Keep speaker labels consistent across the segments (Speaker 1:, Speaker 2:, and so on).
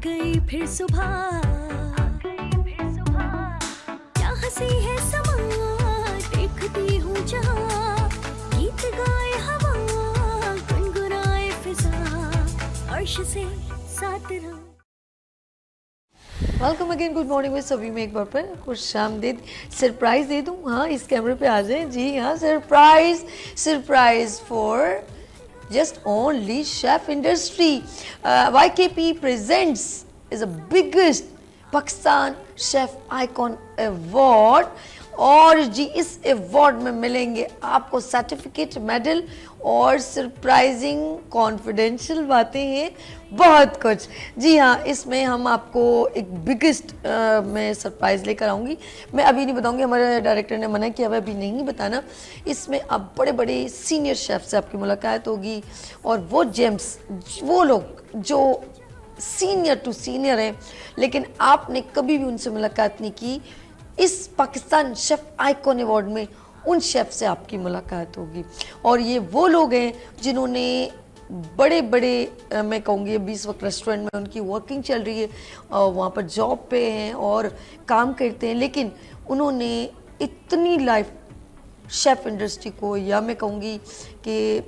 Speaker 1: गई फिर सुबह, क्या हंसी है समा, देखती हूँ जहाँ, गीत गाए हवा, गुनगुनाए फिजा, अर्श से साथ रहो।
Speaker 2: वेलकम अगेन, गुड मॉर्निंग में सभी में एक बार पर खुश आमदीद। सरप्राइज दे दूं? हाँ, इस कैमरे पे आ जाएं जी। हाँ, surprise, surprise for just only chef industry. YKP presents is the biggest Pakistan Chef Icon Award और जी इस अवार्ड में मिलेंगे आपको सर्टिफिकेट, मेडल और सरप्राइजिंग कॉन्फिडेंशियल बातें हैं, बहुत कुछ। जी हाँ, इसमें हम आपको एक बिगेस्ट मैं सरप्राइज़ लेकर आऊँगी। मैं अभी नहीं बताऊँगी, हमारे डायरेक्टर ने मना किया हुआ अभी नहीं बताना। इसमें अब बड़े बड़े सीनियर शेफ से आपकी मुलाकात होगी और वो जेम्स, वो लोग जो सीनियर टू सीनियर हैं लेकिन आपने कभी भी उनसे मुलाकात नहीं की, इस पाकिस्तान शेफ आइकॉन अवार्ड में उन शेफ से आपकी मुलाकात होगी। और ये वो लोग हैं जिन्होंने बड़े बड़े मैं कहूँगी 20 वक्त रेस्टोरेंट में उनकी वर्किंग चल रही है, वहाँ पर जॉब पे हैं और काम करते हैं, लेकिन उन्होंने इतनी लाइफ शेफ इंडस्ट्री को, या मैं कहूँगी कि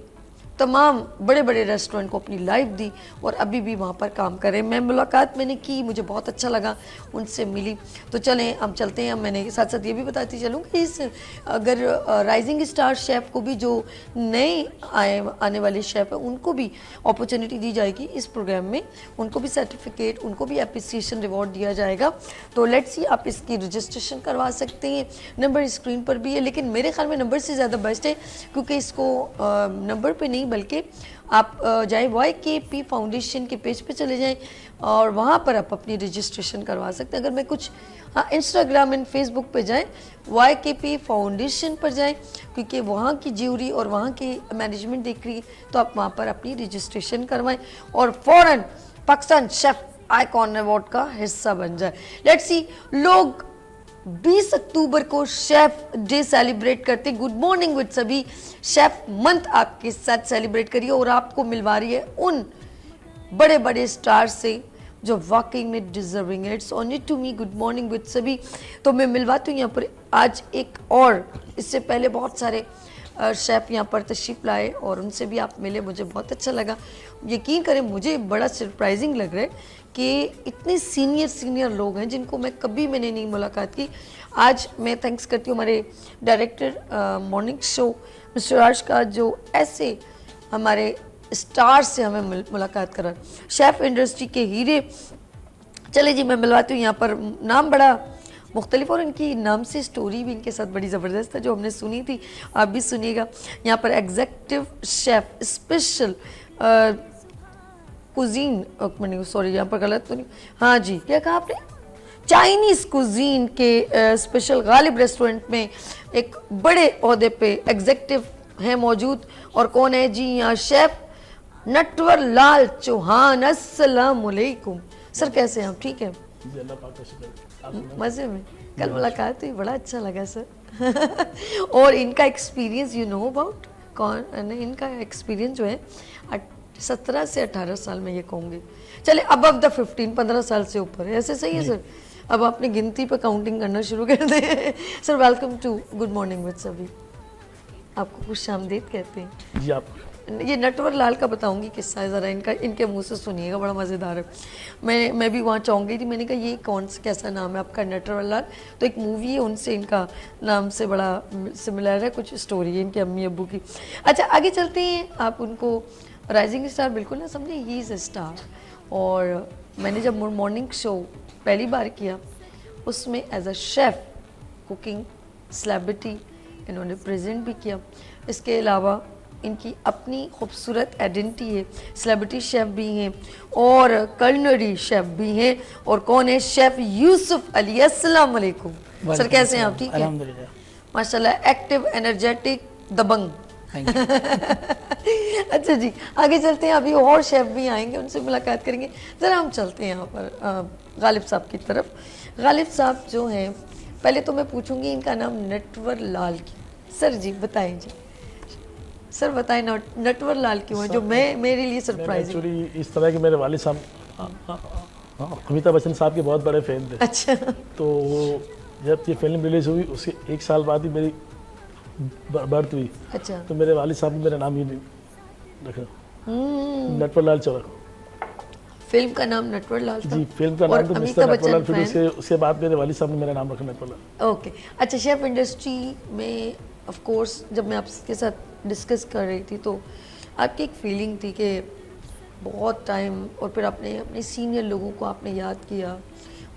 Speaker 2: तमाम बड़े बड़े रेस्टोरेंट को अपनी लाइफ दी और अभी भी वहाँ पर काम कर रहे हैं। मैं मुलाकात मैंने की, मुझे बहुत अच्छा लगा, उनसे मिली। तो चलें हम चलते हैं। मैंने साथ साथ ये भी बताती चलूँ कि इस अगर राइजिंग स्टार शेफ़ को भी, जो नए आने वाले शेफ़ हैं, उनको भी अपॉर्चुनिटी दी जाएगी इस प्रोग्राम में, उनको भी सर्टिफिकेट, उनको भी अप्रिसिएशन रिवॉर्ड दिया जाएगा। तो लेट्स सी, आप इसकी रजिस्ट्रेशन करवा सकते हैं, नंबर स्क्रीन पर भी है, लेकिन मेरे ख्याल में नंबर से ज़्यादा बेस्ट है क्योंकि इसको नंबर पर नहीं बल्कि आप जाएं YKP फाउंडेशन के पेज पे चले जाएं और वहाँ पर आप अपनी रजिस्ट्रेशन करवा सकते हैं। अगर मैं कुछ इंस्टाग्राम एंड फेसबुक पे जाएं, YKP फाउंडेशन पर जाएं क्योंकि वहाँ की ज्यूरी और वहाँ की मैनेजमेंट देख रही है, तो आप वहाँ पर अपनी रजिस्ट्रेशन करवाएं और फ़ौरन पाकिस्तान शेफ आइकॉन अवार्ड का हिस्सा बन जाए। लेट्स सी, लोग 20 अक्टूबर को शेफ डे सेलिब्रेट करते। गुड मॉर्निंग विद सभी शेफ मंथ आपके साथ सेलिब्रेट करिए और आपको मिलवा रही है उन बड़े बड़े स्टार से जो वाकई में डिजर्विंग है। It's only to me good morning with सभी। तो मैं मिलवाती हूँ यहाँ पर आज एक और, इससे पहले बहुत सारे शेफ़ यहाँ पर तशरीफ़ लाए और उनसे भी आप मिले, मुझे बहुत अच्छा लगा। यकीन करें मुझे बड़ा सरप्राइजिंग लग रहा है कि इतने सीनियर लोग हैं जिनको मैंने नहीं मुलाकात की। आज मैं थैंक्स करती हूँ हमारे director morning show mister Aarsh का, जो ऐसे हमारे स्टार से हमें मुलाकात करा, शेफ़ इंडस्ट्री के हीरे। चले जी, मैं मिलवाती हूँ। यहाँ पर नाम बड़ा मुख्तलिफ और इनकी नाम से स्टोरी भी इनके साथ बड़ी ज़बरदस्त है जो हमने सुनी थी, आप भी सुनिएगा। यहाँ पर executive chef special cuisine, sorry यहाँ पर गलत तो नहीं, हाँ जी, क्या कहा आपने, चाइनीज़ कुजीन के स्पेशल गालिब रेस्टोरेंट में एक बड़े ओहदे पे एग्जेक्टिव हैं मौजूद। और कौन है जी? यहाँ शेफ नटवर लाल चौहान। अस्सलाम वालेकुम सर, कैसे हैं आप? ठीक है, मज़े में। कल मुलाकात हुई, बड़ा अच्छा लगा सर। और इनका एक्सपीरियंस यू नो अबाउट, कौन इनका एक्सपीरियंस जो है 17 से 18 साल में ये कहूँगी, चले अबव द 15 साल से ऊपर है, ऐसे सही है सर? अब आपने गिनती पे काउंटिंग करना शुरू कर दे। Sir welcome to good morning with सभी, आपको खुश आमदीद कहते हैं
Speaker 3: जी। आप
Speaker 2: ये नटवर लाल का बताऊंगी किस्सा है, ज़रा इनके मुंह से सुनिएगा, बड़ा मज़ेदार है। मैं भी वहाँ चाहूँगी थी, मैंने कहा ये कौन सा कैसा नाम है आपका, नटवर लाल? तो एक मूवी है, उनसे इनका नाम से बड़ा सिमिलर है, कुछ स्टोरी है इनके अम्मी अब्बू की। अच्छा आगे चलते हैं। आप उनको राइजिंग स्टार बिल्कुल ना समझे, ही इज़ अ स्टार। और मैंने जब मॉर्निंग शो पहली बार किया, उसमें as a chef cooking celebrity इन्होंने प्रेजेंट भी किया। इसके अलावा इनकी अपनी खूबसूरत आइडेंटिटी है, सेलिब्रिटी शेफ़ भी हैं और कल्नरी शेफ़ भी हैं। और कौन है? शेफ़ यूसुफ अली। अस्सलाम वालेकुम सर, कैसे हैं आप? ठीक है
Speaker 3: अल्हम्दुलिल्लाह
Speaker 2: माशाल्लाह, एक्टिव, एनर्जेटिक, दबंग। अच्छा जी, आगे चलते हैं। अभी और शेफ़ भी आएंगे, उनसे मुलाकात करेंगे। ज़रा हम चलते हैं यहाँ पर गालिब साहब की तरफ। गालिब साहब जो हैं, पहले तो मैं पूछूंगी इनका नाम नटवर लाल क्यों? सर जी बताएं जी, सर बताएं नटवर लाल क्यों है, जो मेरे लिए सरप्राइज।
Speaker 3: एक्चुअली इस तरह के मेरे वालिद साहब हाँ, अमिताभ बच्चन साहब के बहुत बड़े फैन थे।
Speaker 2: अच्छा।
Speaker 3: तो जब ये फिल्म रिलीज हुई उसके 1 साल बाद ही मेरी बर्थ हुई।
Speaker 2: अच्छा।
Speaker 3: तो मेरे वालिद साहब ने मेरा नाम ही नहीं रखा, नटवर लाल चौरा।
Speaker 2: फिल्म का नाम नटवर लाल था।
Speaker 3: जी, फिल्म का
Speaker 2: और
Speaker 3: नाम तो मिस्टर
Speaker 2: अमिताभ
Speaker 3: नटवर लाल,
Speaker 2: बच्चन
Speaker 3: फिर
Speaker 2: फैन।
Speaker 3: उसके बाद मेरे वालिद साहब ने मेरा नाम रखा नटवर लाल।
Speaker 2: ओके। अच्छा, शेफ इंडस्ट्री में ऑफ कोर्स जब मैं आपके साथ डिस्कस कर रही थी तो आपकी एक फीलिंग थी कि बहुत टाइम, और फिर आपने अपने सीनियर लोगों को आपने याद किया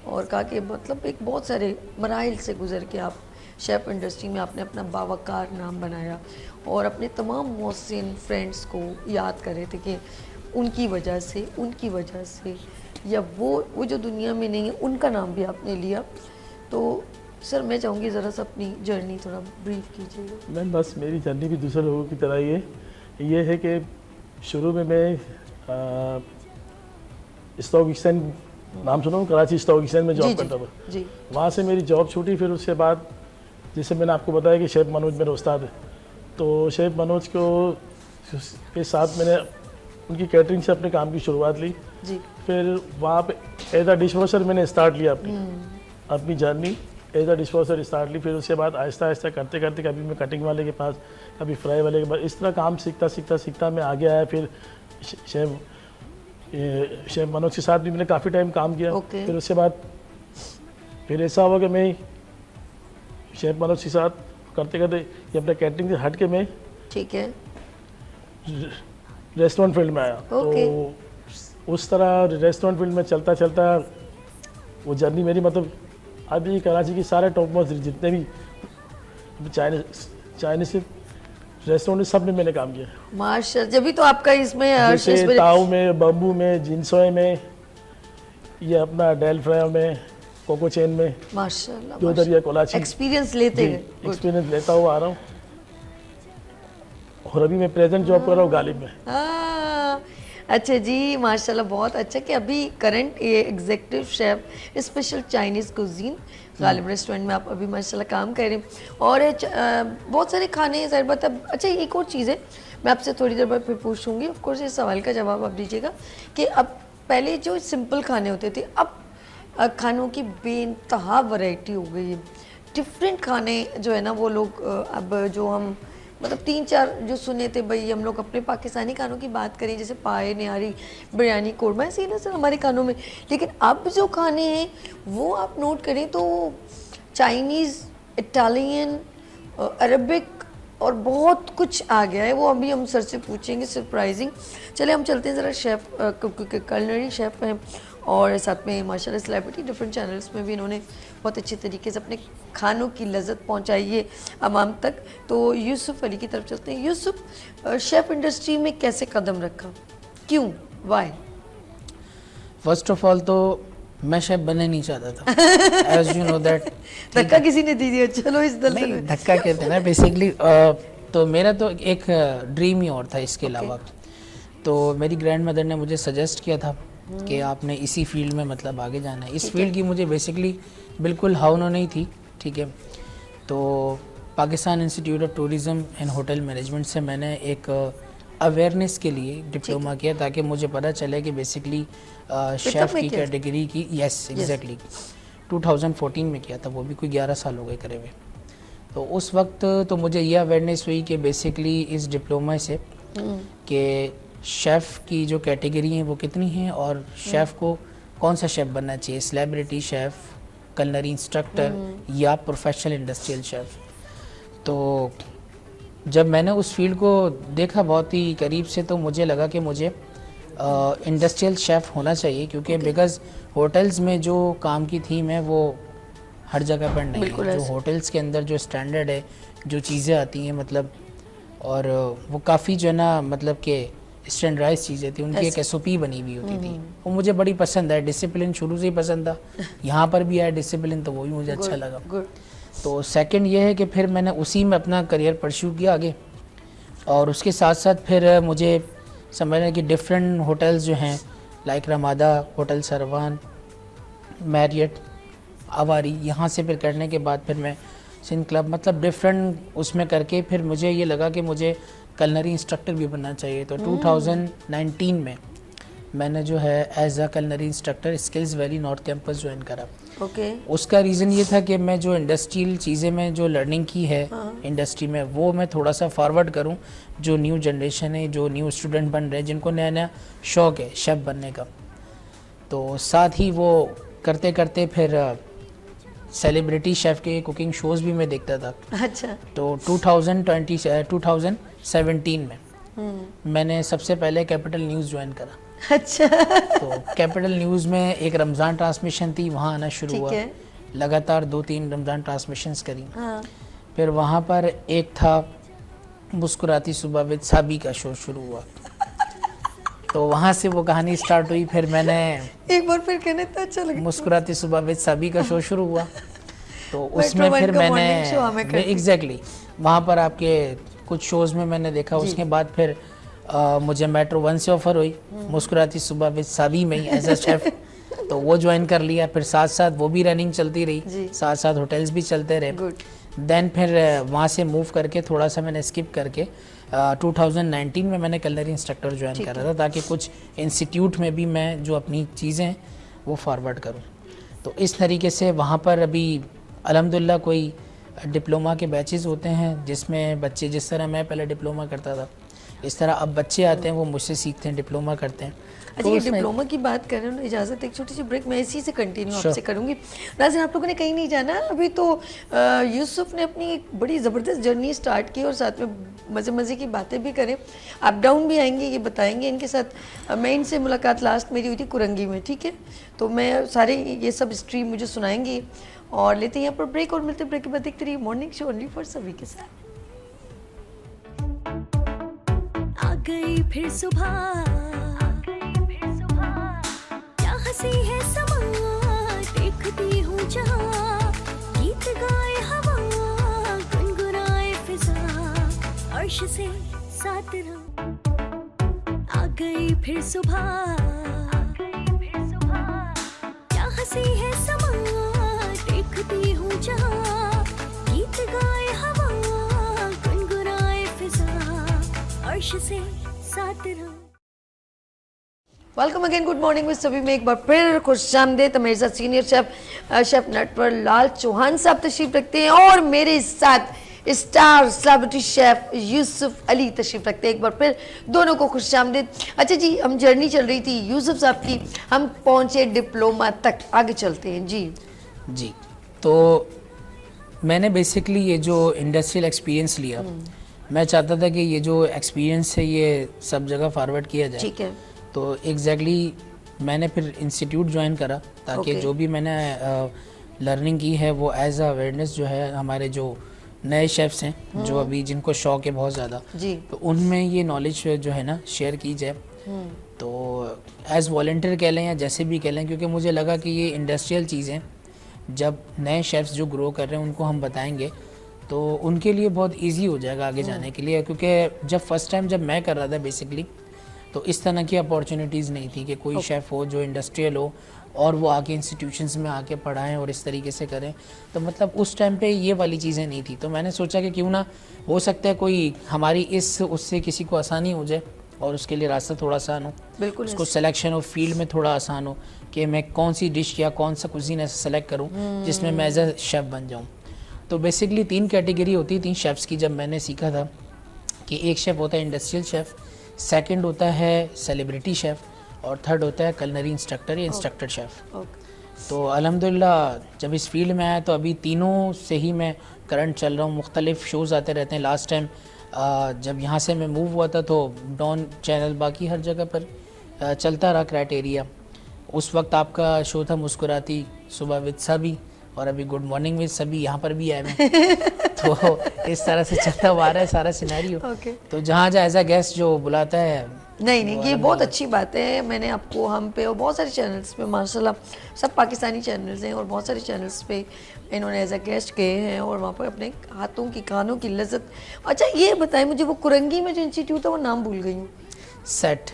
Speaker 2: और कहा कि मतलब एक बहुत सारे मराइल से गुजर के आप शेफ इंडस्ट्री में आपने अपना बावकार नाम बनाया और अपने तमाम मोहसिन फ्रेंड्स को याद कर रहे थे कि उनकी वजह से या वो जो दुनिया में नहीं है उनका नाम भी आपने लिया। तो सर मैं चाहूँगी ज़रा सा अपनी जर्नी थोड़ा ब्रीफ कीजिएगा।
Speaker 3: मैम बस मेरी जर्नी भी दूसरे लोगों की तरह ही है। ये है कि शुरू में मैं स्टॉक एक्सचेंज, नाम सुना हूँ, कराची स्टॉक एक्सचेंज में
Speaker 2: जी
Speaker 3: जॉब
Speaker 2: जी
Speaker 3: करता था।
Speaker 2: जी।
Speaker 3: वहाँ से मेरी जॉब छूटी। फिर उसके बाद जैसे मैंने आपको बताया कि शेफ़ मनोज मेरे उस्ताद है, तो शेफ़ मनोज के साथ मैंने उनकी कैटरिंग से अपने काम की शुरुआत ली।
Speaker 2: जी।
Speaker 3: फिर वहाँ पे एज अ डिश वॉशर मैंने स्टार्ट लिया अपनी journey as a dishwasher start ली। फिर उसके बाद आहिस्ता आहिस्ता करते करते कभी मैं कटिंग वाले के पास, कभी फ्राई वाले के पास, इस तरह काम सीखता मैं आगे आया। फिर शेफ़ मनोज के साथ भी मैंने काफ़ी टाइम काम किया।
Speaker 2: Okay.
Speaker 3: फिर उसके बाद फिर ऐसा हुआ कि मैं शेफ़ मनोज के साथ करते करते ये अपने कैटरिंग से हट के मैं
Speaker 2: ठीक है।
Speaker 3: रेस्टोरेंट फील्ड में आया।
Speaker 2: Okay.
Speaker 3: तो उस तरह रेस्टोरेंट फील्ड में चलता चलता वो जर्नी मेरी, मतलब अभी कराची की सारे टॉप मोस्ट जितने भी चाइनीज रेस्टोरेंट सब में मैंने काम किया।
Speaker 2: माशाल्लाह, जब भी तो आपका इसमें
Speaker 3: जैसे ताऊ में, बम्बू में, जिनसोए में, ये अपना डेल फ्राई में, कोको चेन में,
Speaker 2: माशाल्लाह
Speaker 3: जो दरिया कोलाची
Speaker 2: एक्सपीरियंस लेते गए। Good.
Speaker 3: एक्सपीरियंस लेता हुआ आ रहा हूँ। और अभी मैं प्रेजेंट जॉब कर रहा हूँ गालिब में।
Speaker 2: हाँ, अच्छा जी, माशाल्लाह बहुत अच्छा कि अभी करंट ये executive chef special Chinese cuisine Ghalib restaurant में आप अभी माशाल्लाह काम कर रहे हैं। और बहुत सारे खाने ज़ाहिर बात है। अच्छा, एक और चीज़ है, मैं आपसे थोड़ी देर बाद फिर पूछूंगी, ऑफ कोर्स इस सवाल का जवाब आप दीजिएगा कि अब पहले जो सिंपल खाने होते थे, अब खानों की बेइंतहा वैरायटी हो गई है। डिफरेंट खाने जो है ना वो लोग अब जो हम मतलब 3-4 जो सुने थे, भाई हम लोग अपने पाकिस्तानी खानों की बात करें जैसे पाए, निहारी, बिरयानी, कोरमा, ऐसे ही ना सर हमारे खानों में। लेकिन अब जो खाने हैं वो आप नोट करें तो चाइनीज़, इटालियन, अरबिक और बहुत कुछ आ गया है। वो अभी हम सर से पूछेंगे, सरप्राइजिंग। चले हम चलते हैं ज़रा शेफ़, क्योंकि कलनरी शेफ़ हैं और साथ में माशाल्लाह सेलिब्रिटी, डिफरेंट चैनल्स में भी इन्होंने बहुत अच्छे तरीके से अपने खानों की लज्जत पहुंचाई है अवाम तक। तो यूसुफ अली की तरफ चलते हैं। यूसुफ, शेफ़ इंडस्ट्री में कैसे कदम रखा, क्यों, वाई?
Speaker 4: फर्स्ट ऑफ ऑल तो मैं शेफ बनना नहीं चाहता था, एज यू नो दैट।
Speaker 2: धक्का किसी ने दी दिया, चलो इस दल
Speaker 4: नहीं, धक्का कहते हैं ना बेसिकली। तो मेरा तो एक ड्रीम ही और था इसके अलावा। तो मेरी ग्रैंड मदर ने मुझे सजेस्ट किया था कि आपने इसी फील्ड में मतलब आगे जाना है। इस फील्ड की मुझे बेसिकली बिल्कुल हाउनो नहीं थी, ठीक है। तो Pakistan institute of tourism and hotel management से मैंने एक अवेयरनेस के लिए डिप्लोमा किया ताकि मुझे पता चले कि बेसिकली शेफ़ की कैटेगरी की, यस एग्जैक्टली 2014 में किया था, वो भी कोई 11 साल हो गए करे हुए। तो उस वक्त तो मुझे ये अवेयरनेस हुई कि बेसिकली इस डिप्लोमा से कि शेफ़ की जो कैटेगरी हैं वो कितनी हैं और शेफ़ को कौन सा शेफ़ बनना चाहिए, सेलिब्रिटी शेफ़, कलनरी इंस्ट्रक्टर या प्रोफेशनल इंडस्ट्रियल शेफ़। तो जब मैंने उस फील्ड को देखा बहुत ही करीब से तो मुझे लगा कि मुझे इंडस्ट्रियल शेफ़ होना चाहिए, क्योंकि बिकॉज़ होटल्स में जो काम की थीम है वो हर जगह पर नहीं है। जो होटल्स के अंदर जो स्टैंडर्ड है, जो चीज़ें आती हैं मतलब, और वो काफ़ी जो है ना मतलब कि स्टैंडर्डाइज चीज़ें थी, उनकी एक SOP बनी हुई होती थी, वो मुझे बड़ी पसंद है। डिसिप्लिन शुरू से ही पसंद था, यहाँ पर भी आया डिसिप्लिन, तो वो भी मुझे अच्छा लगा। तो सेकंड ये है कि फिर मैंने उसी में अपना करियर परस्यू किया आगे, और उसके साथ साथ फिर मुझे समझना कि डिफरेंट होटल्स जो हैं लाइक रमादा होटल, सरवान, मैरियट, आवारी, यहाँ से फिर करने के बाद फिर मैं सिंध क्लब, मतलब डिफरेंट उसमें करके फिर मुझे ये लगा कि मुझे कलनरी इंस्ट्रक्टर भी बनना चाहिए। तो 2019 में मैंने जो है as a culinary instructor skills valley north campus join करा।
Speaker 2: ओके
Speaker 4: उसका रीज़न ये था कि मैं जो इंडस्ट्रियल चीज़ें में जो लर्निंग की है इंडस्ट्री में, वो मैं थोड़ा सा फॉरवर्ड करूं जो न्यू जनरेशन है, जो न्यू स्टूडेंट बन रहे हैं, जिनको नया नया शौक़ है शेफ़ बनने का। तो साथ ही वो करते करते फिर सेलिब्रिटी शेफ़ के कुकिंग शोज़ भी मैं देखता था।
Speaker 2: अच्छा।
Speaker 4: तो 2017 में मैंने सबसे पहले कैपिटल न्यूज़ ज्वाइन करा।
Speaker 2: अच्छा।
Speaker 4: तो कैपिटल न्यूज़ में एक रमज़ान ट्रांसमिशन थी, वहाँ आना शुरू
Speaker 2: ठीक
Speaker 4: हुआ।
Speaker 2: है।
Speaker 4: लगातार 2-3 रमज़ान ट्रांसमिशंस करी।
Speaker 2: हाँ।
Speaker 4: फिर वहाँ पर एक था मुस्कुराती सुबह विद साबी का शो शुरू हुआ। तो वहाँ से वो कहानी स्टार्ट हुई। फिर मैंने
Speaker 2: एक बार फिर कहने तो अच्छा लगा।
Speaker 4: मुस्कुराती सुबह विद साबी का शो शुरू हुआ। तो उसमें
Speaker 2: मेट्रो
Speaker 4: फिर
Speaker 2: वन का morning show हमें
Speaker 4: मैंने
Speaker 2: करती।
Speaker 4: एग्जैक्टली वहाँ पर आपके कुछ शोज़ में मैंने देखा। उसके बाद फिर मुझे मेट्रो वन से ऑफ़र हुई मुस्कुराती सुबह विद साबी में ही एज अ शेफ़। तो वो ज्वाइन कर लिया। फिर साथ साथ वो भी रनिंग चलती रही,
Speaker 2: जी।
Speaker 4: साथ साथ होटल्स भी चलते रहे।
Speaker 2: गुड।
Speaker 4: देन फिर वहाँ से मूव करके थोड़ा सा मैंने स्किप करके 2019 में मैंने कलनरी इंस्ट्रक्टर ज्वाइन करा था, ताकि कुछ इंस्टीट्यूट में भी मैं जो अपनी चीज़ें हैं वो फॉरवर्ड करूँ। तो इस तरीके से वहाँ पर अभी अल्हम्दुलिल्लाह कोई डिप्लोमा के बैचेस होते हैं जिसमें बच्चे, जिस तरह मैं पहले डिप्लोमा करता था, इस तरह अब बच्चे आते हैं, वो मुझसे सीखते हैं, डिप्लोमा करते हैं।
Speaker 2: अच्छा, ये डिप्लोमा की बात कर रहे हो ना, इजाज़त एक छोटी सी ब्रेक मैं इसी से कंटिन्यू आपसे करूंगी। नाज़रीन, आप लोगों ने कहीं नहीं जाना। अभी तो यूसुफ ने अपनी एक बड़ी ज़बरदस्त जर्नी स्टार्ट की और साथ में मज़े मज़े की बातें भी करें, अप डाउन भी आएंगे, ये बताएंगे। इनके साथ मैं इनसे मुलाकात लास्ट मेरी हुई थी कुरंगी में, ठीक है। तो मैं सारे ये सब स्ट्रीम मुझे सुनाएंगे और लेते हैं यहाँ पर ब्रेक और मिलते ब्रेक के बाद देखते रहिए मॉर्निंग शो ओनली फॉर सभी के साथ।
Speaker 1: आ गई फिर सुबह, क्या हंसी है समा, देखती हूँ जहाँ, गीत गाए हवा, गुनगुनाए फिजा, अर्श से साथ रहो। आ गई फिर सुबह, क्या हंसी है समा, देखती हूँ जहाँ, गीत गाए हवा, गुनगुनाए फिजा, अर्श से साथ रहो।
Speaker 2: Welcome again, good morning with सभी में एक बार फिर खुशामदीद। मेरे साथ सीनियर शेफ नटवर लाल चौहान साहब तशरीफ रखते हैं और मेरे साथ star celebrity chef Yusuf Ali तशरीफ रखते हैं। एक बार फिर दोनों को खुशामदीद। अच्छा जी, हम जर्नी चल रही थी यूसुफ साहब की, हम पहुंचे डिप्लोमा तक, आगे चलते हैं जी।
Speaker 4: जी, तो मैंने बेसिकली ये जो इंडस्ट्रियल एक्सपीरियंस लिया, मैं चाहता था कि ये जो एक्सपीरियंस है ये सब जगह फॉरवर्ड किया जाए।
Speaker 2: ठीक है।
Speaker 4: तो एग्जैक्टली मैंने फिर इंस्टीट्यूट ज्वाइन करा, ताकि
Speaker 2: Okay.
Speaker 4: जो भी मैंने लर्निंग की है वो एज अ अवेयरनेस जो है, हमारे जो नए शेफ्स हैं जो अभी जिनको शौक है बहुत ज़्यादा,
Speaker 2: जी।
Speaker 4: तो उनमें ये नॉलेज जो है ना शेयर की जाए। तो एज वॉल्टियर कह लें या जैसे भी कह लें, क्योंकि मुझे लगा कि ये इंडस्ट्रियल चीज़ें जब नए शेफ्स जो ग्रो कर रहे हैं उनको हम बताएंगे तो उनके लिए बहुत इजी हो जाएगा आगे जाने के लिए। क्योंकि जब फर्स्ट टाइम जब मैं कर रहा था बेसिकली, तो इस तरह की अपॉर्चुनिटीज़ नहीं थी कि कोई शेफ़ हो जो इंडस्ट्रियल हो और वो आके इंस्टीट्यूशंस में आके पढ़ाएं और इस तरीके से करें। तो मतलब उस टाइम पे ये वाली चीज़ें नहीं थी। तो मैंने सोचा कि क्यों ना, हो सकता है कोई हमारी उससे किसी को आसानी हो जाए और उसके लिए रास्ता थोड़ा आसान हो,
Speaker 2: बिल्कुल।
Speaker 4: उसको सिलेक्शन ऑफ फील्ड में थोड़ा आसान हो कि मैं कौन सी डिश या कौन सा कुजीन ऐसा सेलेक्ट करूँ जिसमें मैं एज अ शेफ़ बन जाऊँ। तो बेसिकली 3 कैटेगरी होती थी शेफ़्स की। जब मैंने सीखा था कि एक शेफ़ होता है इंडस्ट्रियल शेफ़, सेकंड होता है सेलिब्रिटी शेफ़ और थर्ड होता है कलनरी इंस्ट्रक्टर या इंस्ट्रक्टर शेफ़। तो अल्हम्दुलिल्लाह जब इस फील्ड में आया तो अभी तीनों से ही मैं करंट चल रहा हूँ। मुख्तलिफ शोज़ आते रहते हैं। लास्ट टाइम जब यहाँ से मैं मूव हुआ था तो डॉन चैनल, बाकी हर जगह पर चलता रहा क्राइटेरिया। उस वक्त आपका शो था मुस्कुराती सुबह विद सभी, और अभी गुड मॉर्निंग विद सभी यहाँ पर भी आए मैं। तो इस तरह से चलता हुआ आ रहा है सारा सिनेरियो।
Speaker 2: Okay.
Speaker 4: तो जहाँ जहाँ एज अ गेस्ट जो बुलाता है,
Speaker 2: नहीं, ये बहुत अच्छी बात है। मैंने आपको हम पे और बहुत सारे चैनल्स पे, माशाल्लाह सब पाकिस्तानी चैनल्स हैं और बहुत सारे चैनल्स पे इन्होंने एज अ गेस्ट गए हैं और वहाँ पर अपने हाथों की, कानों की लज्जत। अच्छा ये बताएं मुझे, वो कुरंगी में जो इंस्टीट्यूट है वो नाम भूल गई हूँ।
Speaker 4: सेट।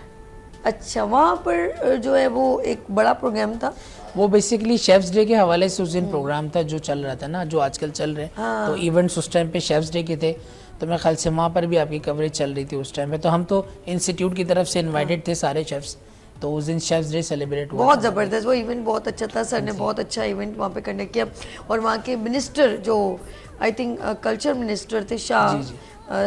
Speaker 2: अच्छा, वहाँ पर जो है वो एक बड़ा प्रोग्राम था।
Speaker 4: वो बेसिकली शेफ्स डे के हवाले से उस दिन प्रोग्राम था जो चल रहा था ना, जो आजकल चल रहे हैं। तो इवेंट्स उस टाइम पे शेफ्स डे के थे, तो मेरे ख्याल से वहाँ पर भी आपकी कवरेज चल रही थी उस टाइम पे। तो हम तो इंस्टीट्यूट की तरफ से इनवाइटेड थे सारे शेफ्स तो उस दिन शेफ्स डे सेलिब्रेट हुआ
Speaker 2: बहुत
Speaker 4: था।
Speaker 2: ज़बरदस्त, वो इवेंट बहुत अच्छा था, सर ने बहुत अच्छा इवेंट वहाँ पे कंडक्ट किया। और वहाँ के मिनिस्टर जो आई थिंक कल्चर मिनिस्टर थे शाह,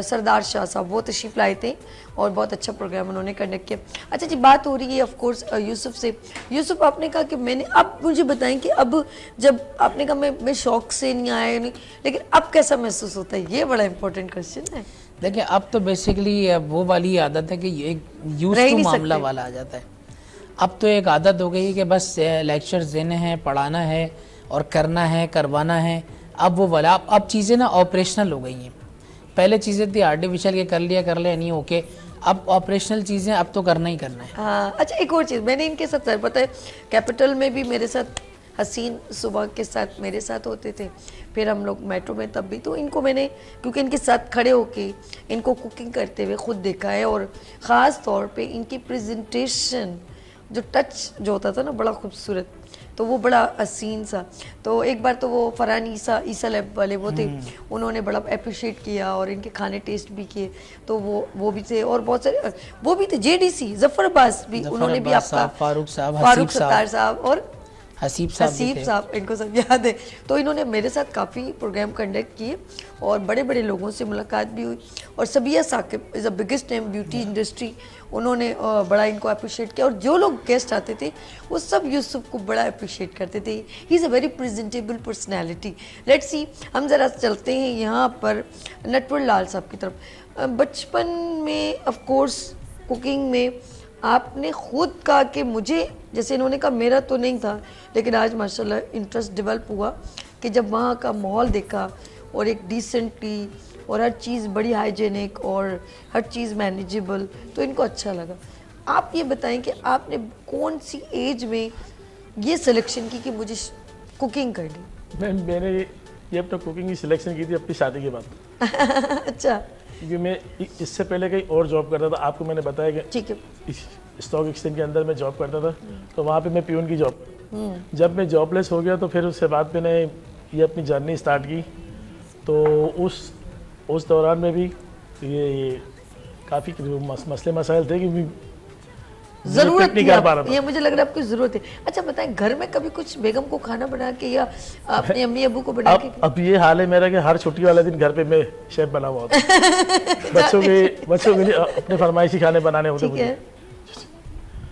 Speaker 2: सरदार शाह साहब, वो तशरीफ़ लाए थे और बहुत अच्छा प्रोग्राम उन्होंने कंडक्ट किया। अच्छा जी, बात हो रही है ऑफ कोर्स यूसुफ से। यूसुफ, आपने कहा कि मैंने, अब मुझे बताएं कि अब जब आपने कहा मैं शौक से नहीं आया नहीं, लेकिन अब कैसा महसूस होता है? ये बड़ा इंपॉर्टेंट क्वेश्चन है।
Speaker 4: देखिए अब तो बेसिकली वो वाली आदत है कि एक यूज
Speaker 2: रह
Speaker 4: टू
Speaker 2: नहीं
Speaker 4: मामला
Speaker 2: सकते।
Speaker 4: वाला आ जाता है। अब तो एक आदत हो गई है कि बस लेक्चर्स देने हैं, पढ़ाना है और करना है, करवाना है। अब वो वाला अब चीज़ें ना ऑपरेशनल हो गई हैं। पहले चीज़ें थी आर्टिफिशियल के कर लिया नहीं ओके, अब ऑपरेशनल चीज़ें अब तो करना ही करना है।
Speaker 2: हाँ, अच्छा एक और चीज़ मैंने इनके साथ पता है, कैपिटल में भी मेरे साथ हसीन सुबह के साथ मेरे साथ होते थे, फिर हम लोग मेट्रो में तब भी, तो इनको मैंने क्योंकि इनके साथ खड़े होके इनको कुकिंग करते हुए खुद देखा है, और ख़ास तौर पे इनकी प्रेजेंटेशन जो टच जो होता था ना बड़ा खूबसूरत, तो वो बड़ा हसीन सा। तो एक बार तो वो फरहान ईसा लैब वाले वो थे, उन्होंने बड़ा अप्रिशिएट किया और इनके खाने टेस्ट भी किए, तो वो भी थे। और बहुत सारे वो भी थे, जेडीसी जफर अब्बास भी, उन्होंने भी आपका,
Speaker 4: फारूक साहब,
Speaker 2: फारूक सत्तार साहब और
Speaker 4: हसीब साहब
Speaker 2: हसीब साहब, इनको सब याद है। तो इन्होंने मेरे साथ काफ़ी प्रोग्राम कंडक्ट किए और बड़े बड़े लोगों से मुलाकात भी हुई। और Sabiya Saqib is the biggest name beauty industry, उन्होंने बड़ा इनको अप्रिशिएट किया। और जो लोग गेस्ट आते थे वो सब यूसुफ को बड़ा अप्रिशिएट करते थे। He is a very presentable personality. Let's see, हम ज़रा चलते हैं यहाँ पर नटवर लाल साहब की तरफ। बचपन में ऑफ कोर्स कुकिंग में आपने खुद कहा कि मुझे, जैसे इन्होंने कहा मेरा तो नहीं था, लेकिन आज माशाल्लाह इंटरेस्ट डेवलप हुआ कि जब वहाँ का माहौल देखा और एक डिसेंटली और हर चीज़ बड़ी हाइजेनिक और हर चीज़ मैनेजेबल, तो इनको अच्छा लगा। आप ये बताएं कि आपने कौन सी एज में ये सिलेक्शन की कि मुझे कुकिंग करनी?
Speaker 3: मैंने ये अपना कुकिंग की सिलेक्शन की थी अपनी शादी के बाद।
Speaker 2: अच्छा,
Speaker 3: क्योंकि मैं इससे पहले कहीं और जॉब करता था, आपको मैंने बताया कि
Speaker 2: ठीक है।
Speaker 3: स्टॉक एक्सचेंज के अंदर मैं जॉब करता था, तो वहाँ पे मैं प्यून की जॉब, जब मैं जॉबलेस हो गया तो फिर उसके बाद मैंने ये अपनी जर्नी स्टार्ट की। तो उस दौरान में भी ये काफ़ी मसले मसाइल थे कि
Speaker 2: जरूरत
Speaker 3: नहीं
Speaker 2: थी
Speaker 3: कर पा रहा था।
Speaker 2: ये मुझे लग रहा है आपको जरूरत है। अच्छा बताएं, घर में कभी कुछ बेगम को खाना बना के या अपने अम्मी अबू को बना के?
Speaker 3: अब ये हाल है मेरा कि हर छुट्टी वाले दिन घर पे मैं शेफ बना हुआ होता बच्चों के लिए अपने फरमाइशी खाने बनाने होते
Speaker 2: ठीक है।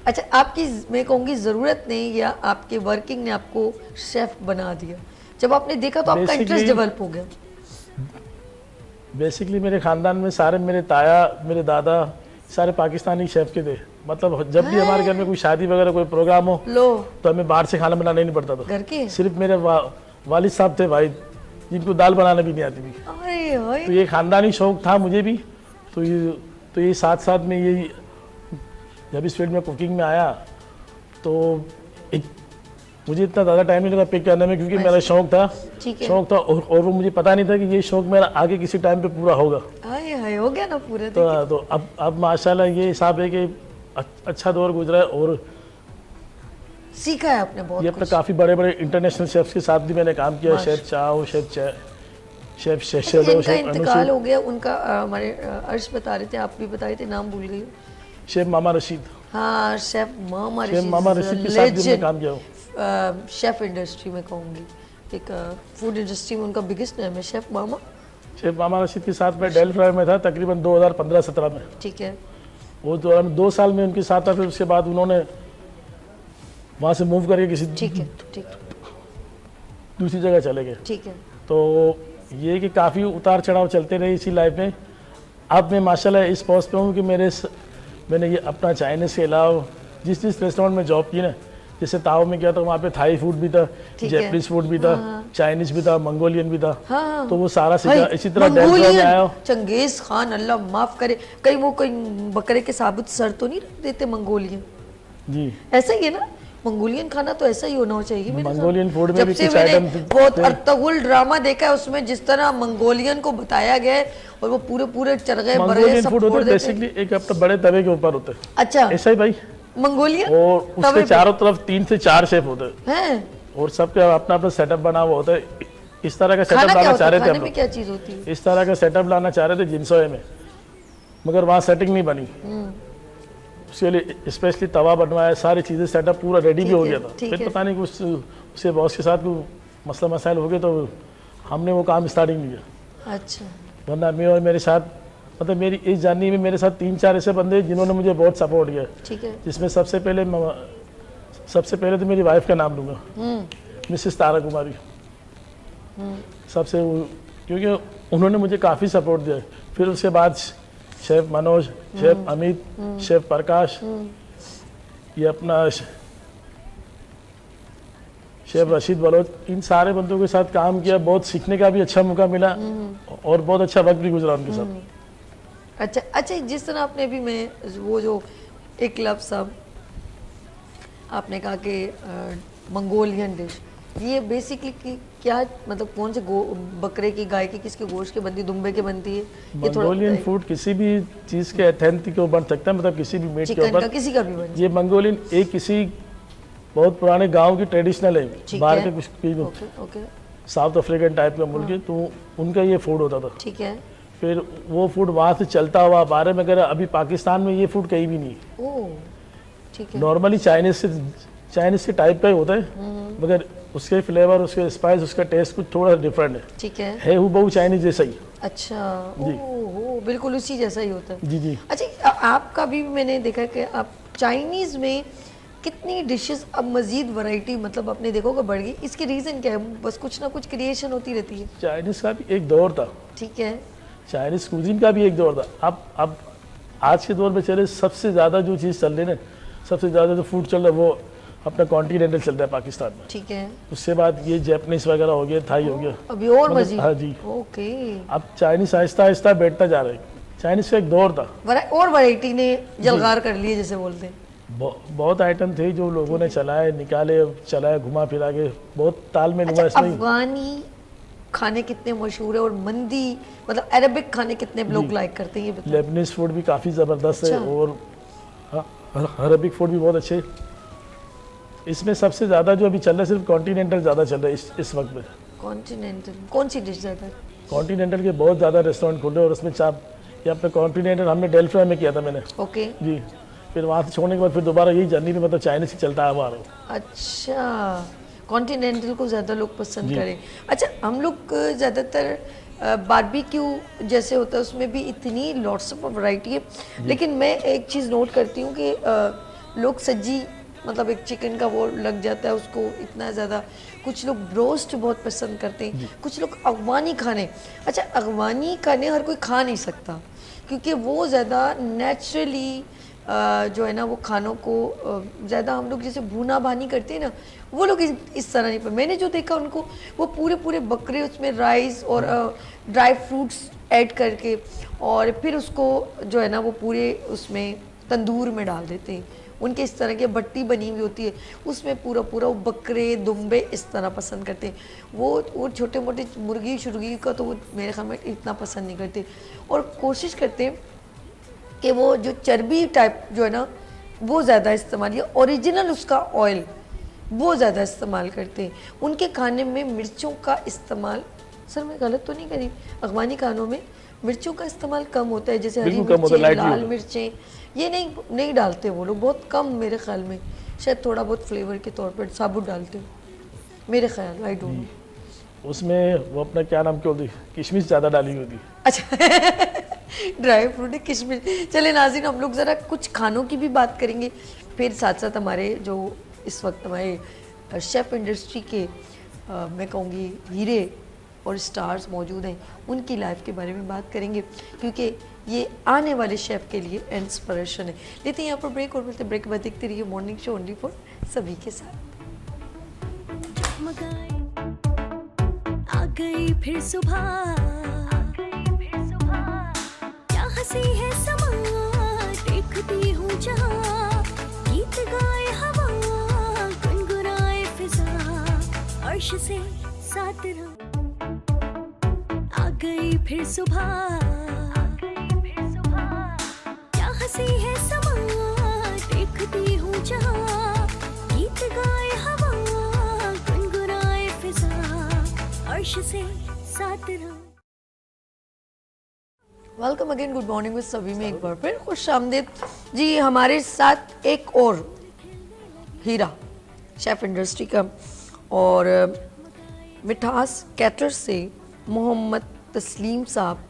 Speaker 2: अच्छा, आपकी मैं कहूँगी ज़रूरत नहीं या आपके वर्किंग ने आपको शेफ बना दिया? जब आपने देखा तो आपका इंटरेस्ट डेवलप हो गया?
Speaker 3: बेसिकली मेरे ख़ानदान में सारे, मेरे ताया, मेरे दादा सारे पाकिस्तानी शेफ के थे। मतलब जब भी हमारे घर में कोई शादी वगैरह कोई प्रोग्राम हो
Speaker 2: लो
Speaker 3: तो हमें बाहर से खाना बनाना ही नहीं पड़ता था।
Speaker 2: घर के?
Speaker 3: सिर्फ मेरे वालिद साहब थे भाई, जिनको दाल बनाना भी नहीं आती थी।
Speaker 2: अरे
Speaker 3: तो ये ख़ानदानी शौक था मुझे भी। तो ये साथ साथ में ये जब इस फील्ड में कुकिंग में आया तो मुझे इतना ज़्यादा टाइम नहीं लगा पिक करने में, क्योंकि मेरा शौक था।
Speaker 2: ठीक है।
Speaker 3: शौक था और वो मुझे पता नहीं था कि ये शौक मेरा आगे किसी टाइम पे पूरा होगा।
Speaker 2: हाय हाय, हो गया ना पूरा।
Speaker 3: तो अब माशाल्लाह ये हिसाब है कि अच्छा दौर गुजरा है और
Speaker 2: सीखा है आपने बहुत
Speaker 3: ये
Speaker 2: कुछ।
Speaker 3: अपने काफ़ी बड़े बड़े इंटरनेशनल शेफ्स के साथ भी मैंने काम किया। शेफ चाओ, शेफ शेफ
Speaker 2: इनका इंतकाल हो गया, उनका हमारे अर्श बता रहे थे, आप भी बता रहे थे, नाम भूल गई।
Speaker 3: शेफ मामा रशीद।
Speaker 2: हाँ, शेफ मामा
Speaker 3: रशीद के साथ भी मैं काम किया हूँ।
Speaker 2: शेफ इंडस्ट्री में कहूँगी, एक फूड इंडस्ट्री में उनका बिगेस्ट नेम है शेफ मामा।
Speaker 3: शेफ मामा रशीद के साथ मैं डेल फ्राई में था तकरीबन 2015-17 में।
Speaker 2: ठीक है।
Speaker 3: वो दौरान 2 साल में उनके साथ था, फिर उसके बाद उन्होंने वहाँ से मूव करके किसी
Speaker 2: ठीक है, ठीक
Speaker 3: दूसरी जगह चले गए।
Speaker 2: ठीक है।
Speaker 3: तो ये कि काफ़ी उतार चढ़ाव चलते रहे इसी लाइफ में। अब मैं माशाल्लाह इस पोस्ट पे हूँ कि मैंने ये अपना चाइनीज़ के अलावा जिस रेस्टोरेंट में जॉब की ना, जैसे ताओ में किया था वहाँ पे थाई फूड भी था, जैपनीज फूड भी था, चाइनीज़ भी था, मंगोलियन भी था।
Speaker 2: हाँ,
Speaker 3: तो वो सारा सीखा। इसी तरह डेल्फ्रा में आया।
Speaker 2: चंगेज खान, अल्लाह माफ करे, कहीं बकरे के साबुत सर तो नहीं रख देते मंगोलियन?
Speaker 3: जी
Speaker 2: ऐसा ही है ना, मंगोलियन खाना तो ऐसा ही होना चाहिए मेरे साथ।
Speaker 3: मंगोलियन फूड में
Speaker 2: जब
Speaker 3: भी
Speaker 2: से
Speaker 3: कुछ
Speaker 2: मैंने
Speaker 3: आइटम
Speaker 2: बहुत अर्तगुल ड्रामा देखा है, उसमें जिस तरह मंगोलियन को बताया गया है और वो पूरे चरगे बरगे
Speaker 3: मंगोलियन
Speaker 2: सब
Speaker 3: फूड
Speaker 2: फोड़
Speaker 3: होते
Speaker 2: देते हैं।
Speaker 3: बेसिकली एक अपने बड़े तवे के ऊपर होते हैं।
Speaker 2: अच्छा,
Speaker 3: ऐसा ही भाई।
Speaker 2: मंगोलियन
Speaker 3: और उसके चारों तरफ 3 से 4 शेफ होते हैं
Speaker 2: हैं।
Speaker 3: और सबका अपना अपना सेटअप बना हुआ होता है। इस तरह का
Speaker 2: खाना
Speaker 3: सेटअप
Speaker 2: क्या
Speaker 3: लाना
Speaker 2: होता
Speaker 3: चाह
Speaker 2: है?
Speaker 3: रहे थे
Speaker 2: खाने
Speaker 3: हम
Speaker 2: में
Speaker 3: लोग।
Speaker 2: क्या चीज होती है?
Speaker 3: इस तरह का सेटअप लाना चाह रहे थे जिनसोए में, मगर वहाँ सेटिंग नहीं बनी। उसके लिए स्पेशली तवा बनवाया, सारी चीज़ें सेटअप पूरा रेडी भी हो गया था।
Speaker 2: ठीक
Speaker 3: फिर
Speaker 2: है।
Speaker 3: पता नहीं कुछ उसके बॉस के साथ कोई मसला मसाइल हो गए तो हमने वो काम स्टार्ट ही नहीं किया।
Speaker 2: अच्छा,
Speaker 3: वरना मैं और मेरे साथ मतलब मेरी इस जर्नी में मेरे साथ 3-4 ऐसे बंदे जिन्होंने मुझे बहुत सपोर्ट किया,
Speaker 2: ठीक है।
Speaker 3: जिसमें सबसे पहले तो मेरी वाइफ का नाम लूँगा, मिसेस तारा कुमारी। सबसे क्योंकि उन्होंने मुझे काफ़ी सपोर्ट दिया। फिर उसके बाद chef Manoj, chef Amit, chef Prakash, ये अपना शेफ़ रशीद बलोच, इन सारे बंदों के साथ काम किया। बहुत सीखने का भी अच्छा मौका मिला और बहुत अच्छा वक्त भी गुजरा उनके साथ।
Speaker 2: अच्छा अच्छा, जिस तरह आपने अभी मैं वो जो एक लफ्ज़ सब आपने कहा कि मंगोलियन डिश, ये बेसिकली क्या मतलब कौन से बकरे की, गाय की, किसके गोश्त के बनती है, दुम्बे के बनती है? ये थोड़ा
Speaker 3: मंगोलियन फूड किसी भी चीज़ के ऑथेंटिक को बन सकता है, मतलब किसी भी मीट के
Speaker 2: चिकन का
Speaker 3: ऊपर।
Speaker 2: किसी का भी बन।
Speaker 3: ये मंगोलियन एक किसी बहुत पुराने गांव की ट्रेडिशनल है,
Speaker 2: ठीक
Speaker 3: बाहर
Speaker 2: है।
Speaker 3: के कुछ
Speaker 2: okay okay,
Speaker 3: south African type का मुल्क है, तो उनका ये फूड होता था।
Speaker 2: ठीक है।
Speaker 3: फिर वो फूड वहाँ से चलता हुआ बारे में अगर अभी पाकिस्तान में ये फूड कहीं भी नहीं है।
Speaker 2: ओह, ठीक है।
Speaker 3: नॉर्मली चाइनीज के टाइप का ही होता है, मगर उसके फ्लेवर, उसके स्पाइस, उसका टेस्ट कुछ थोड़ा डिफरेंट है।
Speaker 2: ठीक है।
Speaker 3: हूबहू चाइनीज जैसा ही।
Speaker 2: अच्छा,
Speaker 3: जी।
Speaker 2: ओह, बिल्कुल उसी जैसा ही होता है।
Speaker 3: जी जी।
Speaker 2: अच्छा, आपका भी मैंने देखा कि आप चाइनीज़ में कितनी डिशेस अब मज़ीद वैरायटी मतलब आपने देखोगे बढ़ गई। इसके रीज़न क्या है? बस कुछ ना कुछ क्रिएशन होती रहती है।
Speaker 3: चाइनीज़ का भी एक दौर था,
Speaker 2: ठीक है।
Speaker 3: चाइनीज़ कुजीन का भी एक दौर था। अब आज के दौर में चले सबसे ज़्यादा जो चीज़ चल रही है ना, सबसे ज़्यादा जो फूड चल रहा है वो अपना कॉन्टिनेंटल चल रहा है पाकिस्तान में।
Speaker 2: ठीक है।
Speaker 3: उसके बाद ये जैपनीज वगैरह हो गया, थाई हो गया,
Speaker 2: अभी और
Speaker 3: मतलब-
Speaker 2: मज़ीद।
Speaker 3: हाँ जी।
Speaker 2: ओके।
Speaker 3: अब चाइनीज़ आहिस्ता आहिस्ता बैठता जा रहा है। चाइनीज़ का एक दौर था,
Speaker 2: और वैरायटी ने जलगार कर लिए जैसे बोलते हैं।
Speaker 3: बहुत आइटम थे जो लोगों ने चलाए, निकाले, चलाए, घुमा फिरा के, बहुत तालमेल हुआ
Speaker 2: अच्छा,
Speaker 3: इसमें।
Speaker 2: अफगानी खाने कितने मशहूर है और मंदी मतलब अरबिक खाने कितने लोग लाइक करते हैं ये बताओ।
Speaker 3: लेबनीज फूड भी काफ़ी ज़बरदस्त है
Speaker 2: अच्छा।
Speaker 3: और अरबिक फूड भी बहुत अच्छे। इसमें सबसे ज़्यादा जो अभी चल रहा है सिर्फ कॉन्टिनेंटल ज़्यादा चल रहा है इस वक्त में।
Speaker 2: कॉन्टिनेंटल कौन सी डिश ज़्यादा?
Speaker 3: कॉन्टिनेंटल के बहुत ज़्यादा रेस्टोरेंट खुल रहे हैं और उसमें चाप यहाँ पे कॉन्टिनेंटल हमने डेल्फ्रा में किया था मैंने
Speaker 2: ओके।
Speaker 3: जी। फिर वहाँ से छोड़ने के बाद फिर दोबारा यही जर्नी में मतलब चाइनीज ही चलता है हमारा।
Speaker 2: अच्छा, कॉन्टिनेंटल को ज़्यादा लोग पसंद
Speaker 3: जी।
Speaker 2: करें। अच्छा, हम लोग ज़्यादातर बारबेक्यू जैसे होता है उसमें भी इतनी लॉट्स ऑफ वैरायटी है, लेकिन मैं एक चीज़ नोट करती हूँ कि लोग सज्जी मतलब एक चिकन का वो लग जाता है उसको इतना ज़्यादा। कुछ लोग ब्रोस्ट बहुत पसंद करते हैं, कुछ लोग अफगानी खाने। अच्छा, अफगानी खाने हर कोई खा नहीं सकता क्योंकि वो ज़्यादा नेचुरली जो है ना वो खानों को ज़्यादा हम लोग जैसे भुना भानी करते हैं ना, वो लोग इस तरह नहीं। पर मैंने जो देखा उनको वो पूरे बकरे उसमें राइस और ड्राई फ्रूट्स ऐड करके और फिर उसको जो है ना वो पूरे उसमें तंदूर में डाल देते हैं। उनके इस तरह की भट्टी बनी हुई होती है, उसमें पूरा वो बकरे दुम्बे इस तरह पसंद करते हैं। वो छोटे मोटे मुर्गी शुर्गी का तो वो मेरे ख्याल में इतना पसंद नहीं करते और कोशिश करते हैं कि वो जो चर्बी टाइप जो है ना वो ज़्यादा इस्तेमाल, या ओरिजिनल उसका ऑयल वो ज़्यादा इस्तेमाल करते हैं। उनके खाने में मिर्चों का इस्तेमाल, सर मैं गलत तो नहीं करी, अफगानी खानों में मिर्चों का इस्तेमाल कम होता है, जैसे हरी
Speaker 3: बिल्कुल कम होता है,
Speaker 2: मिर्चें,
Speaker 3: lightly
Speaker 2: लाल
Speaker 3: होता है।
Speaker 2: मिर्चें ये नहीं डालते वो लोग, बहुत कम मेरे ख्याल में, शायद थोड़ा बहुत फ्लेवर के तौर पर साबुत डालते हो मेरे ख्याल, आई डोंट नो।
Speaker 3: उसमें वो अपना क्या नाम क्यों होती, किशमिश ज़्यादा डाली हुई थी।
Speaker 2: अच्छा ड्राई फ्रूट है, किशमिश। चले नाज़रीन, हम लोग ज़रा कुछ खानों की भी बात करेंगे, फिर साथ साथ हमारे जो इस वक्त हमारे शेफ़ इंडस्ट्री के मैं कहूँगी हीरे और स्टार्स मौजूद हैं, उनकी लाइफ के बारे में बात करेंगे क्योंकि ये आने वाले शेफ़ के लिए इंस्पिरेशन है। लेते हैं यहाँ पर ब्रेक और मिलते ब्रेक के बाद देखते रहिए मॉर्निंग शो ओनली फॉर सभी के साथ।
Speaker 1: जगमगाए आ गई फिर सुबह, क्या हंसी है समा, देखती हूँ जहाँ, गीत गाए हवा, गुनगुनाए फिजा, अर्श से साथ रहो। आ गई फिर सुबह, क्या हंसी है समा, देखती हूँ जहाँ, गीत गाए हवा, गुनगुनाए फिजा, अर्श से साथ रहो।
Speaker 2: Welcome again, good morning with सभी में एक बार फिर खुश आमदीद जी। हमारे साथ एक और हीरा शेफ इंडस्ट्री का और मिठास कैटर से मोहम्मद तस्लीम साहब,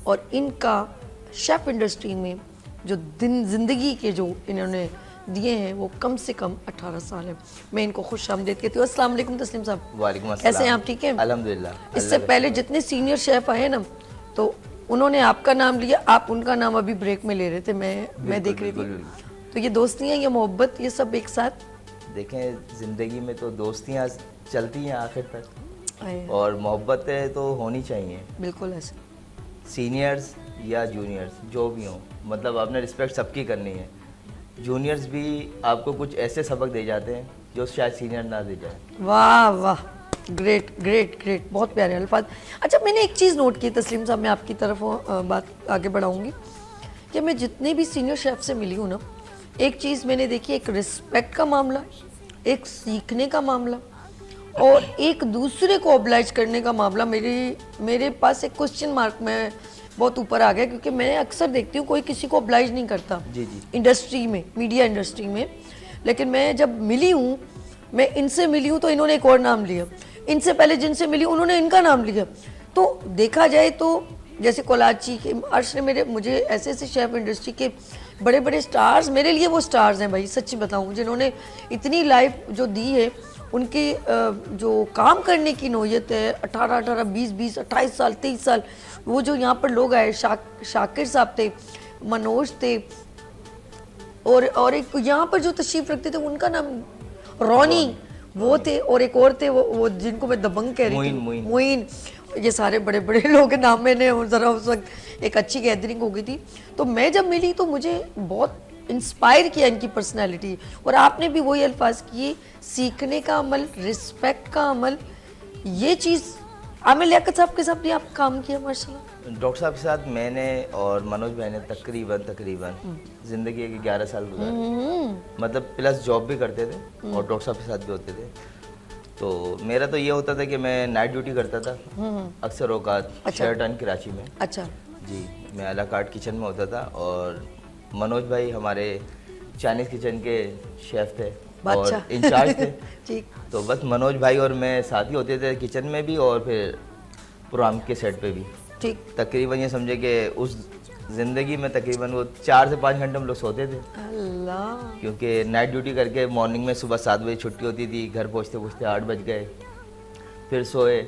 Speaker 2: और इनका शेफ इंडस्ट्री में जो दिन ज़िंदगी के जो इन्होंने दिए हैं वो कम से कम 18 साल है। मैं इनको खुश आमदीद कहती हूँ। अस्सलाम वालेकुम तस्लीम साहब।
Speaker 5: वालेकुम अस्सलाम।
Speaker 2: कैसे हैं आप? ठीक है
Speaker 5: अल्हम्दुलिल्लाह।
Speaker 2: इससे पहले जितने सीनियर शेफ आए ना, तो उन्होंने आपका नाम लिया, आप उनका नाम अभी ब्रेक में ले रहे थे, मैं देख रही थी। तो ये दोस्तियाँ, ये मोहब्बत, ये सब एक साथ
Speaker 5: देखें, ज़िंदगी में तो दोस्तियाँ चलती हैं आखिर तक,
Speaker 2: आए हैं।
Speaker 5: और मोहब्बतें तो होनी चाहिए,
Speaker 2: बिल्कुल ऐसे।
Speaker 5: सीनियर्स या जूनियर्स जो भी हों, मतलब आपने रिस्पेक्ट सबकी करनी है। जूनियर्स भी आपको कुछ ऐसे सबक दे जाते हैं जो शायद सीनियर ना दे जाए।
Speaker 2: वाह वाह, ग्रेट ग्रेट ग्रेट, बहुत प्यारे अल्फाज। अच्छा, मैंने एक चीज़ नोट की तस्लीम साहब, मैं आपकी तरफ बात आगे बढ़ाऊंगी कि मैं जितने भी सीनियर शेफ से मिली हूँ ना, एक चीज़ मैंने देखी, एक रिस्पेक्ट का मामला, एक सीखने का मामला, और एक दूसरे को ऑब्लाइज करने का मामला मेरे पास एक क्वेश्चन मार्क में बहुत ऊपर आ गया, क्योंकि मैं अक्सर देखती हूँ कोई किसी को ऑब्लाइज नहीं करता
Speaker 5: जी जी।
Speaker 2: इंडस्ट्री में, मीडिया इंडस्ट्री में। लेकिन मैं जब मिली हूँ, मैं इनसे मिली हूँ तो इन्होंने एक और नाम लिया, इनसे पहले जिनसे मिली उन्होंने इनका नाम लिया। तो देखा जाए तो जैसे कोलाची के अर्श ने मुझे ऐसे ऐसे शेफ इंडस्ट्री के बड़े बड़े स्टार्स, मेरे लिए वो स्टार्स हैं भाई, सच्ची बताऊँ, जिन्होंने इतनी लाइफ जो दी है, उनकी जो काम करने की नौयत है, 18, 20, 28 साल, 23 साल, वो जो यहाँ पर लोग आए, शाकिर साहब थे, मनोज थे, और एक यहाँ पर जो तशरीफ रखते थे उनका नाम रोनी वो थे, और एक और थे वो जिनको मैं दबंग कह रही थी, मोइन। ये सारे बड़े बड़े लोग नाम मैंने, और ज़रा उस वक्त एक अच्छी गैदरिंग हो गई थी। तो मैं जब मिली तो मुझे बहुत इंस्पायर किया इनकी पर्सनैलिटी, और आपने भी वही अल्फाज किए, सीखने का अमल, रिस्पेक्ट का अमल, ये चीज़ आमिर लियाकत साहब के साथ भी आप काम किया माशाल्लाह।
Speaker 5: डॉक्टर साहब के साथ मैंने और मनोज भाई ने तकरीबन ज़िंदगी के 11 साल गुजारे, मतलब प्लस जॉब भी करते थे और डॉक्टर साहब के साथ भी होते थे। तो मेरा तो ये होता था कि मैं नाइट ड्यूटी करता था अक्सर औकात, शेरटन कराची में।
Speaker 2: अच्छा
Speaker 5: जी, मैं अला कार्ट किचन में होता था, और मनोज भाई हमारे चाइनीज़ किचन के शेफ़ थे और इंचार्ज थे।
Speaker 2: ठीक।
Speaker 5: तो बस मनोज भाई और मैं साथ ही होते थे किचन में भी और फिर प्रोग्राम के सेट पे भी।
Speaker 2: ठीक।
Speaker 5: तकरीबन ये समझे कि उस ज़िंदगी में तकरीबन वो 4 से 5 घंटे हम लोग सोते थे,
Speaker 2: अल्लाह,
Speaker 5: क्योंकि नाइट ड्यूटी करके मॉर्निंग में सुबह 7 बजे छुट्टी होती थी, घर पहुँचते पहुँचते 8 बज गए, फिर सोए,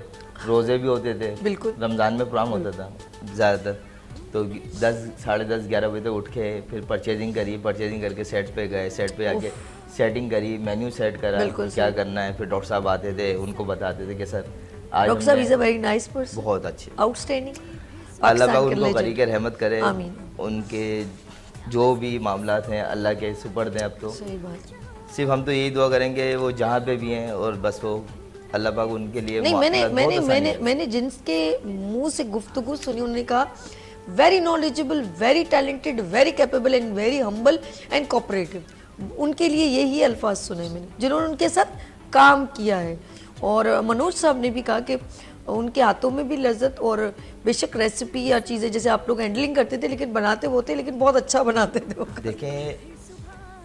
Speaker 5: रोज़े भी होते थे,
Speaker 2: बिल्कुल
Speaker 5: रमज़ान में प्रोग्राम होता था ज़्यादातर, तो 10, साढ़े 10, 11 बजे तक उठ के फिर परचेजिंग करी, परचेजिंग करके सेट पे गए, सेट पे आके सेटिंग करी, मेन्यू सेट करा, क्या करना है, फिर डॉक्टर साहब आते थे, उनको बताते थे कि सर आज
Speaker 2: डॉक्टर साहब is a very nice person,
Speaker 5: बहुत अच्छे,
Speaker 2: आउटस्टैंडिंग।
Speaker 5: अल्लाह पाक उनको गरी के रहमत करे, उनके जो भी मामलात हैं अल्लाह के सुपर्द हैं। अब तो
Speaker 2: सही बात,
Speaker 5: सिर्फ हम तो यही दुआ करेंगे वो जहाँ पे भी हैं, और बस वो अल्लाह पाक उनके लिए
Speaker 2: नहीं, मैंने जिनके मुंह से गुफ्तगू सुनी, उन्होंने कहा very knowledgeable, very talented, very capable and very humble and cooperative. उनके लिए यही अल्फाज सुने मैंने, जिन्होंने उनके साथ काम किया है। और मनोज साहब ने भी कहा कि उनके हाथों में भी लज्जत, और बेशक रेसिपी या चीज़ें जैसे आप लोग हैंडलिंग करते थे, लेकिन बनाते वो थे, लेकिन बहुत अच्छा बनाते थे वो।
Speaker 5: देखें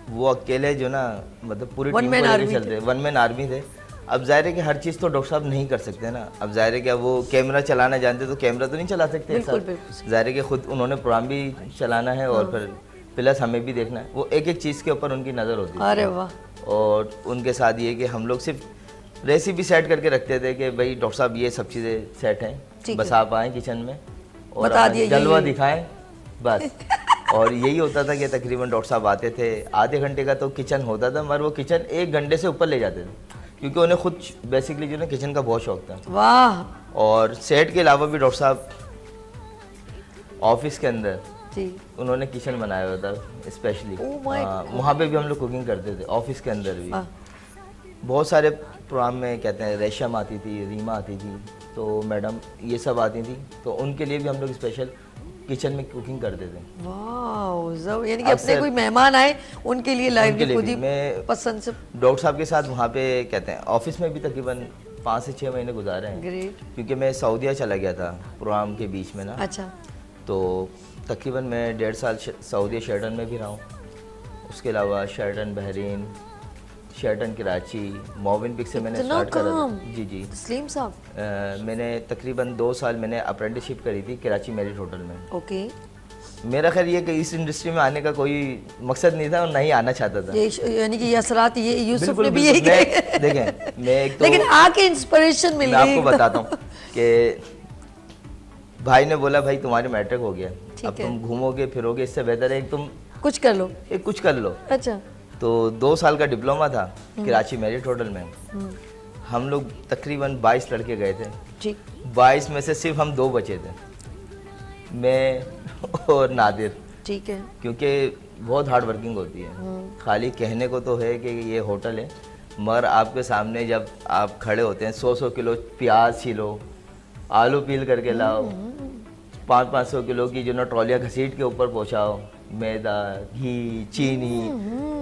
Speaker 5: वो अकेले जो ना, मतलब पूरी टीम को लेके चलते, वन मैन आर्मी थे। अब जाहिर है कि हर चीज़ तो डॉक्टर साहब नहीं कर सकते ना, अब जाहिर है कि वो कैमरा चलाना जानते तो कैमरा तो नहीं चला सकते, जाहिर है कि खुद उन्होंने प्रोग्राम भी चलाना है और फिर प्लस हमें भी देखना है, वो एक एक चीज़ के ऊपर उनकी नज़र होती है।
Speaker 2: अरे वाह।
Speaker 5: और उनके साथ ये कि हम लोग सिर्फ रेसिपी सेट करके रखते थे कि भाई डॉक्टर साहब ये सब चीज़ें सेट हैं, बस आप आएँ किचन में और जलवा दिखाएं बस। और यही होता था कि तकरीबन डॉक्टर साहब आते थे, आधे घंटे का तो किचन होता था, मगर वो किचन 1 घंटे से ऊपर ले जाते थे, क्योंकि उन्हें खुद बेसिकली जो ना किचन का बहुत शौक था।
Speaker 2: वाह।
Speaker 5: और सेट के अलावा भी डॉक्टर साहब ऑफिस के अंदर
Speaker 2: जी
Speaker 5: उन्होंने किचन बनाया हुआ था स्पेशली, वहाँ पे भी हम लोग कुकिंग करते थे, ऑफिस के अंदर भी। बहुत सारे प्रोग्राम में कहते हैं रेशम आती थी, रीमा आती थी, तो मैडम ये सब आती थी, तो उनके लिए भी हम लोग स्पेशल किचन में कुकिंग करते थे।
Speaker 2: वाह, यानी कि अपने कोई मेहमान आए उनके लिए लाइव भी खुद ही पसंद से।
Speaker 5: डॉक्टर साहब के साथ वहाँ पे कहते हैं ऑफिस में भी तकरीबन 5 से 6 महीने गुजारे हैं।
Speaker 2: ग्रेट।
Speaker 5: क्योंकि मैं सऊदीया चला गया था प्रोग्राम के बीच में ना।
Speaker 2: अच्छा।
Speaker 5: तो तकरीबन मैं 1.5 साल सऊदी शेरटन में भी रहा हूँ। उसके अलावा Sheraton Bahrain, Sheraton Karachi, Movenpick से मैंने
Speaker 2: इतना
Speaker 5: स्टार्ट करा
Speaker 2: काम?
Speaker 5: था। जी जी।
Speaker 2: तस्लीम साहब,
Speaker 5: मैंने तकरीबन 2 साल मैंने अप्रेंटिसशिप करी थी कराची मैरिट होटल में।
Speaker 2: ओके,
Speaker 5: मेरा खैर ये कि इस इंडस्ट्री में आने का कोई मकसद नहीं था और नहीं आना चाहता था।
Speaker 2: ये यानी कि ये असरात ये यूसुफ
Speaker 5: बिल्कुल,
Speaker 2: ने भी यही
Speaker 5: बिल्कुल।
Speaker 2: कहे।
Speaker 5: देखें मैं एक तो
Speaker 2: लेकिन आके इंस्पिरेशन मिली।
Speaker 5: मैं आपको बताता हूँ कि भाई ने बोला भाई तुम्हारी मैट्रिक हो गया, अब
Speaker 2: है।
Speaker 5: तुम घूमोगे फिरोगे, इससे बेहतर है कि तुम
Speaker 2: कुछ कर लो।
Speaker 5: एक कुछ कर लो।
Speaker 2: अच्छा,
Speaker 5: तो 2 साल का डिप्लोमा था कराची मैरिट होटल में। हम लोग तकरीबन 22 लड़के गए थे।
Speaker 2: ठीक,
Speaker 5: 22 में से सिर्फ हम 2 बचे थे, मैं और नादिर,
Speaker 2: ठीक है।
Speaker 5: क्योंकि बहुत हार्ड वर्किंग होती है। खाली कहने को तो है कि ये होटल है, मगर आपके सामने जब आप खड़े होते हैं 100-100 किलो प्याज छीलो, आलू पील करके लाओ, 500-500 किलो की जो ना ट्रॉलियाँ घसीट के ऊपर पहुँचाओ, मैदा, घी, चीनी,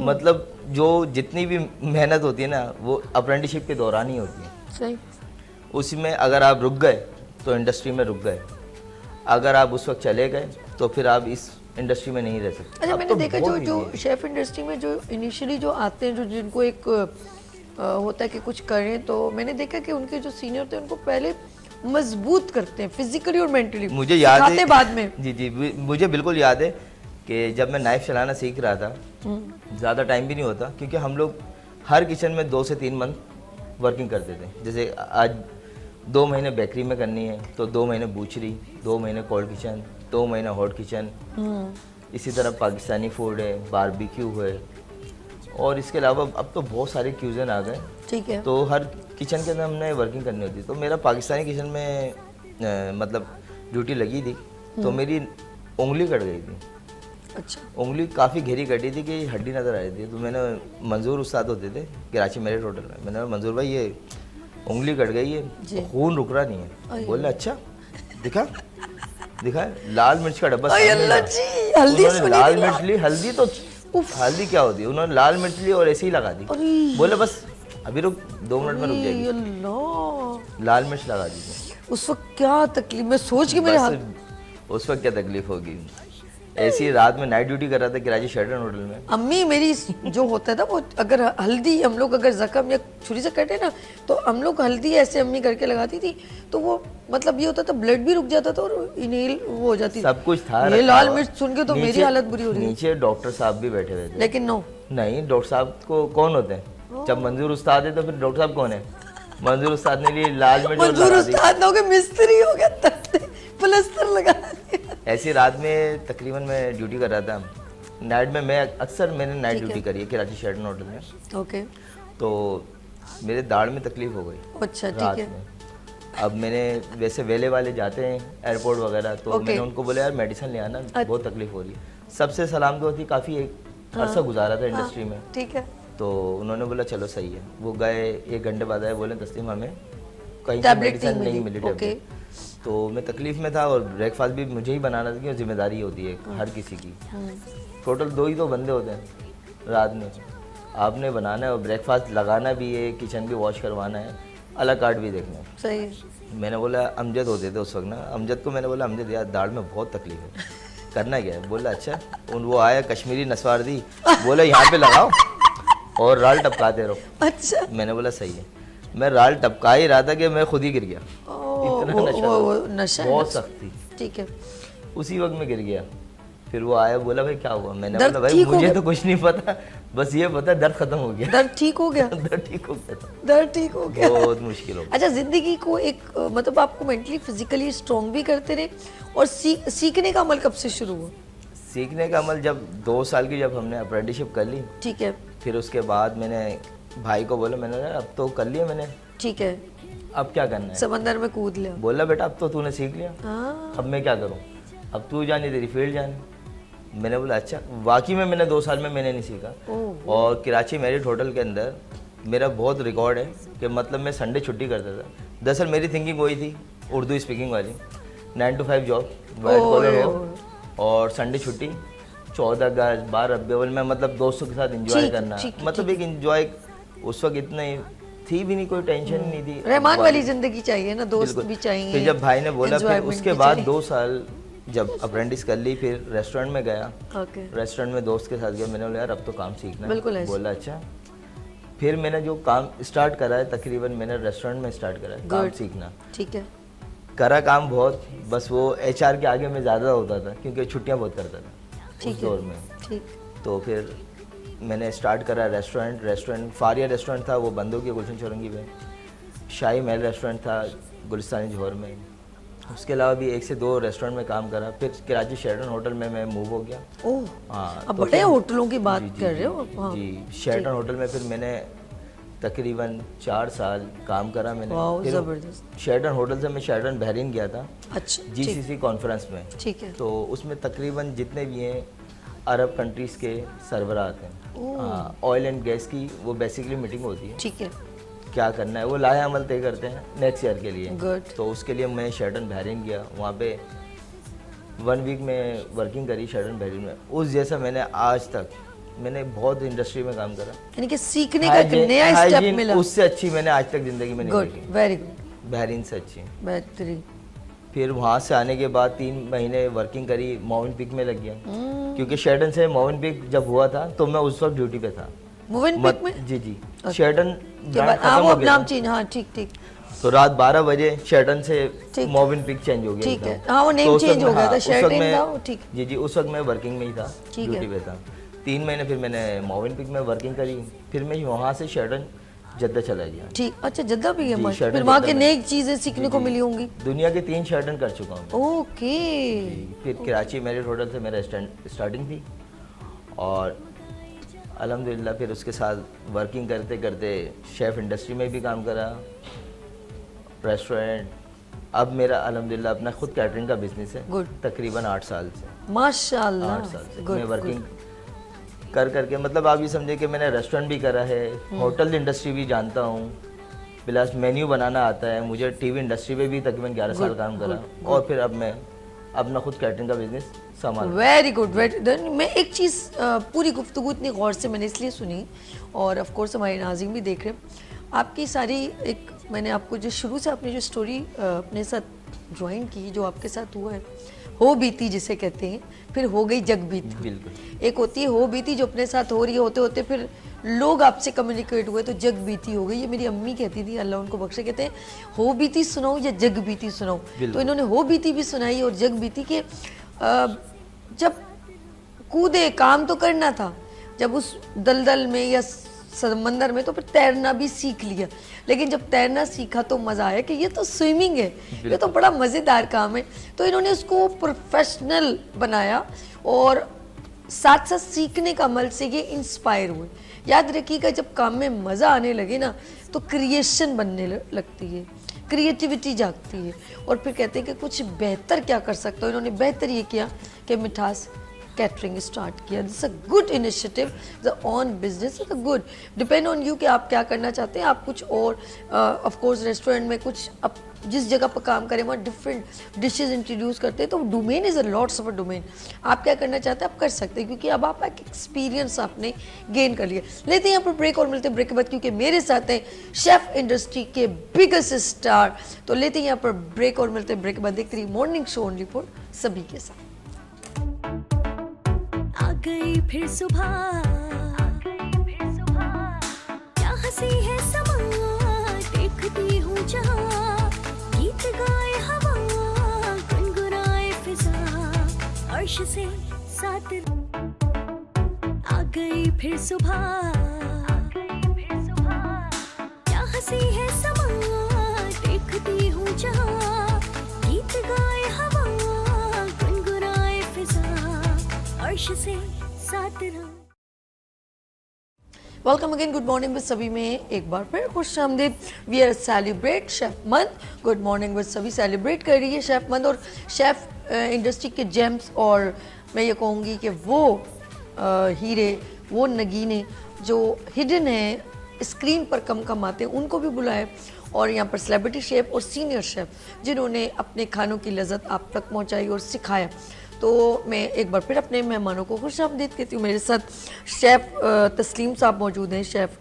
Speaker 5: मतलब जो जितनी भी मेहनत होती है ना वो अप्रेंटिसशिप के दौरान ही होती है।
Speaker 2: सही,
Speaker 5: उसमें अगर आप रुक गए तो इंडस्ट्री में रुक गए, अगर आप उस वक्त चले गए तो फिर आप इस इंडस्ट्री में नहीं रह सकते।
Speaker 2: अच्छा,
Speaker 5: अब
Speaker 2: मैंने
Speaker 5: तो
Speaker 2: देखा
Speaker 5: बहुत
Speaker 2: जो
Speaker 5: easy है।
Speaker 2: शेफ इंडस्ट्री में जो इनिशियली जो आते हैं, जो जिनको एक होता है कि कुछ करें, तो मैंने देखा कि उनके जो सीनियर थे उनको पहले मजबूत करते हैं फिजिकली और मेंटली।
Speaker 5: मुझे याद है
Speaker 2: बाद में।
Speaker 5: जी जी, मुझे बिल्कुल याद है कि जब मैं नाइफ चलाना सीख रहा था, ज़्यादा टाइम भी नहीं होता, क्योंकि हम लोग हर किचन में 2 से 3 मंथ वर्किंग करते थे। जैसे आज 2 महीने बेकरी में करनी है तो 2 महीने बूचरी, 2 महीने कोल्ड किचन, 2 महीने हॉट किचन, इसी तरह पाकिस्तानी फूड है, बारबेक्यू है, और इसके अलावा अब तो बहुत सारे क्यूजन आ गए।
Speaker 2: ठीक है।
Speaker 5: तो हर किचन के अंदर हमने वर्किंग करनी होती। तो मेरा पाकिस्तानी किचन में मतलब ड्यूटी लगी थी, तो मेरी उंगली कट गई थी।
Speaker 2: अच्छा,
Speaker 5: उंगली काफ़ी गहरी कटी थी कि हड्डी नज़र आ रही थी। तो मैंने मंजूर उस्ताद होते थे कराची मैरिट होटल में, मैंने बोला मंजूर भाई ये उंगली कट गई है, खून रुक रहा नहीं है। बोला अच्छा दिखा दिखा, लाल मिर्च का डब्बा सामने
Speaker 2: अल्लाह
Speaker 5: था।
Speaker 2: जी, हल्दी
Speaker 5: उन्होंने
Speaker 2: सुनी
Speaker 5: लाल
Speaker 2: थी,
Speaker 5: मिर्च ली, हल्दी तो हल्दी क्या होती है, उन्होंने लाल मिर्च ली और ऐसे ही लगा दी। बोले बस अभी रुक, 2 मिनट में रुक जाएगी,
Speaker 2: अल्लाह,
Speaker 5: लाल मिर्च लगा दी।
Speaker 2: उस वक्त क्या तकलीफ, मैं सोच के मेरे हाथ।
Speaker 5: बस उस वक्त क्या तकलीफ होगी। ऐसी रात में नाइट ड्यूटी कर रहा था कराची शेरटन होटल में।
Speaker 2: अम्मी मेरी जो होता है ना, वो अगर हल्दी हम लोग अगर जख्म या छुरी से कटे ना, तो हम लोग हल्दी ऐसे अम्मी करके लगाती थी, तो वो मतलब ये होता था ब्लड भी रुक जाता था और इनहेल वो हो जाती थी।
Speaker 5: सब कुछ था
Speaker 2: ये
Speaker 5: रखा
Speaker 2: लाल
Speaker 5: हुआ।
Speaker 2: मिर्च सुन के तो मेरी
Speaker 5: नीचे-
Speaker 2: हालत बुरी हो रही है।
Speaker 5: नीचे डॉक्टर साहब भी बैठे हुए थे।
Speaker 2: लेकिन नो,
Speaker 5: नहीं, डॉक्टर साहब को कौन होते हैं? जब मंजूर उस्ताद है तो फिर डॉक्टर साहब कौन है? मंजूर उस्ताद ने लिए लाल मिर्च और
Speaker 2: मंजूर
Speaker 5: लगा दी।
Speaker 2: उस्ताद हो गए, मिस्त्री हो गया, तब प्लास्टर लगा दिया।
Speaker 5: ऐसी रात में तकरीबन मैं ड्यूटी कर रहा था नाइट में। मैं अक्सर मैंने नाइट ड्यूटी करी है कराची शेरटन होटल में।
Speaker 2: ओके,
Speaker 5: तो मेरे दाढ़ में तकलीफ हो गई
Speaker 2: अच्छा,
Speaker 5: रात
Speaker 2: ठीक है।
Speaker 5: में। अब मैंने वैसे वेले वाले जाते हैं एयरपोर्ट वगैरह, तो मैंने उनको बोला यार मेडिसिन ले आना, बहुत तकलीफ हो रही है। सबसे सलाम दुआ थी, काफ़ी एक अरसा गुजारा था इंडस्ट्री में।
Speaker 2: ठीक है,
Speaker 5: तो उन्होंने बोला चलो सही है। वो गए, 1 घंटे बाद आए, बोले तस्लीम हमें कहीं से
Speaker 2: टैबलेट
Speaker 5: मेडिसिन
Speaker 2: नहीं
Speaker 5: नहीं
Speaker 2: मिली।
Speaker 5: मिली
Speaker 2: ओके।
Speaker 5: टैबलेट। तो मैं तकलीफ में था और ब्रेकफास्ट भी मुझे ही बनाना था, क्योंकि जिम्मेदारी होती है हर किसी की। टोटल 2 ही तो बंदे होते हैं रात में, आपने बनाना है और ब्रेकफास्ट लगाना भी है, किचन भी वॉश करवाना है, अलग कार्ड भी देखना है।
Speaker 2: सही है।
Speaker 5: मैंने बोला अमजद होते थे उस वक्त ना, अमजद को मैंने बोला अमजद यार दाढ़ में बहुत तकलीफ है, करना क्या है? बोला अच्छा। वो आया कश्मीरी नस्वार दी, बोला यहाँ पे लगाओ और राल टपकाते रहो।
Speaker 2: अच्छा,
Speaker 5: मैंने बोला सही है। मैं राल टपका ही रहा था कि मैं खुद ही गिर गया। इतना नशा
Speaker 2: वो
Speaker 5: था।
Speaker 2: नशा है,
Speaker 5: बहुत सख्त थी।
Speaker 2: ठीक है।
Speaker 5: उसी वक्त में गिर गया। फिर वो आया, बोला भाई क्या हुआ? मैंने
Speaker 2: दर्द
Speaker 5: बोला भाई
Speaker 2: ठीक हो
Speaker 5: मुझे
Speaker 2: गया?
Speaker 5: तो कुछ नहीं पता, बस ये पता दर्द खत्म हो गया।
Speaker 2: दर्द ठीक हो गया?
Speaker 5: दर्द ठीक हो गया था।
Speaker 2: दर्द ठीक हो गया।
Speaker 5: बहुत मुश्किल हो गया।
Speaker 2: अच्छा, जिंदगी को एक मतलब आपको मेंटली फिजिकली स्ट्रॉन्ग भी करते रहे, और सीखने का अमल कब से शुरू हुआ?
Speaker 5: सीखने का अमल जब 2 साल की जब हमने अप्रेंटिसशिप कर ली,
Speaker 2: ठीक है,
Speaker 5: फिर उसके बाद मैंने भाई को बोला, मैंने कहा अब तो कर लिया मैंने,
Speaker 2: ठीक है,
Speaker 5: अब क्या करना है?
Speaker 2: समंदर में कूद लिया।
Speaker 5: बोला बेटा अब तो तूने सीख लिया,
Speaker 2: हाँ,
Speaker 5: अब मैं क्या करूं? अब तू जाने, तेरी फील्ड जाने। मैंने बोला अच्छा। वाकई में मैंने 2 साल में मैंने नहीं सीखा। और कराची मैरिट होटल के अंदर मेरा बहुत रिकॉर्ड है कि मतलब मैं संडे छुट्टी करता था। दरअसल मेरी थिंकिंग वही थी, उर्दू स्पीकिंग वाली, 9 to 5 जॉब, वाइट कॉलर हो, और संडे छुट्टी, 14 अगस्त 12 अप्रैल में मतलब दोस्तों के साथ एंजॉय करना, मतलब एक एंजॉय। उस वक्त इतने थी भी नहीं, कोई टेंशन नहीं थी।
Speaker 2: रहमान वाली जिंदगी चाहिए ना, दोस्त भी चाहिए।
Speaker 5: फिर जब भाई ने बोला, फिर
Speaker 2: enjoyment
Speaker 5: उसके
Speaker 2: भी
Speaker 5: बाद
Speaker 2: चाहिए।
Speaker 5: 2 साल जब अप्रेंटिस कर ली फिर रेस्टोरेंट में गया।
Speaker 2: ओके
Speaker 5: रेस्टोरेंट में दोस्त के साथ गया, मैंने बोला यार अब तो काम सीखना है।
Speaker 2: बिल्कुल ऐसे।
Speaker 5: बोला अच्छा। फिर मैंने जो काम स्टार्ट करा है, तकरीबन मैंने रेस्टोरेंट में स्टार्ट करा है काम
Speaker 2: Good.
Speaker 5: सीखना।
Speaker 2: ठीक है
Speaker 5: करा काम बहुत, बस वो HR के आगे मैं ज़्यादा होता था क्योंकि छुट्टियां बहुत करता था
Speaker 2: ठीक
Speaker 5: उस
Speaker 2: है
Speaker 5: दौर में।
Speaker 2: ठीक
Speaker 5: तो फिर मैंने स्टार्ट करा रेस्टोरेंट फारिया रेस्टोरेंट था, वो बंद हो गया गुलशन चौरंगी में। शाही महल रेस्टोरेंट था गुलिस्तानी जौहर में। उसके अलावा भी 1 से 2 रेस्टोरेंट में काम करा। फिर कराची शेरटन होटल में मैं मूव हो गया।
Speaker 2: ओह
Speaker 5: हाँ
Speaker 2: अब
Speaker 5: तो
Speaker 2: बड़े
Speaker 5: फिर-
Speaker 2: होटलों की बात
Speaker 5: जी,
Speaker 2: कर
Speaker 5: जी,
Speaker 2: रहे हो हाँ
Speaker 5: जी। शेरटन होटल में फिर मैंने तकरीबन 4 साल काम करा मैंने।
Speaker 2: वाह
Speaker 5: फिर
Speaker 2: जबरदस्त
Speaker 5: शेरटन होटल से मैं शेरटन बहरीन गया था
Speaker 2: अच्छा ठीक
Speaker 5: GCC कॉन्फ्रेंस में।
Speaker 2: ठीक है
Speaker 5: तो उसमें तकरीबन जितने भी हैं अरब कंट्रीज़ के सरबराह हैं। ऑयल एंड गैस की वो बेसिकली मीटिंग होती है,
Speaker 2: ठीक है
Speaker 5: क्या करना है वो लाहे अमल तय करते हैं नेक्स्ट ईयर के लिए।
Speaker 2: Good.
Speaker 5: तो उसके लिए मैं शेरटन बहरीन गया, वहाँ पे 1 वीक में वर्किंग करी शेरटन बहरीन में। उस जैसा मैंने आज तक, मैंने बहुत इंडस्ट्री में काम करा।
Speaker 2: यानी कि सीखने का एक नया स्टेप
Speaker 5: हाइजीन
Speaker 2: मिला
Speaker 5: उससे अच्छी मैंने आज तक ज़िंदगी में नहीं
Speaker 2: गुड
Speaker 5: देखी,
Speaker 2: वेरी गुड
Speaker 5: बहरीन से अच्छी।
Speaker 2: बेहतरीन
Speaker 5: फिर वहाँ से आने के बाद 3 महीने वर्किंग करी, मोविन पिक में लग गया। क्योंकि शेरटन से मोविन पिक जब हुआ था तो मैं उस वक्त ड्यूटी पे था।
Speaker 2: मूविन पिक में
Speaker 5: जी जी। शेरटन
Speaker 2: के बाद हाँ वो अब नाम चेंज हाँ ठीक ठीक
Speaker 5: तो रात 12 बजे शेरटन से
Speaker 2: ठीक।
Speaker 5: मोविन पिक चेंज हो गया
Speaker 2: ठीक
Speaker 5: एकदम।
Speaker 2: है हाँ वो
Speaker 5: तो
Speaker 2: नेम
Speaker 5: उस वक्त
Speaker 2: चेंज हो
Speaker 5: मैं-
Speaker 2: गया
Speaker 5: हाँ,
Speaker 2: था
Speaker 5: उस वक्त
Speaker 2: शेरटन
Speaker 5: मैं-
Speaker 2: था वो ठीक
Speaker 5: जी जी उस वक्त मैं वर्किंग में ही था,
Speaker 2: ठीक है।
Speaker 5: ड्यूटी पे था। 3 महीने फिर मैंने मोविन पिक में वर्किंग करी। फिर मैं वहाँ से शेरटन जद्दा चला गया।
Speaker 2: ठीक अच्छा जद्दा भी है
Speaker 5: जी,
Speaker 2: मस्त।
Speaker 5: शेरटन
Speaker 2: फिर वहाँ
Speaker 5: जद्दा
Speaker 2: के
Speaker 5: में।
Speaker 2: नई चीजें सीखने को मिली होंगी
Speaker 5: दुनिया के 3 शेरटन कर चुका हूँ।
Speaker 2: ओके
Speaker 5: फिर कराची मैरिट होटल से मेरा स्टार्टिंग थी और अल्हम्दुलिल्लाह फिर उसके साथ वर्किंग करते करते शेफ़ इंडस्ट्री में भी काम करा, रेस्टोरेंट। अब मेरा अल्हम्दुलिल्लाह अपना खुद कैटरिंग का बिजनेस है।
Speaker 2: Good.
Speaker 5: तकरीबन 8 साल से।
Speaker 2: माशाल्लाह
Speaker 5: 8 साल से
Speaker 2: गुड
Speaker 5: मैं वर्किंग कर करके, मतलब आप ये समझे कि मैंने रेस्टोरेंट भी करा है, होटल इंडस्ट्री भी जानता हूँ, प्लस मेन्यू बनाना आता है मुझे। टीवी इंडस्ट्री में भी तकरीबन 11 साल काम करा और फिर अब मैं अपना खुद कैटरिंग का बिजनेस संभाल।
Speaker 2: Very good very. मैं एक चीज़ पूरी गुफ्तगू इतनी गौर से मैंने इसलिए सुनी और ऑफ कोर्स हमारे नाज़रीन भी देख रहे हैं आपकी सारी एक, मैंने आपको जो शुरू से आपने जो स्टोरी अपने साथ ज्वाइन की, जो आपके साथ हुआ है, हो बीती जिसे कहते हैं, फिर हो गई जग बीती।
Speaker 5: बिल्कुल।
Speaker 2: एक होती है हो बीती जो अपने साथ हो रही है, होते होते फिर लोग आपसे कम्युनिकेट हुए तो जग बीती हो गई। ये मेरी अम्मी कहती थी, अल्लाह उनको बख्शे, कहते हैं हो बीती सुनाओ या जग बीती सुनाओ। तो इन्होंने हो बीती भी सुनाई और जग बीती के जब कूदे काम तो करना था, जब उस दलदल में या समंदर में तो फिर तैरना भी सीख लिया, लेकिन जब तैरना सीखा तो मज़ा आया कि ये तो स्विमिंग है, ये तो बड़ा मज़ेदार काम है। तो इन्होंने उसको प्रोफेशनल बनाया और साथ साथ सीखने का अमल से ये इंस्पायर हुए। याद रखिएगा जब काम में मज़ा आने लगे ना तो क्रिएशन बनने लगती है, क्रिएटिविटी जागती है और फिर कहते हैं कि कुछ बेहतर क्या कर सकता हूँ। इन्होंने बेहतर ये किया कि मिठास कैटरिंग स्टार्ट किया। This a good initiative, the on business is a good, depend on you कि आप क्या करना चाहते हैं। आप कुछ और ऑफ कोर्स रेस्टोरेंट में कुछ आप जिस जगह पर काम करें वहाँ डिफरेंट डिशेज इंट्रोड्यूस करते हैं तो domain is a lots of a domain. आप क्या करना चाहते हैं आप कर सकते हैं क्योंकि अब आप एक एक्सपीरियंस आपने गेन कर लिया। लेते हैं यहाँ पर ब्रेक और मिलते हैं ब्रेक के बाद, क्योंकि मेरे साथ हैं शेफ इंडस्ट्री के बिगेस्ट स्टार। तो लेते हैं यहाँ पर ब्रेक और मिलते हैं ब्रेक के बाद। देखते रहिए मॉर्निंग शो ओनली फॉर सभी के साथ।
Speaker 1: आ गई फिर सुबह, क्या हंसी है समा, देखती हूँ जहाँ, गीत गाए हवा, गुनगुनाए फिजा, अर्श से साथ आ गई फिर सुबह, क्या हंसी है समा, देखती हूँ जहाँ, गीत गाए हवा, गुनगुनाए फिजा, अर्श से साथ रहा।
Speaker 2: Welcome again, good morning with सभी में एक बार फिर खुश आमदीद। We are celebrate chef month, good morning with सभी सेलिब्रेट कर रही है शेफ मंथ और शेफ इंडस्ट्री के जेम्स, और मैं ये कहूँगी कि वो हीरे, वो नगीने जो हिडन है, स्क्रीन पर कम कम आते हैं, उनको भी बुलाए। और यहाँ पर सेलिब्रिटी शेफ और सीनियर शेफ जिन्होंने अपने खानों की लज्जत आप तक पहुँचाई और सिखाया। तो मैं एक बार फिर अपने मेहमानों को खुश आमदीद कहती हूँ। मेरे साथ शेफ़ तस्लीम साहब मौजूद हैं, शेफ़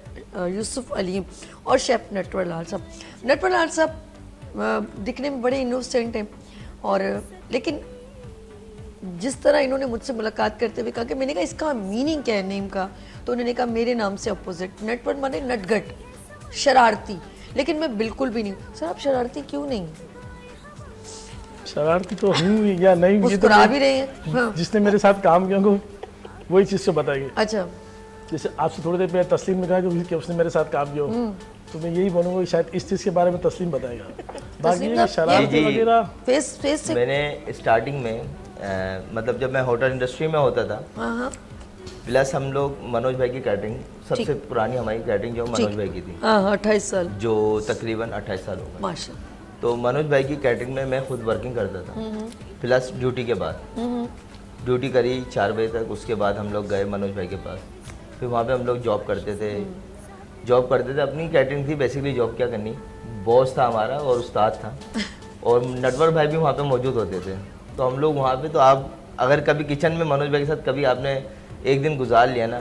Speaker 2: यूसुफ अलीम और शेफ़ नटवर लाल साहब। नटवर लाल साहब दिखने में बड़े इनोसेंट हैं और लेकिन जिस तरह इन्होंने मुझसे मुलाकात करते हुए कहा कि मैंने कहा इसका मीनिंग क्या है नेम का, तो उन्होंने कहा मेरे नाम से अपोजिट, नटवर माने नटगट, शरारती। लेकिन मैं बिल्कुल भी नहीं। सर आप शरारती क्यों नहीं?
Speaker 3: शरारती तो हूँ या नहीं, ये तो
Speaker 2: मुस्कुरा भी रहे हैं। हाँ।
Speaker 3: जिसने मेरे साथ काम किया उनको वही चीज़ से बताएगी।
Speaker 2: अच्छा,
Speaker 3: जैसे आपसे थोड़ी देर पहले तस्लीम ने कहा कि उसने मेरे साथ काम किया हो, तो मैं यही बोलूँगा कि शायद इस चीज़ के बारे में तस्लीम बताएगा। बाकी
Speaker 2: तस्लीम
Speaker 3: ये शरारती
Speaker 5: जी, जी।
Speaker 3: वगैरह
Speaker 2: फेस से।
Speaker 5: मैंने स्टार्टिंग में मतलब जब मैं होटल इंडस्ट्री में होता था,
Speaker 2: हाँ हाँ
Speaker 5: प्लस हम लोग मनोज भाई की कैटरिंग, सबसे पुरानी हमारी कैटरिंग जो मनोज भाई की थी,
Speaker 2: हाँ 28 साल
Speaker 5: जो तकरीबन 28 साल हो गए।
Speaker 2: माशा।
Speaker 5: तो मनोज भाई की कैटरिंग में मैं खुद वर्किंग करता था, प्लस ड्यूटी के बाद। ड्यूटी करी 4 बजे तक, उसके बाद हम लोग गए मनोज भाई के पास, फिर वहाँ पे हम लोग जॉब करते थे। अपनी कैटरिंग थी बेसिकली। जॉब क्या करनी, बॉस था हमारा और उस्ताद था, और नटवर भाई भी वहाँ पे मौजूद होते थे। तो हम लोग वहाँ पे, तो आप अगर कभी किचन में मनोज भाई के साथ कभी आपने एक दिन गुजार लिया ना,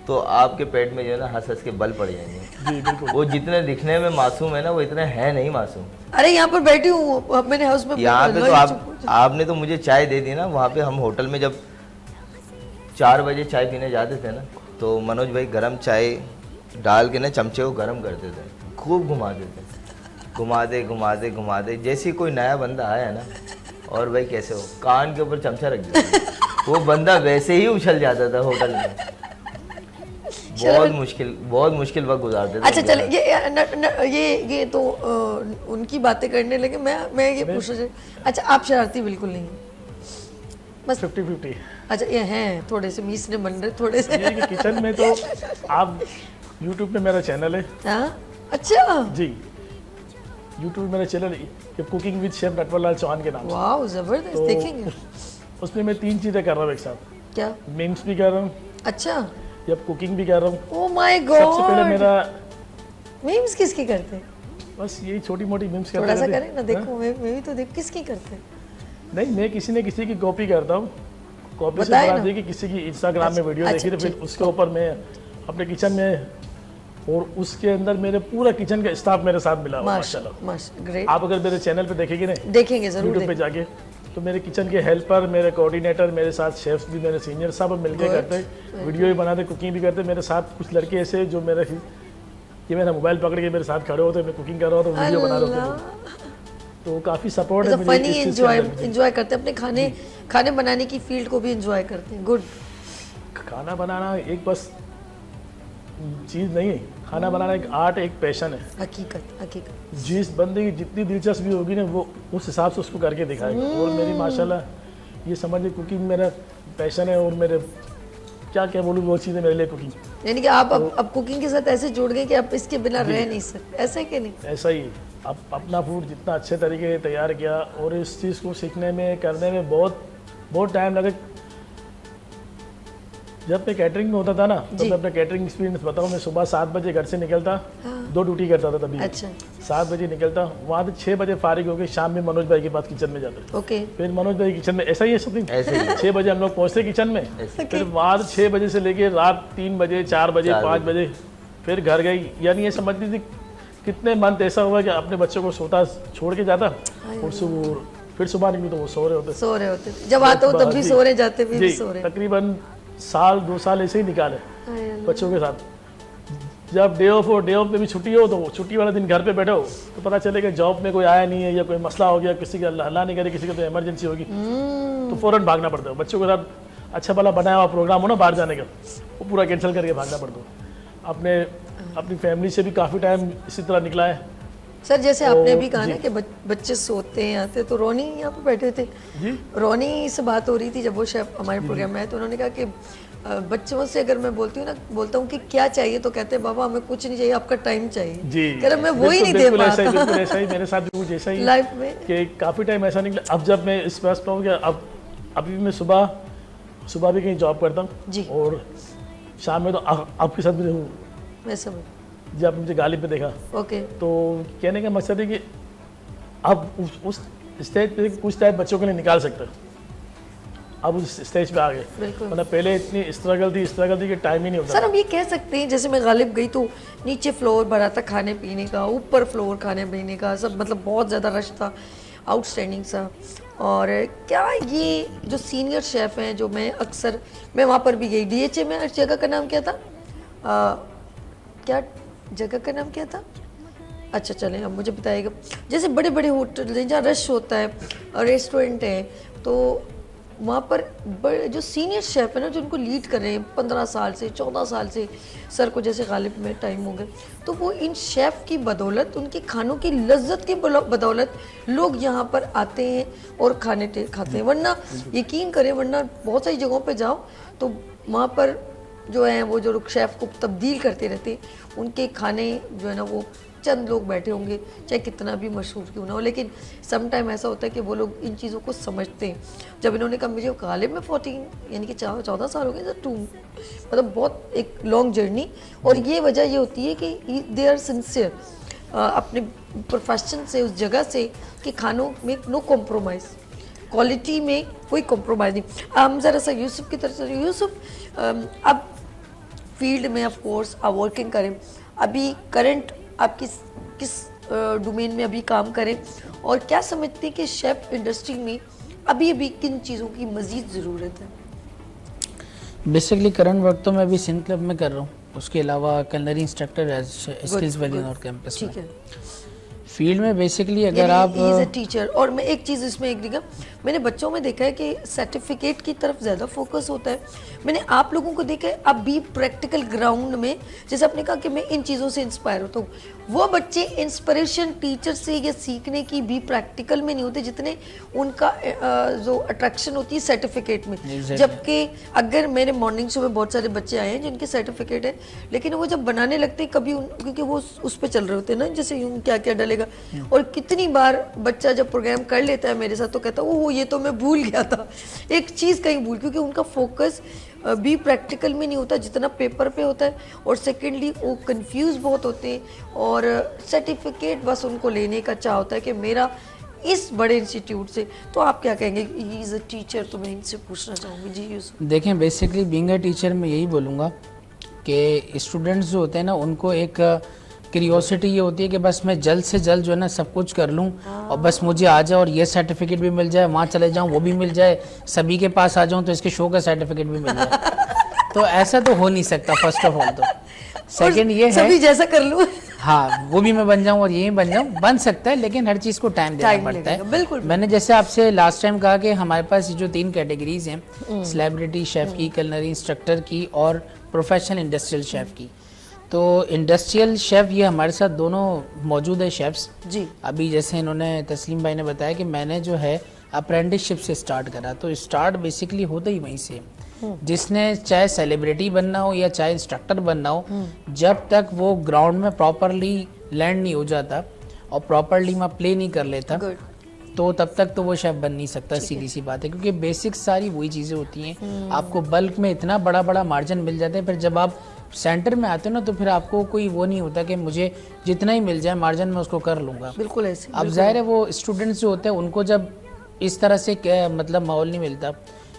Speaker 5: तो आपके पेट में जो है ना हंस हंस के बल पड़ जाएंगे।
Speaker 3: जी बिल्कुल।
Speaker 5: वो जितने दिखने में मासूम है ना, वो इतने हैं नहीं मासूम।
Speaker 2: अरे यहाँ पर बैठी हूँ मैंने हाउस में।
Speaker 5: यहाँ पे तो आपने तो मुझे चाय दे दी ना। वहाँ पे हम होटल में जब 4 बजे चाय पीने जाते थे ना, तो मनोज भाई गरम चाय डाल के ना चमचे को गरम करते थे, खूब घुमाते थे, घुमाते जैसे ही कोई नया बंदा आया ना, और भाई कैसे हो, कान के ऊपर चमचा रख दिया, वो बंदा वैसे ही उछल जाता था होटल में। बहुत मुश्किल वक्त गुजारते थे।
Speaker 2: अच्छा चले ये तो उनकी बातें करने लगे। मैं ये पूछ रही। अच्छा आप शरारती बिल्कुल नहीं हैं? बस
Speaker 3: 50-50।
Speaker 2: अच्छा ये हैं थोड़े से मीस ने बन रहे थोड़े से।
Speaker 3: ये कि किचन में तो आप यूट्यूब पे मेरा चैनल है।
Speaker 2: हाँ अच्छा
Speaker 3: जी, यूट्यूब पे मेरा channel cooking with chef Natwar Lal Chauhan के नाम से।
Speaker 2: वाह जबरदस्त।
Speaker 3: तो
Speaker 2: देखेंगे
Speaker 3: उसमें मैं 3 चीज़ें कर रहा हूँ एक साथ।
Speaker 2: क्या?
Speaker 3: मीम्स भी कर रहा हूँ,
Speaker 2: अच्छा
Speaker 3: या कुकिंग भी कर रहा हूँ।
Speaker 2: ओ माय
Speaker 3: सबसे पहले
Speaker 2: गॉड।
Speaker 3: मेरा
Speaker 2: मीम्स किसकी करते हैं?
Speaker 3: बस यही छोटी मोटी मीम्स करते
Speaker 2: थोड़ा सा
Speaker 3: रहते हैं।
Speaker 2: करें ना, देखो मैं भी तो देख किसकी करते हैं।
Speaker 3: नहीं, मैं किसी न किसी की कॉपी करता हूँ। कॉपी से
Speaker 2: बताए
Speaker 3: बना
Speaker 2: ना।
Speaker 3: दी कि किसी की इंस्टाग्राम में वीडियो
Speaker 2: अच्छा,
Speaker 3: देखी, तो फिर
Speaker 2: ठीक।
Speaker 3: उसके ऊपर मैं अपने किचन में, और उसके अंदर मेरे पूरा किचन का स्टाफ मेरे साथ मिला हुआ माशाल्लाह।
Speaker 2: माशा ग्रेट।
Speaker 3: आप अगर मेरे चैनल पे देखेंगे ना,
Speaker 2: देखेंगे जरूर
Speaker 3: यूट्यूब पे जाके, तो मेरे किचन के हेल्पर, मेरे कोऑर्डिनेटर, मेरे साथ शेफ्स भी, मेरे सीनियर सब मिलके
Speaker 2: Good.
Speaker 3: करते हैं, वीडियो भी बनाते, कुकिंग भी करते। मेरे साथ कुछ लड़के ऐसे जो मेरे ये मेरा मोबाइल पकड़ के मेरे साथ खड़े होते, मैं कुकिंग कर रहा हूँ तो वीडियो बना रहे होते, तो काफ़ी सपोर्ट है मुझे
Speaker 2: फनी
Speaker 3: इस चीज़ के अंदर।
Speaker 2: एंजॉय करते हैं अपने खाने बनाने की फील्ड को भी एंजॉय करते हैं। गुड।
Speaker 3: खाना बनाना एक बस चीज़ नहीं है, खाना बनाना एक आर्ट, एक पैशन है।
Speaker 2: हकीकत।
Speaker 3: जिस बंदे की जितनी दिलचस्पी होगी ना, वो उस हिसाब से उसको करके दिखाएगा। और मेरी माशाल्लाह ये समझिए कुकिंग मेरा पैशन है, और मेरे क्या बोलूँ, वो चीज़ है मेरे लिए कुकिंग।
Speaker 2: यानी कि आप अब कुकिंग के साथ ऐसे जुड़ गए कि आप इसके बिना रह नहीं सकते, ऐसा है कि नहीं?
Speaker 3: ऐसा ही अब अपना फूड जितना अच्छे तरीके से तैयार किया, और इस चीज़ को सीखने में, करने में बहुत टाइम लगे। जब मैं कैटरिंग में होता था ना, तो मैं अपना कैटरिंग एक्सपीरियंस बताऊँ। मैं सुबह 7 बजे घर से निकलता, 2 ड्यूटी करता था तभी।
Speaker 2: अच्छा
Speaker 3: 7 बजे निकलता, वहाँ से 6 बजे फारिग होकर शाम में मनोज भाई के पास किचन में जाते।
Speaker 2: ओके।
Speaker 3: फिर मनोज भाई किचन में ऐसा ही है समथिंग,
Speaker 5: ऐसे ही
Speaker 3: 6 बजे हम लोग पहुँचते किचन में, फिर वहाँ से 6 बजे से लेके रात 3 बजे, 4 बजे, 5 बजे फिर घर गई। यानी ये समझ लीजिए कितने मंथ ऐसा हुआ कि अपने बच्चों को सोता छोड़ के जाता, और फिर सुबह निकली तो वो सो रहे होते
Speaker 2: थे। जब आता हो तब भी सो रहे, जाते भी सो रहे।
Speaker 3: तकरीबन 1-2 साल ऐसे ही निकाले बच्चों के साथ। जब डे ऑफ पे भी छुट्टी हो, तो छुट्टी वाला दिन घर पे बैठो तो पता चलेगा जॉब में कोई आया नहीं है, या कोई मसला हो गया, किसी का अल्लाह नहीं करे, किसी का तो इमरजेंसी होगी, तो फ़ौरन भागना पड़ता है। बच्चों के साथ अच्छा भला बनाया हुआ प्रोग्राम हो ना बाहर जाने का, वो पूरा कैंसिल करके भागना पड़ता है। अपनी फैमिली से भी काफ़ी टाइम इसी तरह निकला है।
Speaker 2: सर जैसे आपने भी कहा ना कि बच्चे सोते हैं आते, तो रोनी यहाँ पे बैठे थे
Speaker 3: जी,
Speaker 2: रोनी से बात हो रही थी जब वो शेफ हमारे प्रोग्राम में आए, तो उन्होंने कहा कि बच्चों से अगर मैं बोलता हूँ कि क्या चाहिए, तो कहते हैं बाबा हमें कुछ नहीं चाहिए, आपका टाइम चाहिए।
Speaker 3: जी,
Speaker 2: कह रहा मैं वो ही नहीं दे पाता।
Speaker 3: बिल्कुल ऐसा ही मेरे साथ भी कुछ ऐसा ही
Speaker 2: लाइफ में
Speaker 3: कि काफ़ी टाइम ऐसा निकला। अब जब मैं इस बात पर हूँ कि अब अभी मैं सुबह भी कहीं जॉब करता
Speaker 2: जी।
Speaker 3: हूँ, और शाम में तो आपके साथ भी हूँ।
Speaker 2: मैं समझ।
Speaker 3: जब आपने मुझे गालिब पे देखा,
Speaker 2: ओके।
Speaker 3: तो कहने का मकसद है कि अब उस स्टेज पे कुछ टाइम बच्चों के लिए निकाल सकते हैं। अब उस स्टेज पे आ गए, मतलब पहले इतनी स्ट्रगल थी कि टाइम ही नहीं होता।
Speaker 2: सर हम ये कह सकते हैं, जैसे मैं गालिब गई तो नीचे फ्लोर भरा था खाने पीने का, ऊपर फ्लोर खाने पीने का, सब मतलब बहुत ज़्यादा रश था, आउटस्टैंडिंग सा। और क्या ये जो सीनियर शेफ़ हैं, जो मैं वहाँ पर भी गई, DHA में जगह का नाम क्या था, क्या जगह का नाम क्या था, अच्छा चलें अब मुझे बताइएगा। जैसे बड़े बड़े होटल हैं जहाँ रश होता है और रेस्टोरेंट हैं, तो वहाँ पर बड़े जो सीनियर शेफ़ है ना, जो उनको लीड कर रहे हैं 15 साल से 14 साल से, सर को जैसे गालिब में टाइम हो गए, तो वो इन शेफ़ की बदौलत, उनके खानों की लज्जत की बदौलत लोग यहाँ पर आते हैं और खाते हैं। वरना यकीन करें, वरना बहुत सारी जगहों पे जाओ तो वहाँ पर जो है वो जो शेफ़ को तब्दील करते रहते हैं, उनके खाने जो है ना वो चंद लोग बैठे होंगे, चाहे कितना भी मशहूर क्यों ना हो, लेकिन सम टाइम ऐसा होता है कि वो लोग इन चीज़ों को समझते हैं। जब इन्होंने कहा मुझे गालिब में 14 यानी कि 14 साल हो गए, तो मतलब बहुत एक लॉन्ग जर्नी, और ये वजह ये होती है कि दे आर सिंसियर अपने प्रोफेशन से, उस जगह से, कि खानों में नो कॉम्प्रोमाइज़, क्वालिटी में कोई कॉम्प्रोमाइज़ नहीं। हम ज़रा सा यूसुफ की तरफ से, यूसुफ अब फील्ड में ऑफ कोर्स आप वर्किंग करें, अभी करंट आप किस डोमेन में अभी काम करें, और क्या समझते हैं कि शेफ़ इंडस्ट्री में अभी किन चीज़ों की मज़ीद ज़रूरत है?
Speaker 4: बेसिकली करंट वर्क तो मैं अभी सिंध क्लब में कर रहा हूँ, उसके अलावा culinary instructor as skills valley north campus में।
Speaker 2: ठीक है।
Speaker 4: फील्ड में बेसिकली अगर आप
Speaker 2: टीचर, और मैं एक चीज़ इसमें एक दिखा, मैंने बच्चों में देखा है कि सर्टिफिकेट की तरफ ज़्यादा फोकस होता है। मैंने आप लोगों को देखा है अब भी प्रैक्टिकल ग्राउंड में, जैसे आपने कहा कि मैं इन चीज़ों से इंस्पायर होता हूँ, वो बच्चे इंस्पिरेशन टीचर से या सीखने की भी प्रैक्टिकल में नहीं होते जितने उनका जो अट्रैक्शन होती है सर्टिफिकेट में। जबकि अगर मेरे मॉर्निंग शो में बहुत सारे बच्चे आए हैं जिनके सर्टिफिकेट है, लेकिन वो जब बनाने लगते हैं कभी क्योंकि वो उस पर चल रहे होते हैं ना, जैसे यूँ क्या क्या डलेगा, और कितनी बार बच्चा जब प्रोग्राम कर लेता है मेरे साथ तो कहता है ओह ये तो मैं भूल गया था, एक चीज़ कहीं भूल, क्योंकि उनका फोकस भी प्रैक्टिकल में नहीं होता जितना पेपर पे होता है, और सेकेंडली वो कंफ्यूज बहुत होते हैं, और सर्टिफिकेट बस उनको लेने का चाह होता है कि मेरा इस बड़े इंस्टीट्यूट से। तो आप क्या कहेंगे, ही इज़ अ टीचर, तो मैं इनसे पूछना चाहूँगी। जी यूसुफ।
Speaker 4: देखें, बेसिकली बीइंग अ टीचर मैं यही बोलूँगा कि स्टूडेंट्स जो होते हैं ना, उनको एक क्यूरियोसिटी ये होती है कि बस मैं जल्द से जल्द जो है ना सब कुछ कर लूँ, और बस मुझे आ जाए और ये सर्टिफिकेट भी मिल जाए, वहाँ चले जाऊँ वो भी मिल जाए, सभी के पास आ जाऊँ तो इसके शो का सर्टिफिकेट भी मिल जाए। तो ऐसा तो हो नहीं सकता फर्स्ट ऑफ ऑल। तो सेकंड ये है
Speaker 2: सभी जैसा कर लूँ,
Speaker 4: हाँ वो भी मैं बन जाऊँ और ये बन जाऊँ, बन सकता है, लेकिन हर चीज़ को टाइम देना पड़ता है।
Speaker 2: बिल्कुल।
Speaker 4: मैंने जैसे आपसे लास्ट टाइम कहा कि हमारे पास ये जो 3 कैटेगरीज हैं, सेलिब्रिटी शेफ़ की, कलनरी इंस्ट्रक्टर की और प्रोफेशनल इंडस्ट्रियल शेफ़ की, तो इंडस्ट्रियल शेफ़ ये हमारे साथ दोनों मौजूद है शेफ्स
Speaker 2: जी।
Speaker 4: अभी जैसे इन्होंने तस्लीम भाई ने बताया कि मैंने जो है अप्रेंटिसशिप से स्टार्ट करा, तो स्टार्ट बेसिकली होता ही वहीं से। जिसने चाहे सेलिब्रिटी बनना हो या चाहे इंस्ट्रक्टर बनना हो, जब तक वो ग्राउंड में प्रॉपरली लैंड नहीं हो जाता और प्रॉपरली वहाँ प्ले नहीं कर लेता, तो तब तक तो वो शेफ बन नहीं सकता। सीधी सी बात है, क्योंकि बेसिक सारी वही चीज़ें होती हैं। आपको बल्क में इतना बड़ा बड़ा मार्जिन मिल जाता है, फिर जब आप सेंटर में आते हो ना, तो फिर आपको कोई वो नहीं होता कि मुझे जितना ही मिल जाए मार्जिन में उसको कर लूँगा।
Speaker 2: बिल्कुल ऐसे।
Speaker 4: अब जाहिर है वो स्टूडेंट्स जो होते हैं उनको जब इस तरह से मतलब माहौल नहीं मिलता,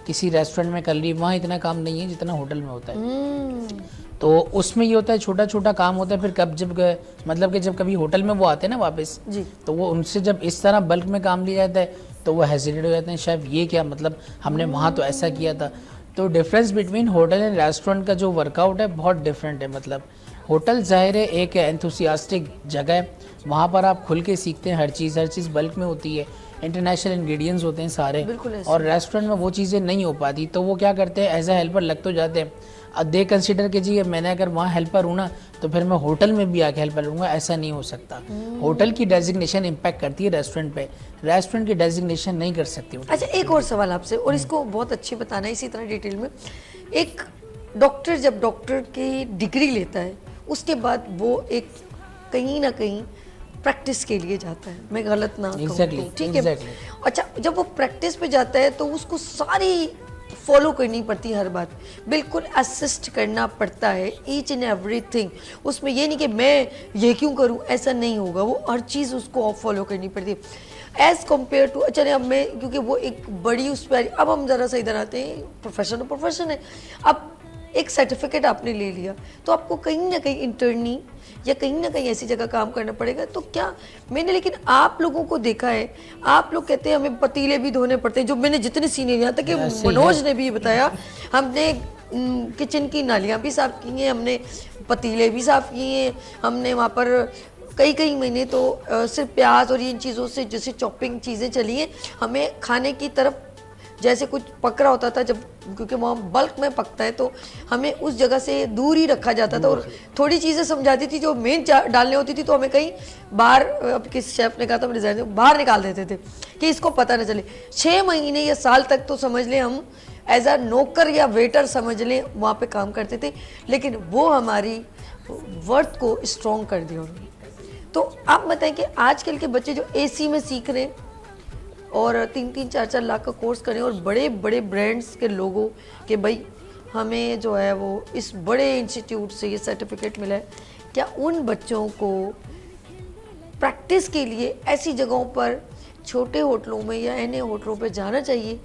Speaker 4: किसी रेस्टोरेंट में कर ली, वहाँ इतना काम नहीं है जितना होटल में होता है। तो उसमें ये होता है छोटा छोटा काम होता है, फिर कब जब मतलब कि जब कभी होटल में वो आते हैं ना वापस
Speaker 2: जी,
Speaker 4: तो वो उनसे जब इस तरह बल्क में काम लिया जाता है तो वो हेजिटेट हो जाते हैं, शायद ये क्या मतलब हमने वहाँ तो ऐसा किया था। तो difference between hotel and restaurant का जो वर्कआउट है बहुत डिफरेंट है। मतलब होटल जाहिर है एक एंथुसियास्टिक जगह है, वहाँ पर आप खुल के सीखते हैं, हर चीज़ बल्क में होती है, इंटरनेशनल इंग्रेडिएंट्स होते हैं सारे, और रेस्टोरेंट में वो चीज़ें नहीं हो पाती। तो वो क्या करते हैं, एज ए हेल्पर लग तो जाते हैं, अब दे कंसिडर कीजिए मैंने अगर वहाँ हेल्पर हूँ ना तो फिर मैं होटल में भी आके हेल्पर लूँगा, ऐसा नहीं हो सकता। होटल की डेजिग्नेशन इम्पैक्ट करती है रेस्टोरेंट पे, रेस्टोरेंट की डेजिग्नेशन नहीं कर सकती।
Speaker 2: अच्छा, एक और सवाल आपसे, और इसको बहुत अच्छी बताना है इसी तरह डिटेल में। एक डॉक्टर जब डॉक्टर की डिग्री लेता है उसके बाद वो एक कहीं ना कहीं प्रैक्टिस के लिए जाता है, मैं गलत ना कहूँ, ठीक है। अच्छा, जब वो प्रैक्टिस पे जाता है तो उसको सारी फॉलो करनी पड़ती है, हर बात बिल्कुल असिस्ट करना पड़ता है, ईच एंड एवरीथिंग। उसमें ये नहीं कि मैं ये क्यों करूं, ऐसा नहीं होगा, वो हर चीज़ उसको फॉलो करनी पड़ती है एज़ कम्पेयर टू। चलिए अब मैं, क्योंकि वो एक बड़ी उस पर, अब हम ज़रा सा इधर आते हैं, प्रोफेशन है। अब एक सर्टिफिकेट आपने ले लिया, तो आपको कहीं ना कहीं इंटर्नी या कहीं ना कहीं ऐसी जगह काम करना पड़ेगा। तो क्या मैंने लेकिन आप लोगों को देखा है, आप लोग कहते हैं हमें पतीले भी धोने पड़ते हैं, जो मैंने जितने सीनियर, यहाँ तक कि मनोज ने भी बताया, हमने किचन की नालियाँ भी साफ़ की हैं, हमने पतीले भी साफ़ किए हैं, हमने वहाँ पर कई महीने तो सिर्फ प्याज और इन चीज़ों से जैसे चॉपिंग चीज़ें चली हैं, हमें खाने की तरफ जैसे कुछ पक रहा होता था जब, क्योंकि वहाँ बल्क में पकता है तो हमें उस जगह से दूर ही रखा जाता था, और थोड़ी चीज़ें समझाती थी जो मेन डालने होती थी तो हमें कहीं बाहर, अब किस शेफ ने कहा था मैंने बाहर निकाल देते थे कि इसको पता न चले। 6 महीने या साल तक तो समझ लें हम एज अ नौकर या वेटर समझ लें वहाँ पे काम करते थे, लेकिन वो हमारी वर्थ को स्ट्रॉन्ग कर दिया उन्होंने। तो आप बताएं कि आजकल के बच्चे जो एसी में सीख रहे हैं और 3-3, 4-4 लाख का कोर्स करें, और बड़े बड़े ब्रांड्स के लोगों के भाई हमें जो है वो इस बड़े इंस्टीट्यूट से ये सर्टिफिकेट मिला है, क्या उन बच्चों को प्रैक्टिस के लिए ऐसी जगहों पर छोटे होटलों में या अन्य होटलों पर जाना चाहिए?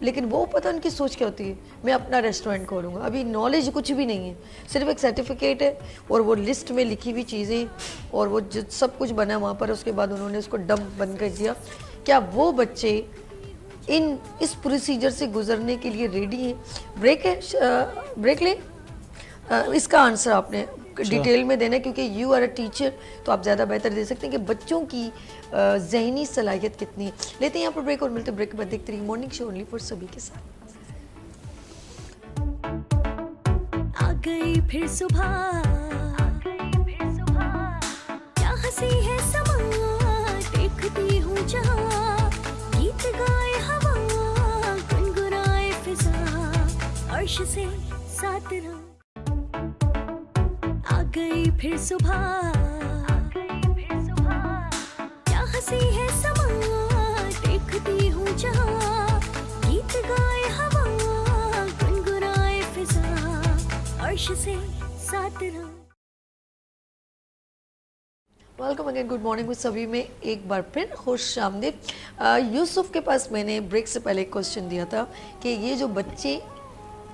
Speaker 2: लेकिन वो पता उनकी सोच क्या होती है, मैं अपना रेस्टोरेंट खोलूँगा, अभी नॉलेज कुछ भी नहीं है, सिर्फ एक सर्टिफिकेट है और वो लिस्ट में लिखी हुई चीज़ें और वो सब कुछ बना वहाँ पर, उसके बाद उन्होंने उसको डंप बंद कर दिया। क्या वो बच्चे इस प्रोसीजर से गुजरने के लिए रेडी हैं? ब्रेक ले, इसका आंसर आपने डिटेल में देना है क्योंकि यू आर अ टीचर, तो आप ज़्यादा बेहतर दे सकते हैं कि बच्चों की ज़हनी सलाहियत कितनी है। लेते हैं यहाँ पर ब्रेक और मिलते हैं ब्रेक के बाद देखते रहिए मॉर्निंग शो ओनली फॉर सभी के साथ।
Speaker 1: आ गई फिर सुबह, क्या हंसी है समा, देखती हूँ जहाँ, गीत गाए हवा, गुनगुनाए फिजा, अर्श से साथ रहा। आ गई फिर सुबह, क्या हंसी है समा, देखती हूँ जहाँ, गीत गाए हवा, गुनगुनाए फिजा, अर्श से साथ रहा।
Speaker 2: Welcome again, good morning with सभी में एक बार फिर खुश आमदीद। यूसुफ के पास मैंने ब्रेक से पहले एक क्वेश्चन दिया था कि ये जो बच्चे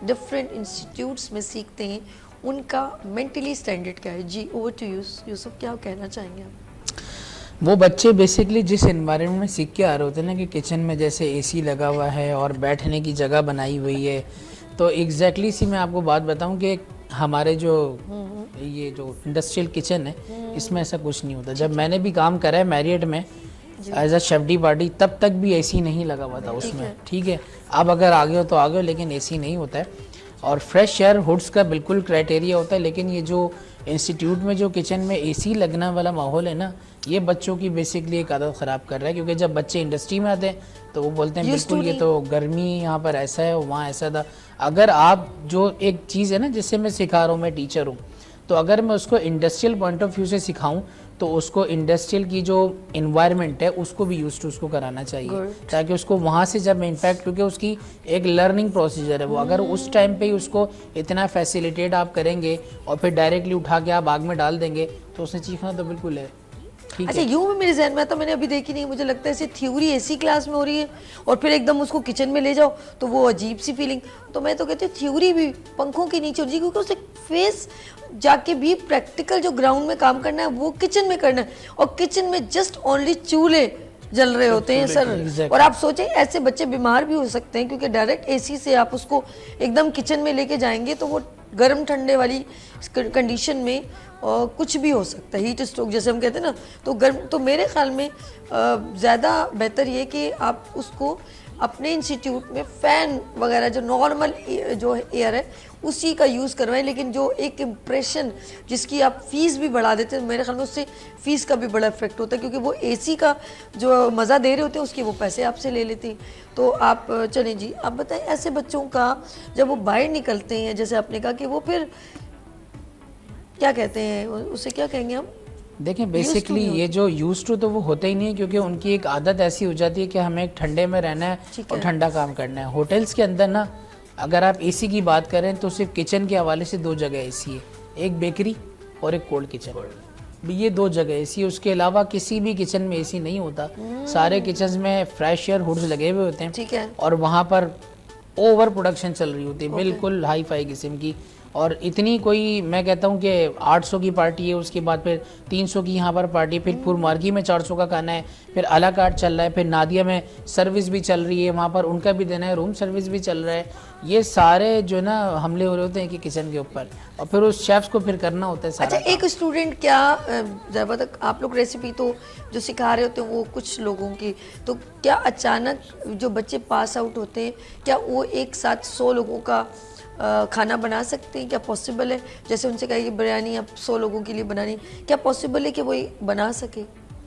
Speaker 2: डिफरेंट इंस्टीट्यूट्स में सीखते हैं उनका मेंटली स्टैंडर्ड क्या है? जी ओवर टू यूसुफ, क्या कहना चाहेंगे आप?
Speaker 4: वो बच्चे बेसिकली जिस एनवायरनमेंट में सीख के आ रहे होते हैं ना, कि किचन में जैसे एसी लगा हुआ है और बैठने की जगह बनाई हुई है, तो एग्जैक्टली सी मैं आपको बात बताऊं कि हमारे जो ये जो इंडस्ट्रियल किचन है इसमें ऐसा कुछ नहीं होता। जब मैंने भी काम करा है मैरियट में as a chef de partie, तब तक भी एसी नहीं लगा हुआ था उसमें, ठीक है। अब अगर आ गए हो तो आ गए, लेकिन एसी नहीं होता है। और फ्रेश एयर हुड्स का बिल्कुल क्राइटेरिया होता है, लेकिन ये जो इंस्टीट्यूट में जो किचन में एसी लगना वाला माहौल है ना, ये बच्चों की बेसिकली एक आदत ख़राब कर रहा है। क्योंकि जब बच्चे इंडस्ट्री में आते हैं तो वो बोलते हैं बिल्कुल ये तो गर्मी यहाँ पर ऐसा है, वहाँ ऐसा था। अगर आप जो एक चीज़ है ना जिससे मैं सिखा रहा हूँ, मैं टीचर हूँ, तो अगर मैं उसको इंडस्ट्रियल पॉइंट ऑफ व्यू से सिखाऊं तो उसको इंडस्ट्रियल की जो इन्वायरमेंट है उसको भी यूज टू उसको कराना चाहिए, ताकि उसको वहाँ से जब इनफैक्ट, क्योंकि उसकी एक लर्निंग प्रोसीजर है वो, अगर उस टाइम पे ही उसको इतना फैसिलिटेट आप करेंगे और फिर डायरेक्टली उठा के आप आग में डाल देंगे तो उसने चीखना तो बिल्कुल है।
Speaker 2: अच्छा, यूँ भी मेरे जहन में तो मैंने अभी देखी नहीं, मुझे लगता है ऐसे थ्योरी एसी क्लास में हो रही है और फिर एकदम उसको किचन में ले जाओ तो वो अजीब सी फीलिंग। तो मैं तो कहती हूँ थ्योरी भी पंखों के नीचे होती है, क्योंकि उसे फेस जाके भी प्रैक्टिकल जो ग्राउंड में काम करना है वो किचन में करना है, और किचन में जस्ट ओनली चूल्हे जल रहे होते हैं सर। और आप सोचें ऐसे बच्चे बीमार भी हो सकते हैं, क्योंकि डायरेक्ट एसी से आप उसको एकदम किचन में लेके जाएंगे तो वो गर्म ठंडे वाली कंडीशन में कुछ भी हो सकता है, हीट स्ट्रोक जैसे हम कहते हैं ना, तो गर्म। तो मेरे ख्याल में ज़्यादा बेहतर ये कि आप उसको अपने इंस्टीट्यूट में फ़ैन वगैरह जो नॉर्मल जो एयर है उसी का यूज़ करवाएं, लेकिन जो एक इम्प्रेशन जिसकी आप फ़ीस भी बढ़ा देते हैं, मेरे ख्याल में उससे फ़ीस का भी बड़ा इफेक्ट होता है, क्योंकि वो एसी का जो मज़ा दे रहे होते हैं उसके वो पैसे आपसे ले लेते हैं। तो आप चलें जी, आप बताएं ऐसे बच्चों का जब वो बाहर निकलते हैं, जैसे आपने कहा कि वो फिर क्या कहते हैं, उसे क्या कहेंगे हम?
Speaker 4: देखें बेसिकली ये जो यूज टू तो वो होते ही नहीं, क्योंकि उनकी एक आदत ऐसी हो जाती है कि हमें एक ठंडे में रहना है और ठंडा काम करना है। होटल्स के अंदर ना अगर आप एसी की बात करें तो सिर्फ किचन के हवाले से 2 जगह एसी है, एक बेकरी और एक कोल्ड किचन। ये 2 जगह एसी, उसके अलावा किसी भी किचन में एसी नहीं होता। सारे किचन में फ्रेश एयर हुड्स लगे हुए होते हैं,
Speaker 2: ठीक है।
Speaker 4: और वहाँ पर ओवर प्रोडक्शन चल रही होती है, बिल्कुल हाई फाई किस्म की। और इतनी कोई, मैं कहता हूँ कि 800 की पार्टी है, उसके बाद फिर 300 की यहाँ पर पार्टी, फिर फुरमार्गी में 400 का खाना है, फिर अला कार्ट चल रहा है, फिर नादिया में सर्विस भी चल रही है, वहाँ पर उनका भी देना है, रूम सर्विस भी चल रहा है। ये सारे जो ना हमले हो रहे होते हैं कि किचन के ऊपर, और फिर उस शेफ्स को फिर करना होता है सारा।
Speaker 2: अच्छा, एक स्टूडेंट क्या, जब तक आप लोग रेसिपी तो जो सिखा रहे होते हैं वो कुछ लोगों की, तो क्या अचानक जो बच्चे पास आउट होते हैं, क्या वो एक साथ 100 लोगों का खाना बना सकते हैं? क्या पॉसिबल है? जैसे उनसे कहें कि बिरयानी अब 100 लोगों के लिए बनानी, क्या पॉसिबल है कि वो ये बना सके?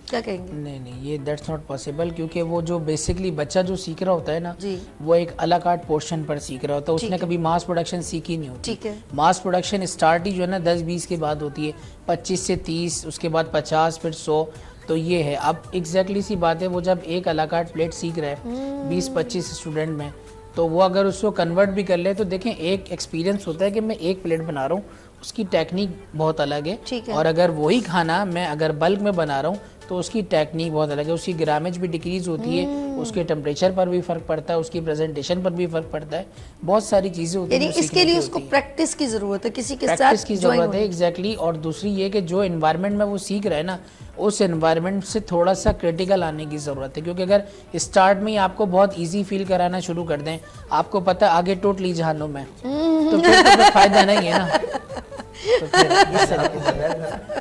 Speaker 2: क्या कहेंगे?
Speaker 4: नहीं नहीं, ये दैट्स नॉट पॉसिबल, क्योंकि वो जो बेसिकली बच्चा जो सीख रहा होता है ना,
Speaker 2: जी,
Speaker 4: वो एक अला कार्ट पोर्शन पर सीख रहा होता है, उसने कभी मास प्रोडक्शन सीखी नहीं होती।
Speaker 2: ठीक है।
Speaker 4: मास प्रोडक्शन स्टार्ट ही जो है ना 10-20 के बाद होती है, 25 से 30, उसके बाद 50, फिर 100। तो ये है, अब एग्जैक्टली सी बात है, वो जब एक अला कार्ट प्लेट सीख रहा है 20-25 स्टूडेंट में, तो वो अगर उसको कन्वर्ट भी कर ले, तो देखें एक एक्सपीरियंस होता है कि मैं एक प्लेट बना रहा हूँ, उसकी टेक्निक बहुत अलग है।
Speaker 2: ठीक है।
Speaker 4: और अगर वही खाना मैं अगर बल्क में बना रहा हूँ तो उसकी टेक्निक बहुत अलग है, उसकी ग्रामेज भी डिक्रीज होती है, उसके टेम्परेचर पर भी फर्क पड़ता है, उसकी प्रेजेंटेशन पर भी फर्क पड़ता है, बहुत सारी चीज़ें होती
Speaker 2: यानी
Speaker 4: हैं।
Speaker 2: इसके लिए उसको प्रैक्टिस की ज़रूरत है, किसी के साथ
Speaker 4: प्रैक्टिस की
Speaker 2: join
Speaker 4: ज़रूरत
Speaker 2: होने
Speaker 4: है, एग्जैक्टली। और दूसरी ये कि जो एनवायरनमेंट में वो सीख रहा है ना, उस एनवायरनमेंट से थोड़ा सा क्रिटिकल आने की ज़रूरत है, क्योंकि अगर स्टार्ट में ही आपको बहुत इजी फील कराना शुरू कर दें, आपको पता है आगे टोटली जहन्नुम है, तो फिर फ़ायदा नहीं है ना। तो फिर इस तरीके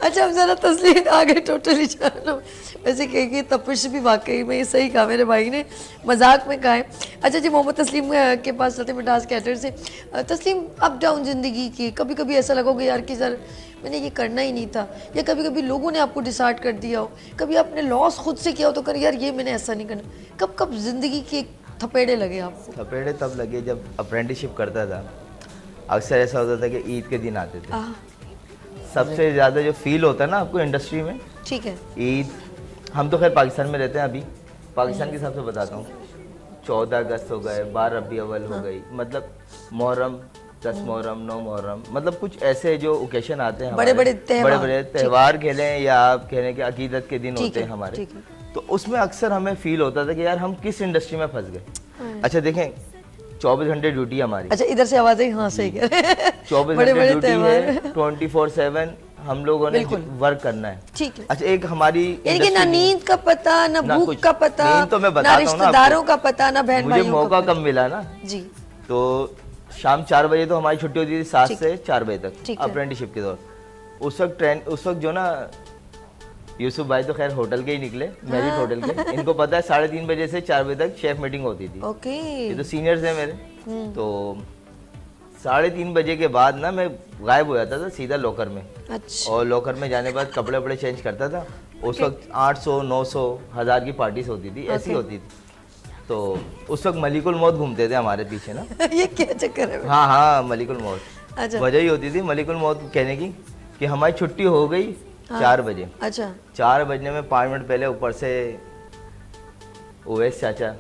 Speaker 2: अच्छा, हम जरा तस्लीम आगे टोटली जानो, वैसे कहेंगे तपिश भी वाकई में सही कहा मेरे भाई ने, मजाक में कहा है। अच्छा जी, मोहम्मद तस्लीम के पास चलते मिठास कैटर से। तस्लीम, अप डाउन ज़िंदगी की, कभी कभी ऐसा लगोगे यार कि सर मैंने ये करना ही नहीं था, या कभी कभी लोगों ने आपको डिसाइड कर दिया हो, कभी आपने लॉस खुद से किया हो तो कर यार ये मैंने ऐसा नहीं करना, कब कब ज़िंदगी के थपेड़े लगे आपको?
Speaker 5: थपेड़े तब लगे जब अप्रेंटिसशिप करता था। अक्सर ऐसा होता था कि ईद के दिन आते थे, सबसे ज़्यादा जो फील होता है ना आपको इंडस्ट्री में,
Speaker 2: ठीक है,
Speaker 5: ईद। हम तो खैर पाकिस्तान में रहते हैं, अभी पाकिस्तान के हिसाब से बताता हूँ, 14 अगस्त हो गए, 12 रबी अव्वल हो गई, मतलब मुहर्रम, 10 मुहर्रम, 9 मुहर्रम, मतलब कुछ ऐसे जो ओकेशन आते हैं,
Speaker 2: बड़े बड़े
Speaker 5: त्यौहार खेलें या आप कहने के अकीदत के दिन होते हैं हमारे, तो उसमें अक्सर हमें फील होता था कि यार हम किस इंडस्ट्री में फंस गए। अच्छा देखें, 24 घंटे ड्यूटी हमारी।
Speaker 2: अच्छा, इधर से आवाज़ आई, हाँ सही कह रहे हैं।
Speaker 5: 24 घंटे ड्यूटी है, 24/7 हम लोगों ने वर्क करना है।
Speaker 2: ठीक है।
Speaker 5: अच्छा, एक हमारी
Speaker 2: यानी कि ना नींद का पता, ना भूख का पता,
Speaker 5: तो मैं
Speaker 2: ना
Speaker 5: बताता हूँ ना
Speaker 2: रिश्तेदारों का पता, ना बहन भाइयों
Speaker 5: मुझे
Speaker 2: का
Speaker 5: मौका
Speaker 2: पता।
Speaker 5: कब मिला ना
Speaker 2: जी,
Speaker 5: तो शाम 4 बजे तो हमारी छुट्टी होती थी, 7 से 4 बजे तक,
Speaker 2: ठीक है।
Speaker 5: अप्रेंटिसशिप के दौर। उस वक्त जो ना यूसुफ भाई तो खैर होटल के ही निकले, मैरिट होटल के, इनको पता है 3:30 बजे से 4 बजे तक शेफ मीटिंग होती थी।
Speaker 2: ओके।
Speaker 5: ये तो सीनियर्स हैं मेरे, तो 3:30 बजे के बाद ना मैं गायब हो जाता था सीधा लॉकर में।
Speaker 2: अच्छा।
Speaker 5: और लॉकर में जाने के बाद कपड़े वपड़े चेंज करता था। उस वक्त 800, 900, 1000 की पार्टीज होती थी, ऐसी होती थी। तो उस वक्त मलिकुल मौत घूमते थे हमारे पीछे ना।
Speaker 2: ये क्या चक्कर है?
Speaker 5: हाँ हाँ, मलिकुल मौत।
Speaker 2: अच्छा।
Speaker 5: वजह ही होती थी मलिकुल मौत कहने की कि हमारी छुट्टी हो गई 4 बजे।
Speaker 2: अच्छा।
Speaker 5: 4 बजने में 5 मिनट पहले ऊपर से ओवैस चाचा,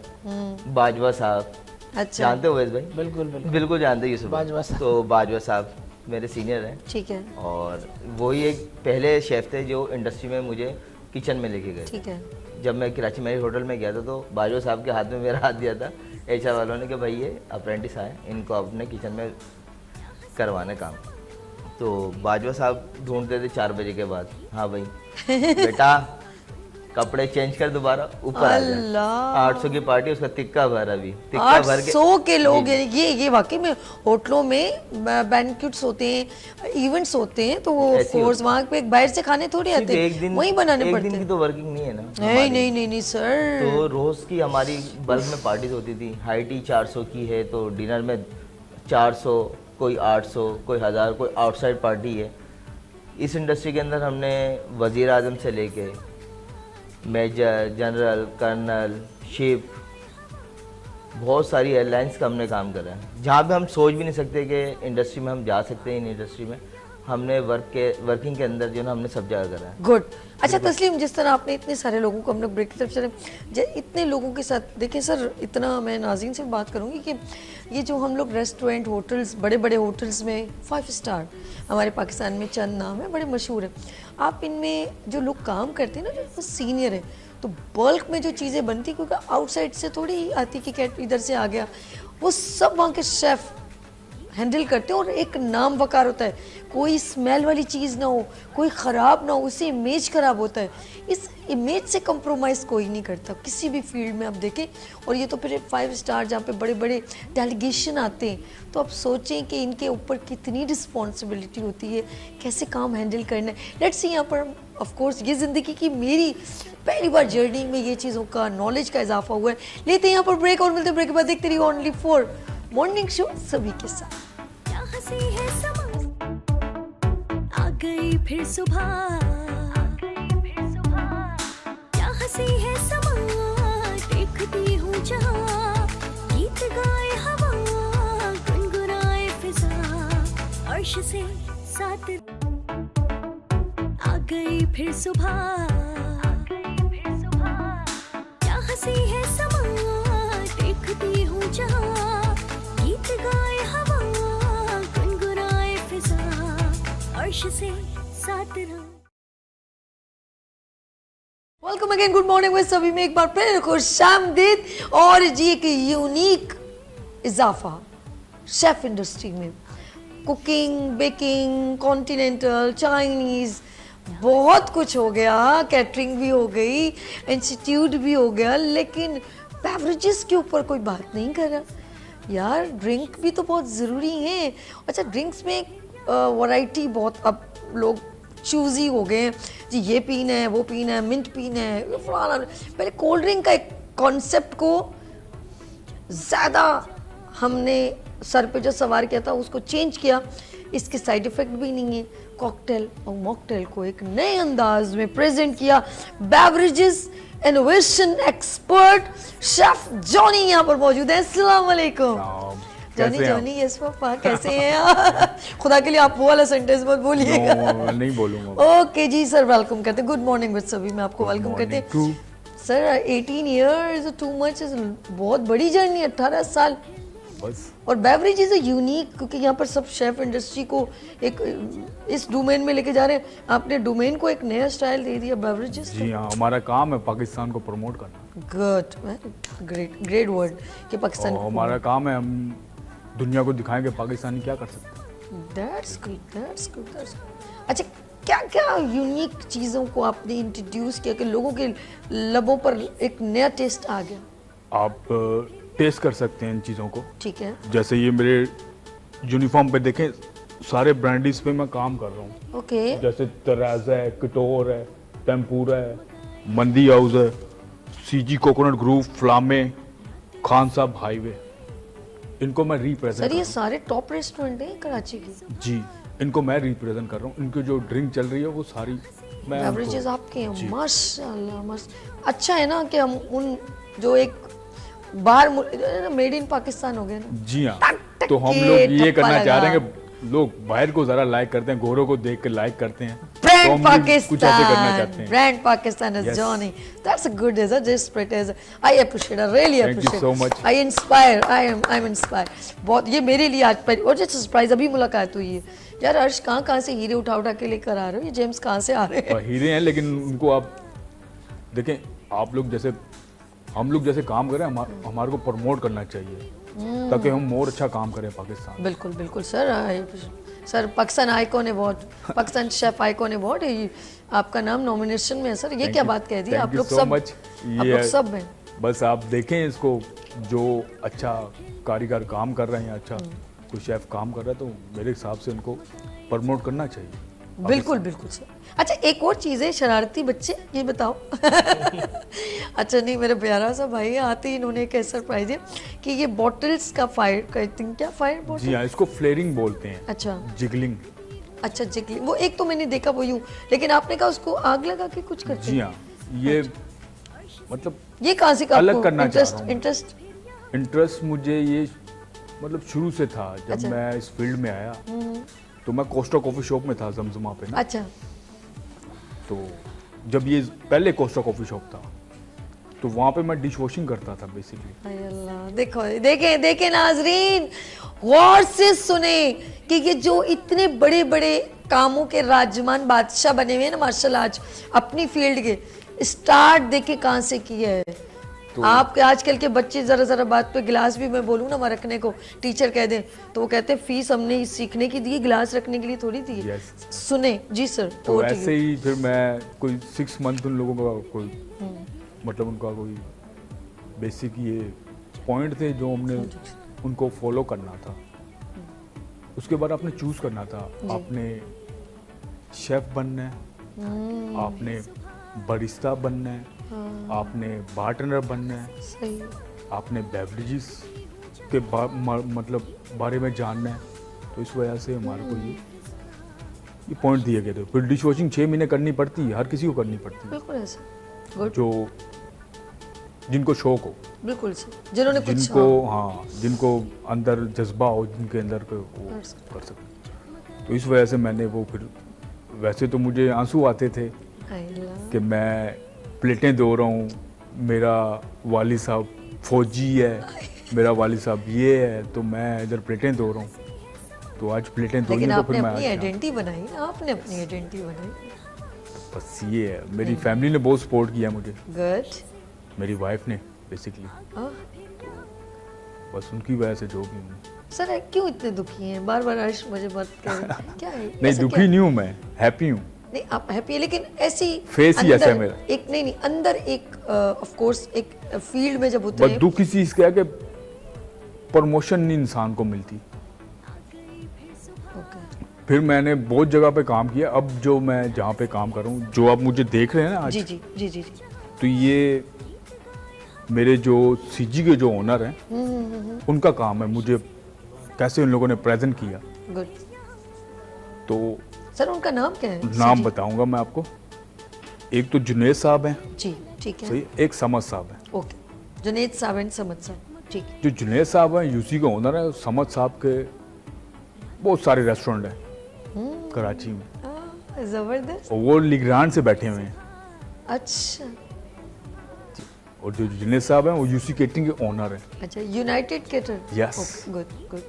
Speaker 5: बाजवा साहब,
Speaker 2: अच्छा,
Speaker 5: जानते हो ओवैस भाई?
Speaker 4: बिल्कुल बिल्कुल
Speaker 5: बिल्कुल जानते हैं यूसुफ
Speaker 4: बाजवा साहब।
Speaker 5: तो बाजवा साहब मेरे सीनियर हैं,
Speaker 2: ठीक है,
Speaker 5: और वही एक पहले शेफ थे जो इंडस्ट्री में मुझे किचन में लेके गए।
Speaker 2: ठीक है।
Speaker 5: जब मैं कराची मैरिज होटल में गया था तो बाजवा साहब के हाथ में मेरा हाथ दिया था एचआर वालों ने कि भाई ये अप्रेंटिस आए, इनको अपने किचन में करवाने काम। तो बाजवा साहब ढूंढते थे 4 बजे के बाद, हाँ भाई बेटा कपड़े चेंज कर दोबारा ऊपर आ जा।
Speaker 2: अल्लाह।
Speaker 5: 800 की पार्टी, उसका तिक्का भर अभी, तिक्का भर के
Speaker 2: 800 के लोग, ये वाकई में होटलों में बैंक्वेट्स होते हैं, इवेंट्स होते हैं, तो वो कोर्स वहाँ पे बाहर से खाने थोड़ी आते
Speaker 5: एक
Speaker 2: हैं,
Speaker 5: दिन
Speaker 2: वहीं बनाने पड़ते
Speaker 5: एक दिन की
Speaker 2: हैं।
Speaker 5: तो वर्किंग नहीं है ना
Speaker 2: नहीं
Speaker 5: हमारी।
Speaker 2: नहीं नहीं नहीं सर।
Speaker 5: तो रोज की हमारी बल्क में पार्टीज होती थी। हाई टी 400 की है तो डिनर में 400, कोई 800, कोई 1000, कोई आउटसाइड पार्टी है। इस इंडस्ट्री के अंदर हमने वजीर आजम से लेके मेजर, जनरल, कर्नल, शिप, बहुत सारी एयरलाइंस का हमने काम करा है, जहाँ पे हम सोच भी नहीं सकते कि इंडस्ट्री में हम जा सकते हैं। इन इंडस्ट्री में हमने वर्किंग के अंदर जो ना हमने सब जगह करा है।
Speaker 2: गुड। अच्छा तस्लीम, जिस तरह आपने इतने सारे लोगों को, हम लोग ब्रेक की तरफ चले, इतने लोगों के साथ देखें सर, इतना मैं नाज़रीन से बात करूंगी कि ये जो हम लोग रेस्टोरेंट, होटल्स, बड़े बड़े होटल्स में 5 स्टार हमारे पाकिस्तान में चंद नाम है, बड़े मशहूर है, आप इनमें जो लोग काम करते हैं ना, जो सीनियर है, तो बल्क में जो चीज़ें बनती, क्योंकि आउटसाइड से थोड़ी आती कि कैट इधर से आ गया, वो सब वहाँ के शेफ़ हैंडल करते हैं और एक नाम वकार होता है, कोई स्मेल वाली चीज़ ना हो, कोई ख़राब ना हो, उससे इमेज ख़राब होता है। इस इमेज से कंप्रोमाइज़ कोई नहीं करता किसी भी फील्ड में आप देखें। और ये तो फिर 5 स्टार जहाँ पे बड़े बड़े डेलीगेशन आते हैं, तो आप सोचें कि इनके ऊपर कितनी रिस्पॉन्सिबिलिटी होती है, कैसे काम हैंडल करना है। लेट्स सी, यहाँ पर ऑफ कोर्स ये ज़िंदगी की मेरी पहली बार जर्नी में ये चीज़ों का नॉलेज का इजाफा हुआ है। लेते हैं यहाँ पर ब्रेक और मिलते हैं ब्रेक के बाद। देखते रहिए ओनली फॉर मॉर्निंग शो सभी के साथ।
Speaker 1: क्या हंसी है समा, आ गई फिर सुबह, क्या हंसी है समा, देखती हूँ जहाँ, गीत गाए हवा, गुनगुनाए फिजा, अर्श से साथ आ गई फिर सुबह, क्या हंसी है समा, देखती हूँ जहाँ, गीत गाए हवा, गुनगुनाए फिजा, अर्श से साथ रहा।
Speaker 2: वेलकम अगेन, गुड मॉर्निंग में सभी में एक बार फिर खुशामदीद। और जी एक यूनिक इजाफा शेफ इंडस्ट्री में, कुकिंग, बेकिंग, कॉन्टिनेंटल, चाइनीज़, बहुत कुछ हो गया, कैटरिंग भी हो गई, इंस्टीट्यूट भी हो गया, लेकिन बेवरेजेस के ऊपर कोई बात नहीं कर रहा। यार ड्रिंक भी तो बहुत ज़रूरी है। अच्छा, ड्रिंक्स में वैरायटी बहुत, अब लोग चूज़ी हो गए हैं जी, ये पीना है, वो पीना है, मिंट पीना है, फलाना। पहले कोल्ड ड्रिंक का एक कॉन्सेप्ट को ज़्यादा हमने सर पे जो सवार किया था उसको चेंज किया। इसके साइड इफ़ेक्ट भी नहीं है। कॉकटेल और मॉकटेल को एक नए अंदाज में प्रेजेंट किया। Beverages innovation expert chef Johnny यहाँ पर मौजूद है। अस्सलाम वालेकुम जॉनी। जॉनी यस पापा, कैसे हैं आप? खुदा के लिए आप वो वाला सेंटेंस मत बोलिएगा।
Speaker 6: नहीं बोलूंगा।
Speaker 2: ओके जी सर, वेलकम करते हैं। गुड मॉर्निंग विद सभी में आपको वेलकम करते हैं सर। 18 ईयर्स टू मच, बहुत बड़ी जर्नी, 18 साल
Speaker 6: बस।
Speaker 2: और बेवरेज इज यूनिक, क्योंकि यहाँ पर सब शेफ इंडस्ट्री को एक इस डोमेन में लेके जा रहे हैं। आपने डोमेन को एक नया स्टाइल दे दिया बेवरेजेस।
Speaker 6: जी हाँ, हमारा काम है पाकिस्तान को प्रमोट करना।
Speaker 2: गुड, ग्रेट, ग्रेट वर्ड कि पाकिस्तान
Speaker 6: और हमारा काम है, हम दुनिया को दिखाएंगे पाकिस्तानी क्या कर सकते हैं।
Speaker 2: That's good, that's good, that's good. अच्छा, क्या क्या यूनिक चीज़ों को आपने इंट्रोड्यूस किया कि लोगों के लबों पर एक नया टेस्ट आ गया?
Speaker 6: आप टेस्ट कर सकते हैं इन चीज़ों को।
Speaker 2: ठीक है।
Speaker 6: जैसे ये मेरे यूनिफॉर्म पे देखें, सारे ब्रांडीज पे मैं काम कर रहा हूँ।
Speaker 2: ओके।
Speaker 6: जैसे तराजा है, कटोर है, टेम्पूरा है, मंदी हाउस है, सीजी कोकोनट ग्रूव, फ्लामे, खान साहब हाईवे, इनको मैं रिप्रेजेंट।
Speaker 2: सर ये सारे टॉप रेस्टोरेंट हैं कराची के?
Speaker 6: जी, इनको मैं रिप्रेजेंट कर रहा हूँ। इनकी जो ड्रिंक चल रही है वो सारी मैं
Speaker 2: बेवरेजेस आपके हैं। माशाल्लाह, मस्त। अच्छा है ना कि हम उन जो एक बाहर मेड इन पाकिस्तान हो गए ना।
Speaker 6: जी हाँ, तो हम लोग ये करना चाह रहे हैं कि लोग बाहर को ज़रा लाइक करते हैं, गोरों को देख के लाइक करते हैं।
Speaker 2: ब्रांड
Speaker 6: तो हम भी कुछ ऐसे करना
Speaker 2: पाकिस्तान,
Speaker 6: चाहते हैं।
Speaker 2: Brand Pakistan is Johnny. That's a good, is a just spread as I appreciate, I really
Speaker 6: Thank you
Speaker 2: appreciate.
Speaker 6: so much.
Speaker 2: I inspire, I'm inspired. बहुत, ये मेरे लिए आज पर और जैसे सरप्राइज अभी मुलाकात हुई है। यार अर्श कहाँ से हीरे उठा उठा के लेकर आ रहे हो? ये जेम्स कहाँ से आ रहे हैं?
Speaker 6: हीरे हैं, लेकिन उनको आप देखें, आप लोग जैसे हम लोग जैसे काम करें, हमारे को प्रमोट करना चाहिए ताकि हम और अच्छा काम करें पाकिस्तान।
Speaker 2: बिल्कुल बिल्कुल sir. Sir Pakistan icon award, Pakistan chef icon award, आपका नाम नॉमिनेशन में है सर। ये क्या बात कह दी आप लोग सब? आप लोग सब हैं।
Speaker 6: बस आप देखें इसको, जो अच्छा कारीगर काम कर रहे हैं, अच्छा कोई शेफ काम कर रहा है, तो मेरे हिसाब से उनको प्रमोट करना चाहिए।
Speaker 2: बिल्कुल बिल्कुल सर। अच्छा, एक और चीज़ है, शरारती बच्चे, ये बताओ। अच्छा नहीं, मेरा प्यारा सा भाई आते ही इन्होंने एक ऐसा सरप्राइज दिया कि ये बॉटल्स का फायर करते हैं। क्या फायर बॉटल?
Speaker 6: जी हाँ, इसको फ्लेयरिंग बोलते हैं।
Speaker 2: अच्छा,
Speaker 6: जिगलिंग।
Speaker 2: अच्छा जिगलिंग, वो एक तो मैंने देखा वो यूं, लेकिन आपने कहा उसको आग लगा के कुछ करते हैं।
Speaker 6: जी हाँ, ये मतलब
Speaker 2: ये कहाँ से
Speaker 6: अलग करना चाह रहा हूँ।
Speaker 2: इंटरेस्ट
Speaker 6: मुझे ये मतलब शुरू से था। जब
Speaker 2: अच्छा।
Speaker 6: मैं इस फील्ड में आया तो मैं कोस्टा कॉफी शॉप में था, जमजमा पे ना।
Speaker 2: अच्छा।
Speaker 6: तो जब ये पहले कोस्टा कॉफी शॉप था, तो वहाँ पे मैं डिश वॉशिंग करता था बेसिकली।
Speaker 2: हाय अल्लाह, देखो देखें देखें नाजरीन, गौर से सुने कि ये जो इतने बड़े बड़े कामों के राजमान बादशाह बने हुए हैं ना माशाल्लाह, आज अपनी फील्ड के स्टार्ट देखे कहाँ से किया है।
Speaker 6: तो
Speaker 2: आपके आजकल के बच्चे जरा जरा बात पे गिलास भी मैं बोलूँ ना वहाँ रखने को टीचर कह दें तो वो कहते हैं फीस हमने सीखने की दी, गिलास रखने के लिए थोड़ी दी।
Speaker 6: Yes.
Speaker 2: सुने जी सर।
Speaker 6: तो ऐसे ही फिर मैं कोई 6 मंथ उन लोगों का कोई मतलब उनका कोई बेसिक ये पॉइंट थे जो हमने उनको फॉलो करना था। उसके बाद आपने चूज करना था, आपने शेफ बनना है, आपने बरिस्ता बनना है, आपने बारटेंडर बनना है,
Speaker 2: सही।
Speaker 6: आपने बेवरेजेस के मतलब बारे में जानना है। तो इस वजह से हमारे को ये पॉइंट दिए गए थे। फिर डिश वॉशिंग 6 महीने करनी पड़ती है, हर किसी को करनी पड़ती है
Speaker 2: बिल्कुल ऐसा। गुड।
Speaker 6: जो जिनको शौक हो,
Speaker 2: बिल्कुल सही, जिन्होंने कुछ
Speaker 6: जिनको हाँ जिनको अंदर जज्बा हो, जिनके अंदर को वो कर सकते। तो इस वजह से मैंने वो फिर, वैसे तो मुझे आंसू आते थे
Speaker 2: हाय अल्लाह।
Speaker 6: कि मैं प्लेटें धो रहा हूँ, मेरा वालिद साहब फौजी है, मेरा वालिद साहब ये है, तो मैं इधर प्लेटें धो रहा हूँ। तो आज प्लेटें धोई
Speaker 2: लेकिन
Speaker 6: तो
Speaker 2: आपने
Speaker 6: फिर मैं
Speaker 2: अपनी
Speaker 6: आज यहाँ।
Speaker 2: आइडेंटिटी बनाई ना, आपने अपनी आइडेंटिटी बनाई।
Speaker 6: बस ये है, मेरी फैमिली ने बहुत सपोर्ट किया मुझे,
Speaker 2: गुड।
Speaker 6: मेरी वाइफ ने बेसिकली, बस उनकी वजह से जो भी हूँ।
Speaker 2: सर क्यों इतने दुखी हैं, बार बार अर्श मुझे मत करें। क्या है
Speaker 6: नहीं
Speaker 2: ऐसा
Speaker 6: दुखी
Speaker 2: क्या?
Speaker 6: नहीं हूँ मैं, हैप्पी हूँ।
Speaker 2: नहीं आप हैप्पी है, लेकिन ऐसी
Speaker 6: Face ही ऐसा है मेरा।
Speaker 2: एक नहीं अंदर एक ऑफ कोर्स एक फील्ड में जब
Speaker 6: बस
Speaker 2: उतरे।
Speaker 6: दुख इस चीज का है कि प्रमोशन नहीं इंसान को मिलती।
Speaker 2: ओके।
Speaker 6: फिर मैंने बहुत जगह पे काम किया। अब जो मैं जहाँ पे काम कर रहा हूँ, जो आप मुझे देख रहे हैं ना आज,
Speaker 2: जी जी जी जी जी।
Speaker 6: तो ये मेरे जो सीजी के जो ओनर हैं उनका काम है, मुझे कैसे उन लोगों ने प्रेजेंट किया।
Speaker 2: गुड।
Speaker 6: तो
Speaker 2: सर उनका नाम क्या है?
Speaker 6: नाम बताऊंगा मैं आपको। एक तो जुनेद साहब हैं,
Speaker 2: जी ठीक है।
Speaker 6: सही, एक समद साहब हैं।
Speaker 2: ओके, जुनेद साहब एंड समद साहब, ठीक है।
Speaker 6: जो जुनेद साहब हैं यूसी के ओनर हैं, समद साहब के बहुत सारे रेस्टोरेंट हैं कराची में,
Speaker 2: जबरदस्त।
Speaker 6: और वो लिग्रान से बैठे हुए हैं।
Speaker 2: अच्छा
Speaker 6: और जो जुनेद साहब हैं वो यूसी केटरिंग के ओनर हैं।
Speaker 2: अच्छा, United cater.
Speaker 6: Yes.
Speaker 2: Good good.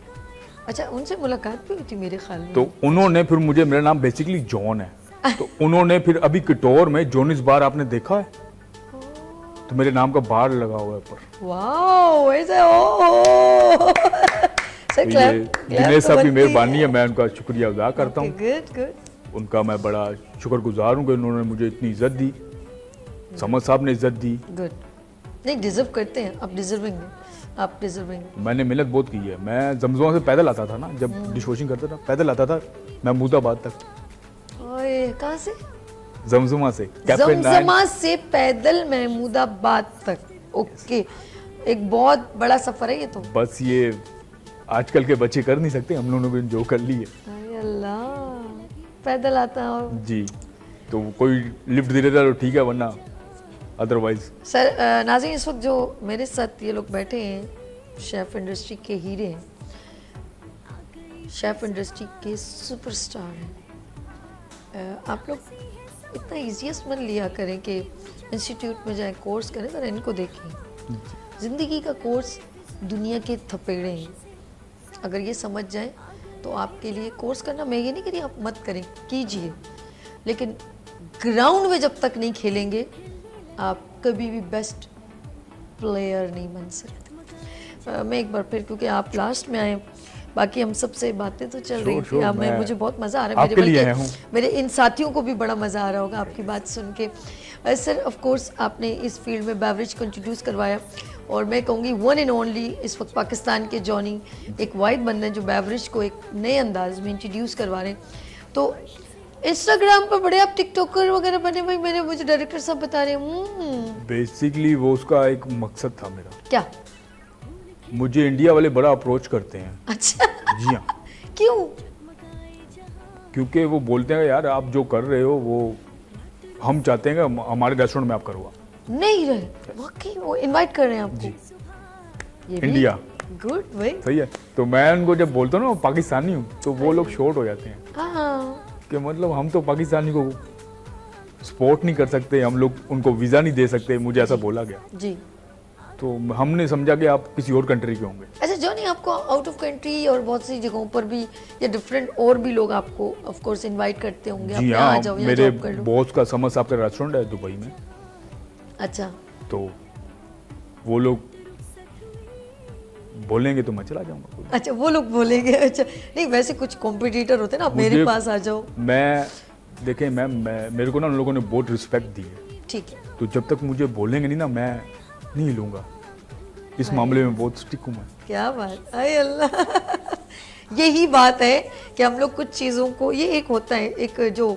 Speaker 2: अच्छा, उनसे मुलाकात भी हुई थी मेरे ख्याल में।
Speaker 6: तो उन्होंने फिर मुझे, मेरा नाम बेसिकली जॉन है, तो उन्होंने फिर अभी कटोर में जोनिस बार आपने देखा है, तो मेरे नाम का बार लगा हुआ है ऊपर।
Speaker 2: वाओ, ऐसे ओ सर
Speaker 6: तो ये
Speaker 2: क्लैप
Speaker 6: जुनेद साहब की मेहरबानी है, मैं उनका शुक्रिया अदा करता हूँ।
Speaker 2: Good good.
Speaker 6: उनका मैं बड़ा शुक्रगुजार हूँ कि उन्होंने मुझे इतनी इज्जत दी, समद साहब ने इज्जत दी।
Speaker 2: गुड। नहीं डिजर्व करते हैं, आप डिजर्विंग हैं, आप डिजर्विंग हैं।
Speaker 6: मैंने मेहनत बहुत की है। मैं जमजमा से पैदल आता था ना, जब डिश वॉशिंग करता था पैदल आता था महमूदाबाद तक।
Speaker 2: ओए कहाँ से?
Speaker 6: जमजमा से, कैफे 9।
Speaker 2: जमजमा से पैदल महमूदाबाद तक। ओके, एक बहुत बड़ा सफर है ये तो।
Speaker 6: बस ये आजकल के बच्चे कर नहीं सकते, हम लोगों ने जो कर ली है।
Speaker 2: हाय अल्लाह, पैदल आता है।
Speaker 6: जी, तो कोई लिफ्ट दे देता तो ठीक है, वरना अदरवाइज।
Speaker 2: सर नाज़रीन, इस वक्त जो मेरे साथ ये लोग बैठे हैं, शेफ इंडस्ट्री के हीरे हैं, शेफ इंडस्ट्री के सुपरस्टार हैं। आप लोग इतना ईजीएस्ट मन लिया करें कि इंस्टीट्यूट में जाएं, कोर्स करें, सर इनको देखें। ज़िंदगी का कोर्स दुनिया के थपेड़े हैं, अगर ये समझ जाएं तो आपके लिए कोर्स करना, मैं ये नहीं कह रही आप मत करें, कीजिए, लेकिन ग्राउंड में जब तक नहीं खेलेंगे आप कभी भी बेस्ट प्लेयर नहीं बन सकते। मैं एक बार फिर, क्योंकि आप लास्ट में आए, बाकी हम सबसे बातें तो चल रही थी, अब मैं मुझे बहुत मज़ा आ रहा है,
Speaker 6: आपके लिए आया हूं।
Speaker 2: मेरे इन साथियों को भी बड़ा मज़ा आ रहा होगा आपकी बात सुन के। सर ऑफ कोर्स आपने इस फील्ड में बेवरेज को इंट्रोड्यूस करवाया, और मैं कहूँगी वन एंड ओनली इस वक्त पाकिस्तान के जॉनी एक वाइड बंदे हैं जो बेवरेज को एक नए अंदाज में इंट्रोड्यूस करवा रहे हैं। तो इंस्टाग्राम पर बड़े आप टिकटॉकर वगैरह बने, भाई मैंने, मुझे डायरेक्टर साहब बता रहे हैं।
Speaker 6: बेसिकली वो उसका एक मकसद था मेरा।
Speaker 2: क्या?
Speaker 6: मुझे इंडिया वाले बड़ा अप्रोच करते हैं।
Speaker 2: अच्छा
Speaker 6: जी हाँ,
Speaker 2: क्यों?
Speaker 6: क्योंकि वो बोलते हैं यार आप जो कर रहे हो वो हम चाहते हैं कि हमारे रेस्टोरेंट में आप करवा।
Speaker 2: नहीं रहे, वाकई वो इनवाइट कर रहे हैं आपको? ये भी
Speaker 6: इंडिया।
Speaker 2: गुड भाई।
Speaker 6: सही है। तो मैं उनको जब बोलता हूँ ना पाकिस्तानी हूँ, तो वो लोग शॉर्ट हो जाते हैं
Speaker 2: हाँ
Speaker 6: कि मतलब हम तो पाकिस्तानी को सपोर्ट नहीं कर सकते, हम लोग उनको वीज़ा नहीं दे सकते, मुझे ऐसा बोला गया।
Speaker 2: जी।
Speaker 6: तो हमने समझा कि आप किसी और कंट्री के होंगे।
Speaker 2: अच्छा जॉनी, आपको आउट ऑफ कंट्री और बहुत सी जगहों पर भी या डिफरेंट और भी लोग आपको ऑफ कोर्स इनवाइट करते होंगे, आप
Speaker 6: जी
Speaker 2: यहाँ आ
Speaker 6: हाँ,
Speaker 2: जाओ, यहाँ
Speaker 6: मेरे
Speaker 2: जॉब कर लो।
Speaker 6: बॉस का समर साहब का रेस्टोरेंट है दुबई में,
Speaker 2: अच्छा
Speaker 6: तो वो लोग बोलेंगे तो मैं चला जाऊंगा।
Speaker 2: अच्छा, वो लोग बोलेंगे। अच्छा नहीं, वैसे कुछ कॉम्पिटिटर होते हैं ना, आप मेरे
Speaker 6: मुझे-
Speaker 2: पास आ जाओ।
Speaker 6: मैं देखें, मैं मेरे को ना उन लोगों ने बहुत रिस्पेक्ट दी है,
Speaker 2: ठीक है।
Speaker 6: तो जब तक मुझे बोलेंगे नहीं ना, मैं नहीं हिलूंगा। इस मामले में बहुत स्टिक हूँ मैं।
Speaker 2: क्या बात, अरे अल्लाह। यही बात है कि हम लोग कुछ चीज़ों को, ये एक होता है एक जो,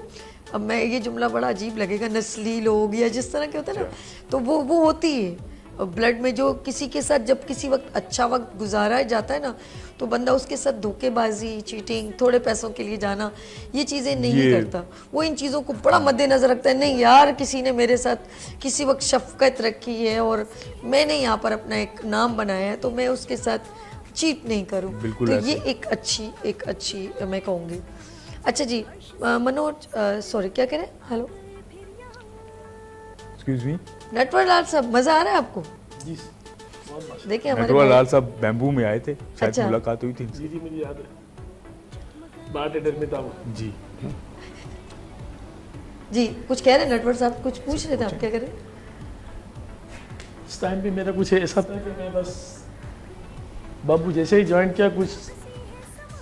Speaker 2: अब मैं ये जुमला बड़ा अजीब लगेगा, नस्ली लोग या जिस तरह के होते हैं ना, तो वो होती है ब्लड में, जो किसी के साथ जब किसी वक्त अच्छा वक्त गुजारा जाता है ना, तो बंदा उसके साथ धोखेबाजी, चीटिंग, थोड़े पैसों के लिए जाना, ये चीज़ें नहीं करता। वो इन चीज़ों को बड़ा मद्देनजर रखता है, नहीं यार किसी ने मेरे साथ किसी वक्त शफकत रखी है और मैंने यहाँ पर अपना एक नाम बनाया है, तो मैं उसके साथ चीट नहीं करूँ।
Speaker 6: बिल्कुल
Speaker 2: तो
Speaker 6: ऐसे।
Speaker 2: ये एक अच्छी मैं कहूँगी। अच्छा जी, मनोज, सॉरी क्या कह रहे हैं, hello
Speaker 6: excuse me,
Speaker 2: Natwar Lal साहब, मज़ा आ रहा है आपको?
Speaker 3: जी
Speaker 2: देखिए हमारे
Speaker 6: नटवर
Speaker 2: भाई-
Speaker 6: लाल साहब बैम्बू में आए थे, शायद
Speaker 2: अच्छा।
Speaker 6: मुलाकात हुई थी इनसे।
Speaker 3: जी मुझे याद है, बारटेंडर में था वो।
Speaker 6: जी
Speaker 2: जी कुछ कह रहे हैं नटवर साहब, कुछ पूछ रहे थे आप, क्या कह रहे हैं?
Speaker 3: उस टाइम पे मेरा कुछ ऐसा था कि मैं बस बाबू जैसे ही ज्वाइन किया, कुछ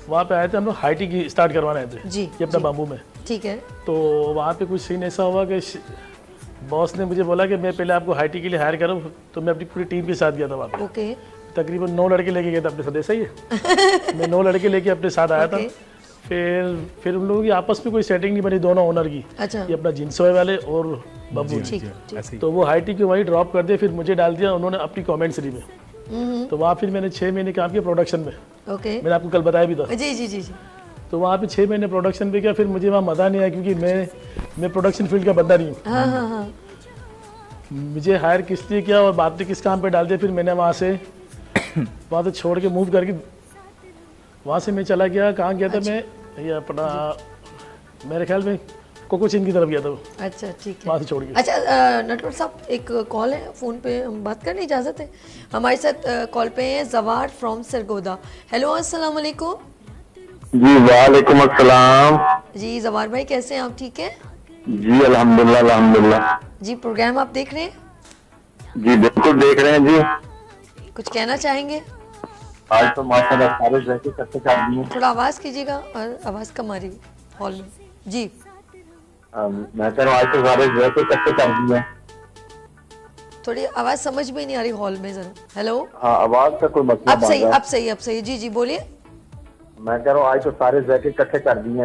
Speaker 3: वहाँ पे आए थे हम लोग, हाई टी की स्टार्ट करवा रहे थे
Speaker 2: जी,
Speaker 3: ये अपना
Speaker 2: जी।
Speaker 3: बाबू में।
Speaker 2: ठीक है।
Speaker 3: तो वहाँ पे कुछ सीन ऐसा हुआ कि बॉस ने मुझे बोला कि मैं पहले आपको हाई टी के लिए हायर करूँ, तो मैं अपनी पूरी टीम के साथ गया था वहाँ पे।
Speaker 2: ओके।
Speaker 3: तकरीबन 9 लड़के लेके गए थे अपने साथ, ऐसा ही है। मैं 9 लड़के लेके अपने साथ आया था।
Speaker 2: ओके।
Speaker 3: फिर उन लोगों की आपस में कोई सेटिंग नहीं बनी, दोनों ओनर की,
Speaker 2: अच्छा
Speaker 3: ये अपना जिनसोए वाले और बाबू जी।
Speaker 2: ठीक ठीक।
Speaker 6: ऐसे ही।
Speaker 3: तो वो हाई टी को वहीं ड्रॉप कर दिया, फिर मुझे डाल दिया उन्होंने अपनी कमेंट्री में। तो वहाँ फिर मैंने 6 महीने काम किया प्रोडक्शन में,
Speaker 2: ओके।
Speaker 3: मैंने आपको कल बताया भी था।
Speaker 2: जी जी जी जी।
Speaker 3: तो वहाँ पे 6 महीने प्रोडक्शन पे किया, फिर मुझे वहाँ मज़ा नहीं आया, क्योंकि मैं प्रोडक्शन फील्ड का बंदा नहीं हूँ।
Speaker 2: हाँ हाँ हाँ।
Speaker 3: मुझे हायर किस लिए किया और बात किस काम पे डाल दिया, फिर मैंने वहाँ से छोड़ के मूव करके वहाँ से मैं चला गया। कहाँ गया था मैं, ये अपना मेरे ख्याल में कोकोचिन की तरफ गया था वो,
Speaker 2: अच्छा ठीक है।
Speaker 3: वहाँ से छोड़ के।
Speaker 2: अच्छा नटवर साहब, एक कॉल है, फ़ोन पे हम बात करने इजाज़त है? हमारे साथ कॉल पे हैं जवार फ्रॉम सरगोदा। हेलो अस्सलाम वालेकुम।
Speaker 7: जी वालेकुम अस्सलाम।
Speaker 2: जी जवार भाई, कैसे हैं आप, ठीक है?
Speaker 7: जी अल्हम्दुलिल्लाह अल्हम्दुलिल्लाह।
Speaker 2: जी प्रोग्राम आप देख रहे हैं,
Speaker 7: जी बिल्कुल देख रहे हैं जी।
Speaker 2: कुछ कहना चाहेंगे?
Speaker 7: आज तो माशाल्लाह सारे जैसे करते कर दिए।
Speaker 2: थोड़ा आवाज़ कीजिएगा, और आवाज़ कम आ रही है हॉल में। जी
Speaker 7: मैं कह रहा हूँ आज तो सारे जैसे करते कर दिए।
Speaker 2: थोड़ी आवाज़ समझ में नहीं आ रही हॉल में ज़रा। हेलो,
Speaker 7: हाँ आवाज का कोई मसला
Speaker 2: अब सही,
Speaker 7: बन रहा
Speaker 2: अब सही, अब सही। जी जी बोलिए।
Speaker 7: है। मैं कह रहा हूँ आज तो सारे जैसे इकट्ठे कर दिए।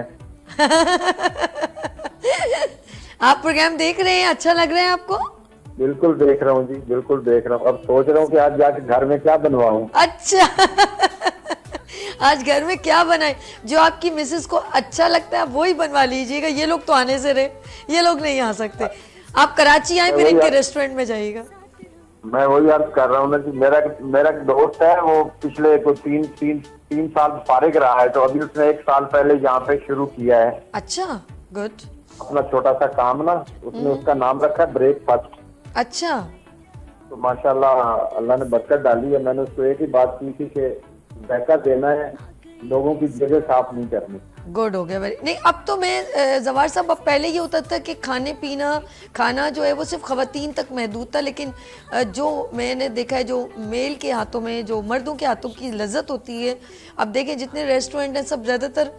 Speaker 2: आप प्रोग्राम देख रहे हैं, अच्छा लग रहा है आपको?
Speaker 7: बिल्कुल देख रहा हूँ जी, बिल्कुल देख रहा हूँ। अब सोच रहा हूँ कि आज जाके घर में क्या बनवाऊँ।
Speaker 2: अच्छा आज घर में क्या बनाए, जो आपकी मिसेस को अच्छा लगता है आप वही बनवा लीजिएगा। ये लोग तो आने से रहे, ये लोग नहीं आ सकते। आप कराची आए, फिर इनके रेस्टोरेंट में जाइएगा।
Speaker 7: मैं वही अर्ज कर रहा हूँ ना कि मेरा एक दोस्त है, वो पिछले को तीन साल फारिग रहा है, तो अभी उसने 1 साल पहले यहाँ पे शुरू किया है
Speaker 2: अच्छा, गुड।
Speaker 7: अपना छोटा सा काम ना। उसने उसका नाम रखा है ब्रेकफास्ट।
Speaker 2: अच्छा,
Speaker 7: तो माशाल्लाह अल्लाह ने बरकत डाली है। मैंने उसको एक ही बात की थी कि जायका देना है, लोगों की जगह साफ नहीं करनी।
Speaker 2: गुड हो गया, वेरी। नहीं अब तो मैं जवार साहब, अब पहले ये होता था कि खाना जो है वो सिर्फ खवातीन तक महदूद था, लेकिन जो मैंने देखा है, जो मेल के हाथों में, जो मर्दों के हाथों की लज्जत होती है, अब देखें जितने रेस्टोरेंट हैं सब ज़्यादातर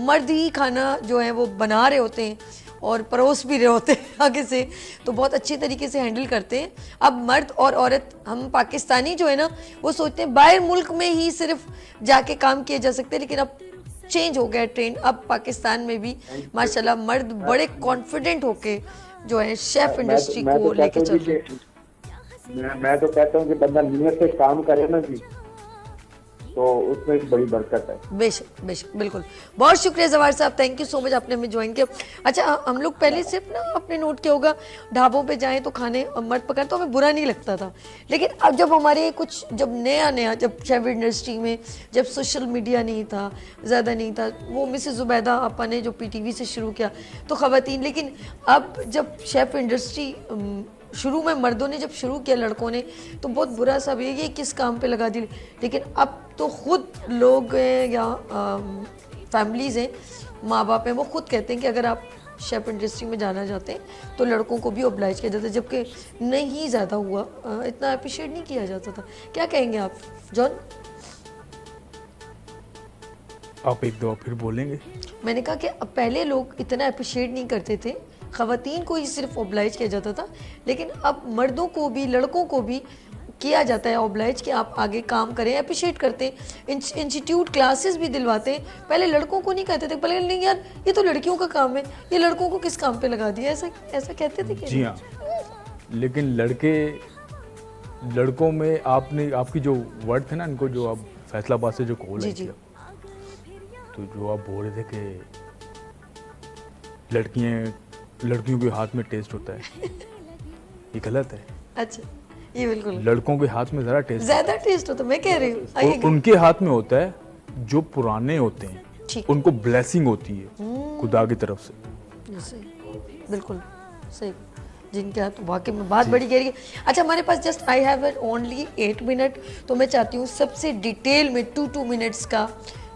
Speaker 2: मर्द ही खाना जो है वो बना रहे होते हैं और परोस भी रहे होते हैं आगे से, तो बहुत अच्छी तरीके से हैंडल करते हैं। अब मर्द और औरत, हम पाकिस्तानी जो है ना, वो सोचते हैं बाहर मुल्क में ही सिर्फ जाके काम किए जा सकते हैं, लेकिन अब चेंज हो गया ट्रेंड। अब पाकिस्तान में भी माशाल्लाह मर्द बड़े कॉन्फिडेंट होके जो है शेफ इंडस्ट्री को लेके चल रहे हैं।
Speaker 7: मैं तो कहता हूँ कि बंदा नियत से काम करे ना जी, तो उसमें एक बड़ी बरकत है।
Speaker 2: बेशक बेशक, बिल्कुल। बहुत शुक्रिया जवाहर साहब, थैंक यू सो मच, आपने हमें ज्वाइन किया। अच्छा, हम लोग पहले सिर्फ ना आपने नोट किया होगा ढाबों पे जाएं तो खाने मर्द पकाएं तो हमें बुरा नहीं लगता था, लेकिन अब जब हमारे कुछ जब नया जब शेफ इंडस्ट्री में जब सोशल मीडिया नहीं था, ज़्यादा नहीं था, वो मिसेस जुबैदा आपा ने जो PTV से शुरू किया तो ख़वातीन, लेकिन अब जब शेफ इंडस्ट्री शुरू में मर्दों ने जब शुरू किया, लड़कों ने, तो बहुत बुरा सा भी ये किस काम पे लगा दी, लेकिन अब तो खुद लोग हैं या फैमिलीज़ हैं, माँ बाप हैं, वो खुद कहते हैं कि अगर आप शेफ इंडस्ट्री में जाना चाहते हैं तो लड़कों को भी ऑब्लाइज किया जाता है, जबकि नहीं ज़्यादा हुआ, इतना अप्रिशिएट नहीं किया जाता था। क्या कहेंगे आप जॉन?
Speaker 6: आप एक दो फिर बोलेंगे?
Speaker 2: मैंने कहा कि अब पहले लोग इतना अप्रिशिएट नहीं करते थे, ख़वातीन को ही सिर्फ ऑब्लाइज किया जाता था, लेकिन अब मर्दों को भी लड़कों को भी किया जाता है ऑब्लाइज कि आप आगे काम करें, अप्रिशिएट करते हैं, इंस्टीट्यूट क्लासेस भी दिलवाते हैं। पहले लड़कों को नहीं कहते थे, पहले नहीं यार ये तो लड़कियों का काम है, ये लड़कों को किस काम पे लगा दिया, ऐसा कहते थे कि
Speaker 6: जी हाँ, लेकिन लड़कों में आपने आपकी जो वर्ड थे ना, इनको जो आप फैसलाबाद से जो कॉल
Speaker 2: जी।
Speaker 6: किया, तो जो आप बोल रहे थे कि लड़कियों के हाथ में टेस्ट होता है, ये गलत है।
Speaker 2: अच्छा, ये बिल्कुल
Speaker 6: लड़कों के हाथ में
Speaker 2: ज़्यादा टेस्ट होता है, मैं कह रही हूँ।
Speaker 6: उनके हाथ में होता है जो पुराने होते हैं,
Speaker 2: ठीक।
Speaker 6: उनको ब्लेसिंग होती है खुदा की तरफ से।
Speaker 2: बिल्कुल सही, जिनके हाथ वाकई में बात बड़ी गहरी है। अच्छा, हमारे पास just I have only 8 minute, तो मैं चाहती हूँ सबसे डिटेल में 2 मिनट्स का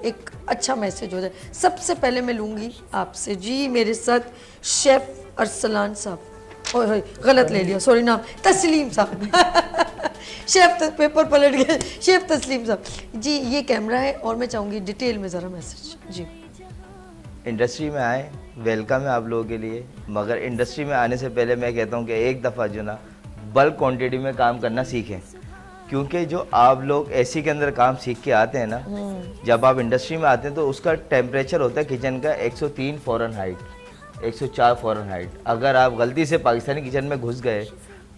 Speaker 2: एक अच्छा मैसेज हो जाए। सबसे पहले मैं लूँगी आपसे, जी मेरे साथ शेफ अरसलान साहब, ओए गलत ले लिया, सॉरी, नाम तस्लीम साहब शेफ पेपर पलट गया, शेफ तस्लीम साहब जी, ये कैमरा है और मैं चाहूँगी डिटेल में ज़रा मैसेज जी।
Speaker 5: इंडस्ट्री में आए, वेलकम है आप लोगों के लिए, मगर इंडस्ट्री में आने से पहले मैं कहता हूँ कि एक दफ़ा जो ना बल्क क्वांटिटी में काम करना सीखें, क्योंकि जो आप लोग एसी के अंदर काम सीख के आते हैं ना, जब आप इंडस्ट्री में आते हैं तो उसका टेम्परेचर होता है किचन का 103 फ़ारेनहाइट, 104 फ़ारेनहाइट। अगर आप गलती से पाकिस्तानी किचन में घुस गए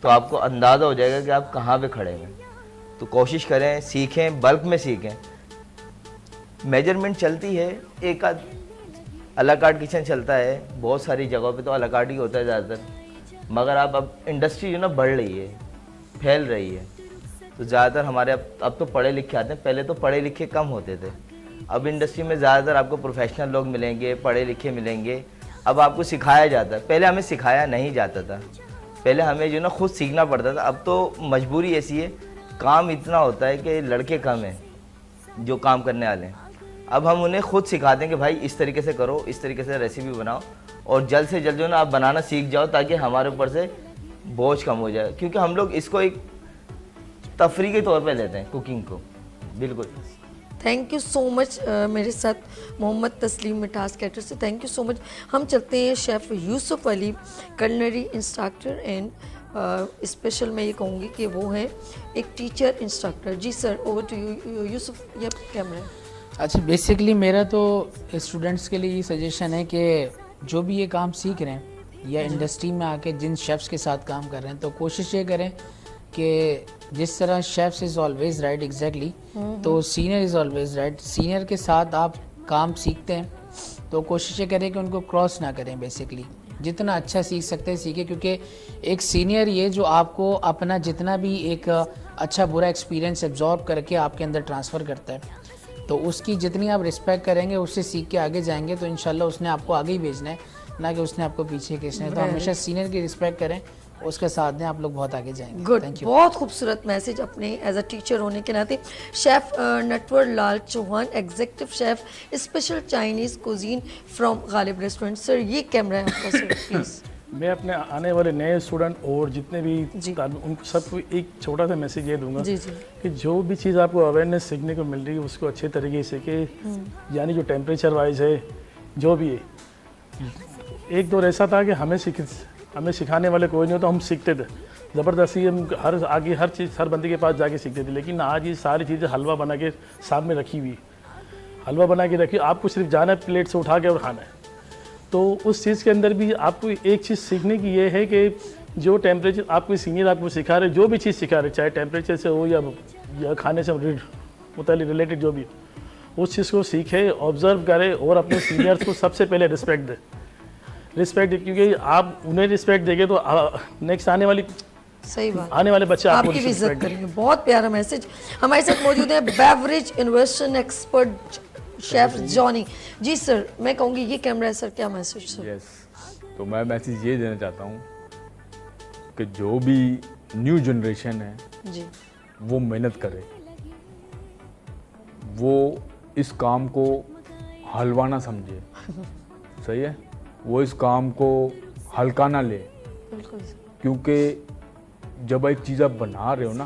Speaker 5: तो आपको अंदाज़ा हो जाएगा कि आप कहाँ पे खड़े हैं। तो कोशिश करें, सीखें, बल्क में सीखें। मेजरमेंट चलती है, एक आध अला कार्ट किचन चलता है, बहुत सारी जगहों पे तो अला कार्ट ही होता है ज़्यादातर, मगर अब इंडस्ट्री जो ना बढ़ रही है, फैल रही है, तो ज़्यादातर हमारे अब तो पढ़े लिखे आते हैं, पहले तो पढ़े लिखे कम होते थे। अब इंडस्ट्री में ज़्यादातर आपको प्रोफेशनल लोग मिलेंगे, पढ़े लिखे मिलेंगे। अब आपको सिखाया जाता है, पहले हमें सिखाया नहीं जाता था, पहले हमें जो ना खुद सीखना पड़ता था। अब तो मजबूरी ऐसी है, काम इतना होता है कि लड़के कम हैं जो काम करने वाले हैं। अब हम उन्हें खुद सिखा दें कि भाई इस तरीके से करो, इस तरीके से रेसिपी बनाओ, और जल्द से जल्द जो ना आप बनाना सीख जाओ, ताकि हमारे ऊपर से बोझ कम हो जाए, क्योंकि हम लोग इसको एक तफरी के तौर पे लेते हैं कुकिंग को। बिल्कुल,
Speaker 2: थैंक यू सो मच। मेरे साथ मोहम्मद तस्लीम मिठास कैटर से, थैंक यू सो मच। हम चलते हैं chef Yusuf Ali, culinary instructor and special मैं ये कहूँगी कि वो हैं एक टीचर इंस्ट्रक्टर। जी sir, over to you Yusuf, ये कैमरा है।
Speaker 4: अच्छा, बेसिकली मेरा तो स्टूडेंट्स के लिए ये सजेशन है कि जो भी ये काम सीख रहे हैं या इंडस्ट्री में आके जिन शेफ्स के साथ काम कर रहे हैं, तो कोशिश ये करें कि जिस तरह chefs is always right, exactly, तो senior is always right. Senior के साथ आप काम सीखते हैं तो कोशिश ये करें कि उनको क्रॉस ना करें। बेसिकली जितना अच्छा सीख सकते हैं सीखें, क्योंकि एक सीनियर ये जो आपको अपना जितना भी एक अच्छा बुरा एक्सपीरियंस एब्जॉर्ब करके आपके अंदर ट्रांसफ़र करता है, तो उसकी जितनी आप रिस्पेक्ट करेंगे, उससे सीख के आगे जाएंगे, तो इंशाल्लाह उसने आपको आगे ही भेजना है, ना कि उसने आपको पीछे खींचना है। तो हमेशा सीनियर की रिस्पेक्ट करें, उसके साथ दें, आप लोग बहुत आगे जाएंगे।
Speaker 2: Good,
Speaker 4: thank you.
Speaker 2: बहुत खूबसूरत मैसेज अपने एज अ टीचर होने के नाते। Chef Natwar Lal Chauhan, executive chef special Chinese cuisine from Ghalib restaurant. Sir, ये कैमरा है आपका सर, प्लीज़।
Speaker 3: मैं अपने आने वाले नए स्टूडेंट और जितने भी उनको सबको एक छोटा सा मैसेज ये दूंगा
Speaker 2: जी जी,
Speaker 3: कि जो भी चीज़ आपको अवेयरनेस सीखने को मिल रही है उसको अच्छे तरीके से कि यानी जो टेम्परेचर वाइज है जो भी है, एक दौर ऐसा था कि हमें सिखाने वाले कोई नहीं होता, हम सीखते थे ज़बरदस्ती, हम हर चीज़ हर बंदे के पास जाके सीखते थे। लेकिन आज ये सारी चीज़ें हलवा बना के सामने रखी हुई, हलवा बना के रखी, आपको सिर्फ जाना है प्लेट से उठा के और खाना है। तो उस चीज़ के अंदर भी आपको एक चीज़ सीखने की ये है कि जो टेम्परेचर आपको सीनियर आपको सिखा रहे, जो भी चीज़ सिखा रहे, चाहे टेम्परेचर से हो या खाने से मुतालिक रिलेटेड जो भी उस चीज़ को सीखे, ऑब्जर्व करे और अपने सीनियर्स को सबसे पहले रिस्पेक्ट दे। रिस्पेक्ट क्योंकि आप उन्हें रिस्पेक्ट देंगे तो नेक्स्ट आने वाली
Speaker 2: सही बात,
Speaker 3: आने वाले बच्चे
Speaker 2: आपकी भी इज्जत करेंगे। बहुत प्यारा मैसेज। हमारे साथ मौजूद है बेवरेज इन्वेस्टन एक्सपर्ट शेफ जॉनी जी। सर मैं कहूँगी ये कैमरा है सर, क्या मैसेज सर?
Speaker 6: यस, तो मैं मैसेज ये देना चाहता हूँ कि जो भी न्यू जनरेशन है
Speaker 2: जी,
Speaker 6: वो मेहनत करे, वो इस काम को हलवा ना समझे, सही है, वो इस काम को हल्का ना ले,
Speaker 2: बिल्कुल।
Speaker 6: क्योंकि जब एक चीज़ आप बना रहे हो ना,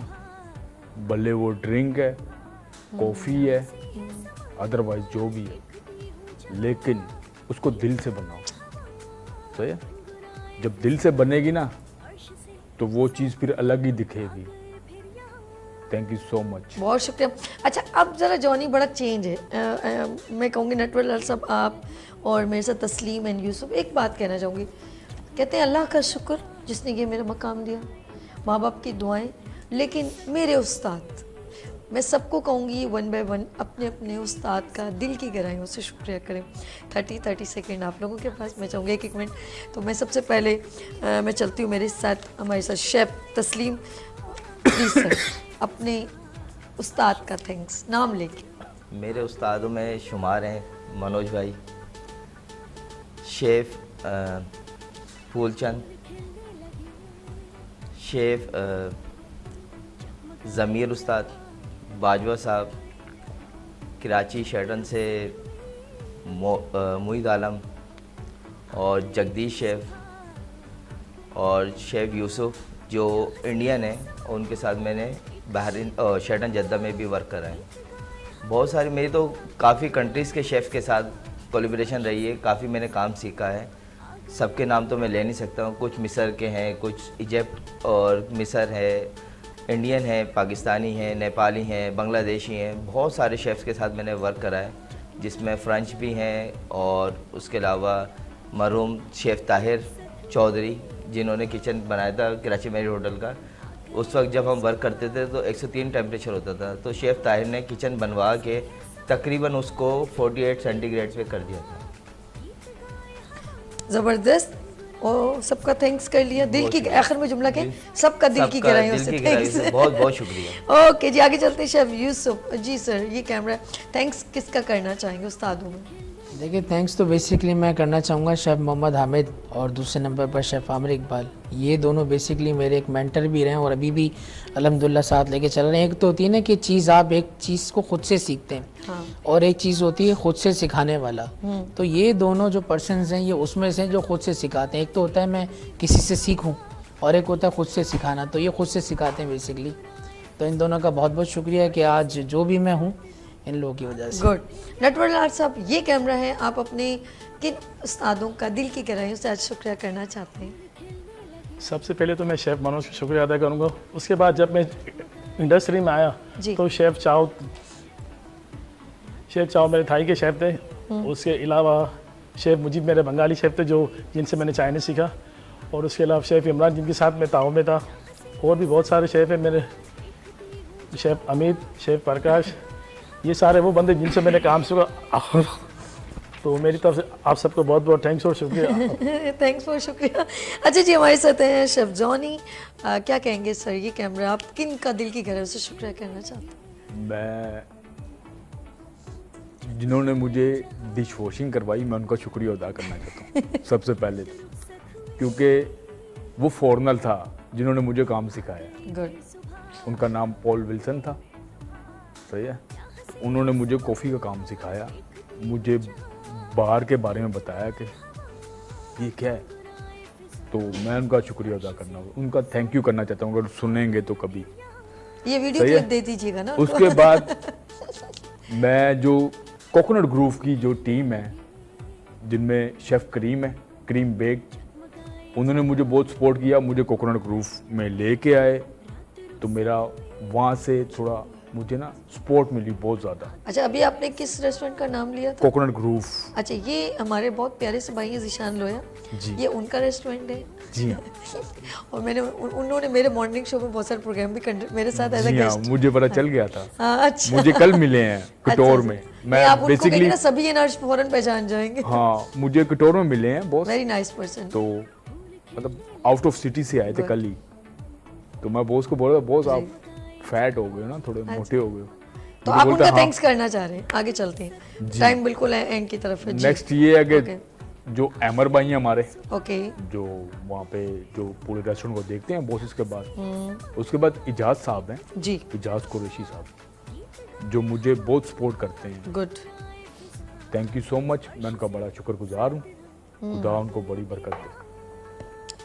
Speaker 6: भले वो ड्रिंक है, कॉफ़ी है, अदरवाइज जो भी है, लेकिन उसको दिल से बनाओ, सही है। जब दिल से बनेगी ना तो वो चीज़ फिर अलग ही दिखेगी। Thank you so much.
Speaker 2: बहुत शुक्रिया। अच्छा अब ज़रा जॉनी बड़ा चेंज है। मैं कहूँगी नटवर लाल साहब आप और मेरे साथ तस्लीम एंड यूसुफ एक बात कहना चाहूँगी। कहते हैं अल्लाह का शुक्र जिसने ये मेरा मकाम दिया, माँ बाप की दुआएं, लेकिन मेरे उस्ताद, मैं सबको कहूँगी वन बाय वन अपने अपने उस्ताद का दिल की गहराइयों से शुक्रिया करें। 30 सेकेंड आप लोगों के पास, मैं चाहूँगी एक मिनट। तो मैं सबसे पहले मैं चलती हूँ मेरे साथ, हमारे साथ शेफ़ तस्लीम। प्लीज़ सर अपने उस्ताद का थैंक्स नाम लेके।
Speaker 5: मेरे उस्तादों में शुमार हैं मनोज भाई, शेफ़ फूलचंद, शेफ़ ज़मीर उस्ताद, बाजवा साहब, कराची शेरटन से मुईद आलम और जगदीश शेफ़ और शेफ़ यूसुफ जो इंडियन है, उनके साथ मैंने बहरीन और शेरटन जद्दा में भी वर्क करा है। बहुत सारी मेरी तो काफ़ी कंट्रीज़ के शेफ़ के साथ कोलैबोरेशन रही है, काफ़ी मैंने काम सीखा है। सबके नाम तो मैं ले नहीं सकता हूँ, कुछ मिस्र के हैं, कुछ इजिप्ट और मिस्र है, इंडियन है, पाकिस्तानी हैं, नेपाली हैं, बांग्लादेशी हैं। बहुत सारे शेफ़्स के साथ मैंने वर्क करा है, जिसमें फ़्रेंच भी हैं और उसके अलावा मरहूम शेफ़ ताहिर चौधरी जिन्होंने किचन बनाया था कराची मैरियट होटल का। उस वक्त जब हम वर्क करते थे तो 103 टेम्परेचर होता था, तो शेफ़ ताहिर ने किचन बनवा के तकरीबन उसको 48 सेंटीग्रेड पे कर दिया था।
Speaker 2: ज़बरदस्त। और सबका थैंक्स कर लिया, दिल की आखिर में जुमला के सबका दिल की गहराइयों से थैंक्स।
Speaker 5: बहुत बहुत शुक्रिया।
Speaker 2: ओके जी आगे चलते हैं शेफ़ यूसुफ जी। सर ये कैमरा थैंक्स किसका करना चाहेंगे उस्तादों में?
Speaker 4: देखिए थैंक्स तो बेसिकली मैं करना चाहूँगा शेफ़ मोहम्मद हामिद और दूसरे नंबर पर शेफ़ आमिर इकबाल। ये दोनों बेसिकली मेरे एक मेंटर भी रहे हैं और अभी भी अल्हम्दुलिल्लाह साथ लेके चल रहे हैं। एक तो होती है ना कि चीज़ आप एक चीज़ को खुद से सीखते हैं,
Speaker 2: हाँ।
Speaker 4: और एक चीज़ होती है खुद से सिखाने वाला। तो ये दोनों जो पर्सनस हैं ये उसमें से जो खुद से सिखाते हैं। एक तो होता है मैं किसी से सीखूँ और एक होता है खुद से सिखाना, तो ये खुद से सिखाते हैं बेसिकली। तो इन दोनों का बहुत बहुत शुक्रिया कि आज जो भी मैं हूँ इन लोगों की वजह से।
Speaker 2: गुड। नटवर लाल साहब ये कैमरा है, आप अपने किन उस्तादों का दिल की गहराइयों से आज शुक्रिया करना चाहते हैं?
Speaker 3: सबसे पहले तो मैं शेफ़ मनोज का शुक्रिया अदा करूँगा। उसके बाद जब मैं इंडस्ट्री में आया तो शेफ़ चाव मेरे थाई के शेफ़ थे। उसके अलावा शेफ़ मुजीब मेरे बंगाली शेफ़ थे जो जिनसे मैंने चाइनीज़ सीखा। और उसके अलावा शेफ़ इमरान जिनके साथ मैं ताऊ में था। और भी बहुत सारे शेफ़ हैं मेरे, शेफ़ अमित, शेफ़ प्रकाश, ये सारे वो बंदे जिनसे मैंने काम सीखा। तो मेरी तरफ से आप सबको बहुत बहुत थैंक्स और शुक्रिया।
Speaker 2: थैंक्स फॉर शुक्रिया। अच्छा जी हमारे साथ हैं शेफ़ जॉनी। क्या कहेंगे सर ये कैमरा आप किन का दिल की गहराइयों से शुक्रिया करना चाहते हैं?
Speaker 6: मैं जिन्होंने मुझे डिश वॉशिंग करवाई मैं उनका शुक्रिया अदा करना चाहता हूँ सबसे पहले तो, क्योंकि वो फॉरनर था जिन्होंने मुझे काम सिखाया।
Speaker 2: गुड।
Speaker 6: उनका नाम पॉल विल्सन था, सही है। उन्होंने मुझे कॉफ़ी का काम सिखाया, मुझे बाहर के बारे में बताया कि ये क्या है, तो मैं उनका शुक्रिया अदा करना, उनका थैंक यू करना चाहता हूँ। अगर सुनेंगे तो कभी
Speaker 2: ये वीडियो क्लिप दे दीजिएगा ना।
Speaker 6: उसके बाद मैं जो कोकोनट ग्रूव की जो टीम है जिनमें शेफ़ करीम है, करीम बेग, उन्होंने मुझे बहुत सपोर्ट किया, मुझे कोकोनट ग्रूव में लेके आए, तो मेरा वहाँ से थोड़ा मुझे ना सपोर्ट मिली बहुत ज़्यादा।
Speaker 2: अच्छा, अभी आपने किस रेस्टोरेंट का नाम लिया था?
Speaker 6: Coconut groove.
Speaker 2: अच्छा, ये हमारे बहुत प्यारे से भाई हैं जीशान लोया
Speaker 6: जी।
Speaker 2: ये उनका रेस्टोरेंट है
Speaker 6: जी
Speaker 2: और मैंने उन्होंने मेरे मॉर्निंग शो में बहुत सारे प्रोग्राम भी कंडक्ट मेरे साथ एज अ
Speaker 6: जी हाँ,
Speaker 2: गेस्ट।
Speaker 6: मुझे पता चल गया था।
Speaker 2: हाँ, अच्छा।
Speaker 6: मुझे कल मिले हैं कटोर
Speaker 2: अच्छा,
Speaker 6: में।
Speaker 2: नहीं,
Speaker 6: मैं
Speaker 2: आप उनको कहेंगे
Speaker 6: बेसिकली
Speaker 2: ना सभी ये ना फौरन पहचान जाएंगे।
Speaker 6: हाँ, मुझे कटोर में मिले हैं बॉस।
Speaker 2: Very nice person.
Speaker 6: तो मतलब आउट ऑफ सिटी से आए थे कल ही। तो मैं बॉस को बोल रहा था, बॉस आप फैट हो गए हो ना, थोड़े मोटे हो गए हो।
Speaker 2: तो
Speaker 6: मुझे
Speaker 2: आप
Speaker 6: बोलता,
Speaker 2: उनका
Speaker 6: हाँ।
Speaker 2: थैंक्स करना चाह रहे हैं, आगे चलते हैं,
Speaker 6: जी।
Speaker 2: टाइम बिल्कुल एंड की तरफ है जी।
Speaker 6: नेक्स्ट ये है कि
Speaker 2: ओके
Speaker 6: जो अमर भाई हैं हमारे,
Speaker 2: ओके
Speaker 6: जो वहाँ पे जो पूरे रेस्टोरेंट को देखते हैं बॉसेस के बाद, उसके बाद इजाज साहब हैं,
Speaker 2: जी,
Speaker 6: इजाज कुरैशी साहब, जो मुझे बहुत सपोर्ट करते हैं।
Speaker 2: Good.
Speaker 6: Thank you so much, मैं उनका बड़ा शुक्रगुजार हूँ। खुदा उनको बड़ी बरकत दे।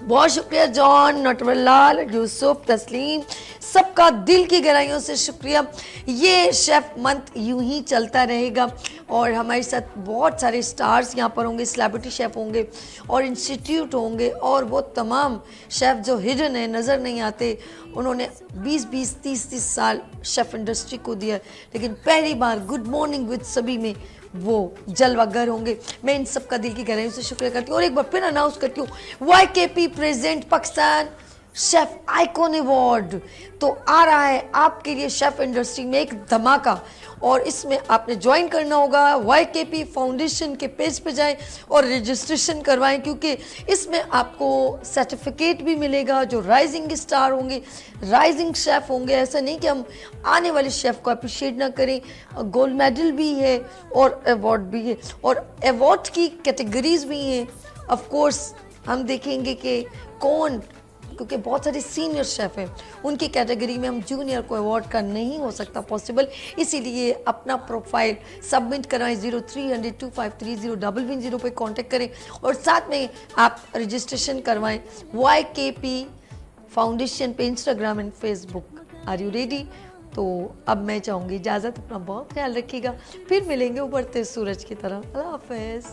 Speaker 2: बहुत शुक्रिया जॉन, नटवरलाल, यूसुफ, तस्लीम, सबका दिल की गहराइयों से शुक्रिया। ये शेफ मंथ यूं ही चलता रहेगा और हमारे साथ बहुत सारे स्टार्स यहाँ पर होंगे, सेलिब्रिटी शेफ होंगे और इंस्टीट्यूट होंगे और वो तमाम शेफ जो हिडन है, नज़र नहीं आते। उन्होंने 20-20, 30-30 साल शेफ इंडस्ट्री को दिया, लेकिन पहली बार गुड मॉर्निंग विद सभी में वो जलवागर होंगे। मैं इन सब का दिल की गहराइयों से शुक्रिया करती हूँ और एक बार फिर अनाउंस करती हूँ, YKP present Pakistan chef icon award तो आ रहा है आपके लिए शेफ इंडस्ट्री में एक धमाका। और इसमें आपने ज्वाइन करना होगा, YKP फाउंडेशन के पेज पे जाएं और रजिस्ट्रेशन करवाएं, क्योंकि इसमें आपको सर्टिफिकेट भी मिलेगा। जो राइजिंग स्टार होंगे, राइजिंग शेफ होंगे, ऐसा नहीं कि हम आने वाले शेफ को अप्रिशिएट ना करें। गोल्ड मेडल भी है और अवार्ड भी है और अवार्ड की कैटेगरीज भी हैं। ऑफ कोर्स हम देखेंगे कि कौन, क्योंकि बहुत सारे सीनियर शेफ हैं, उनकी कैटेगरी में हम जूनियर को अवार्ड का नहीं हो सकता पॉसिबल। इसीलिए अपना प्रोफाइल सबमिट करवाएं, 0300253000 पे कांटेक्ट करें और साथ में आप रजिस्ट्रेशन करवाएं YKP फाउंडेशन पे, Instagram and Facebook. Are you ready? तो अब मैं चाहूँगी इजाज़त, अपना बहुत ख्याल रखिएगा, फिर मिलेंगे उभरते सूरज की तरह। अल्लाह हाफिज़।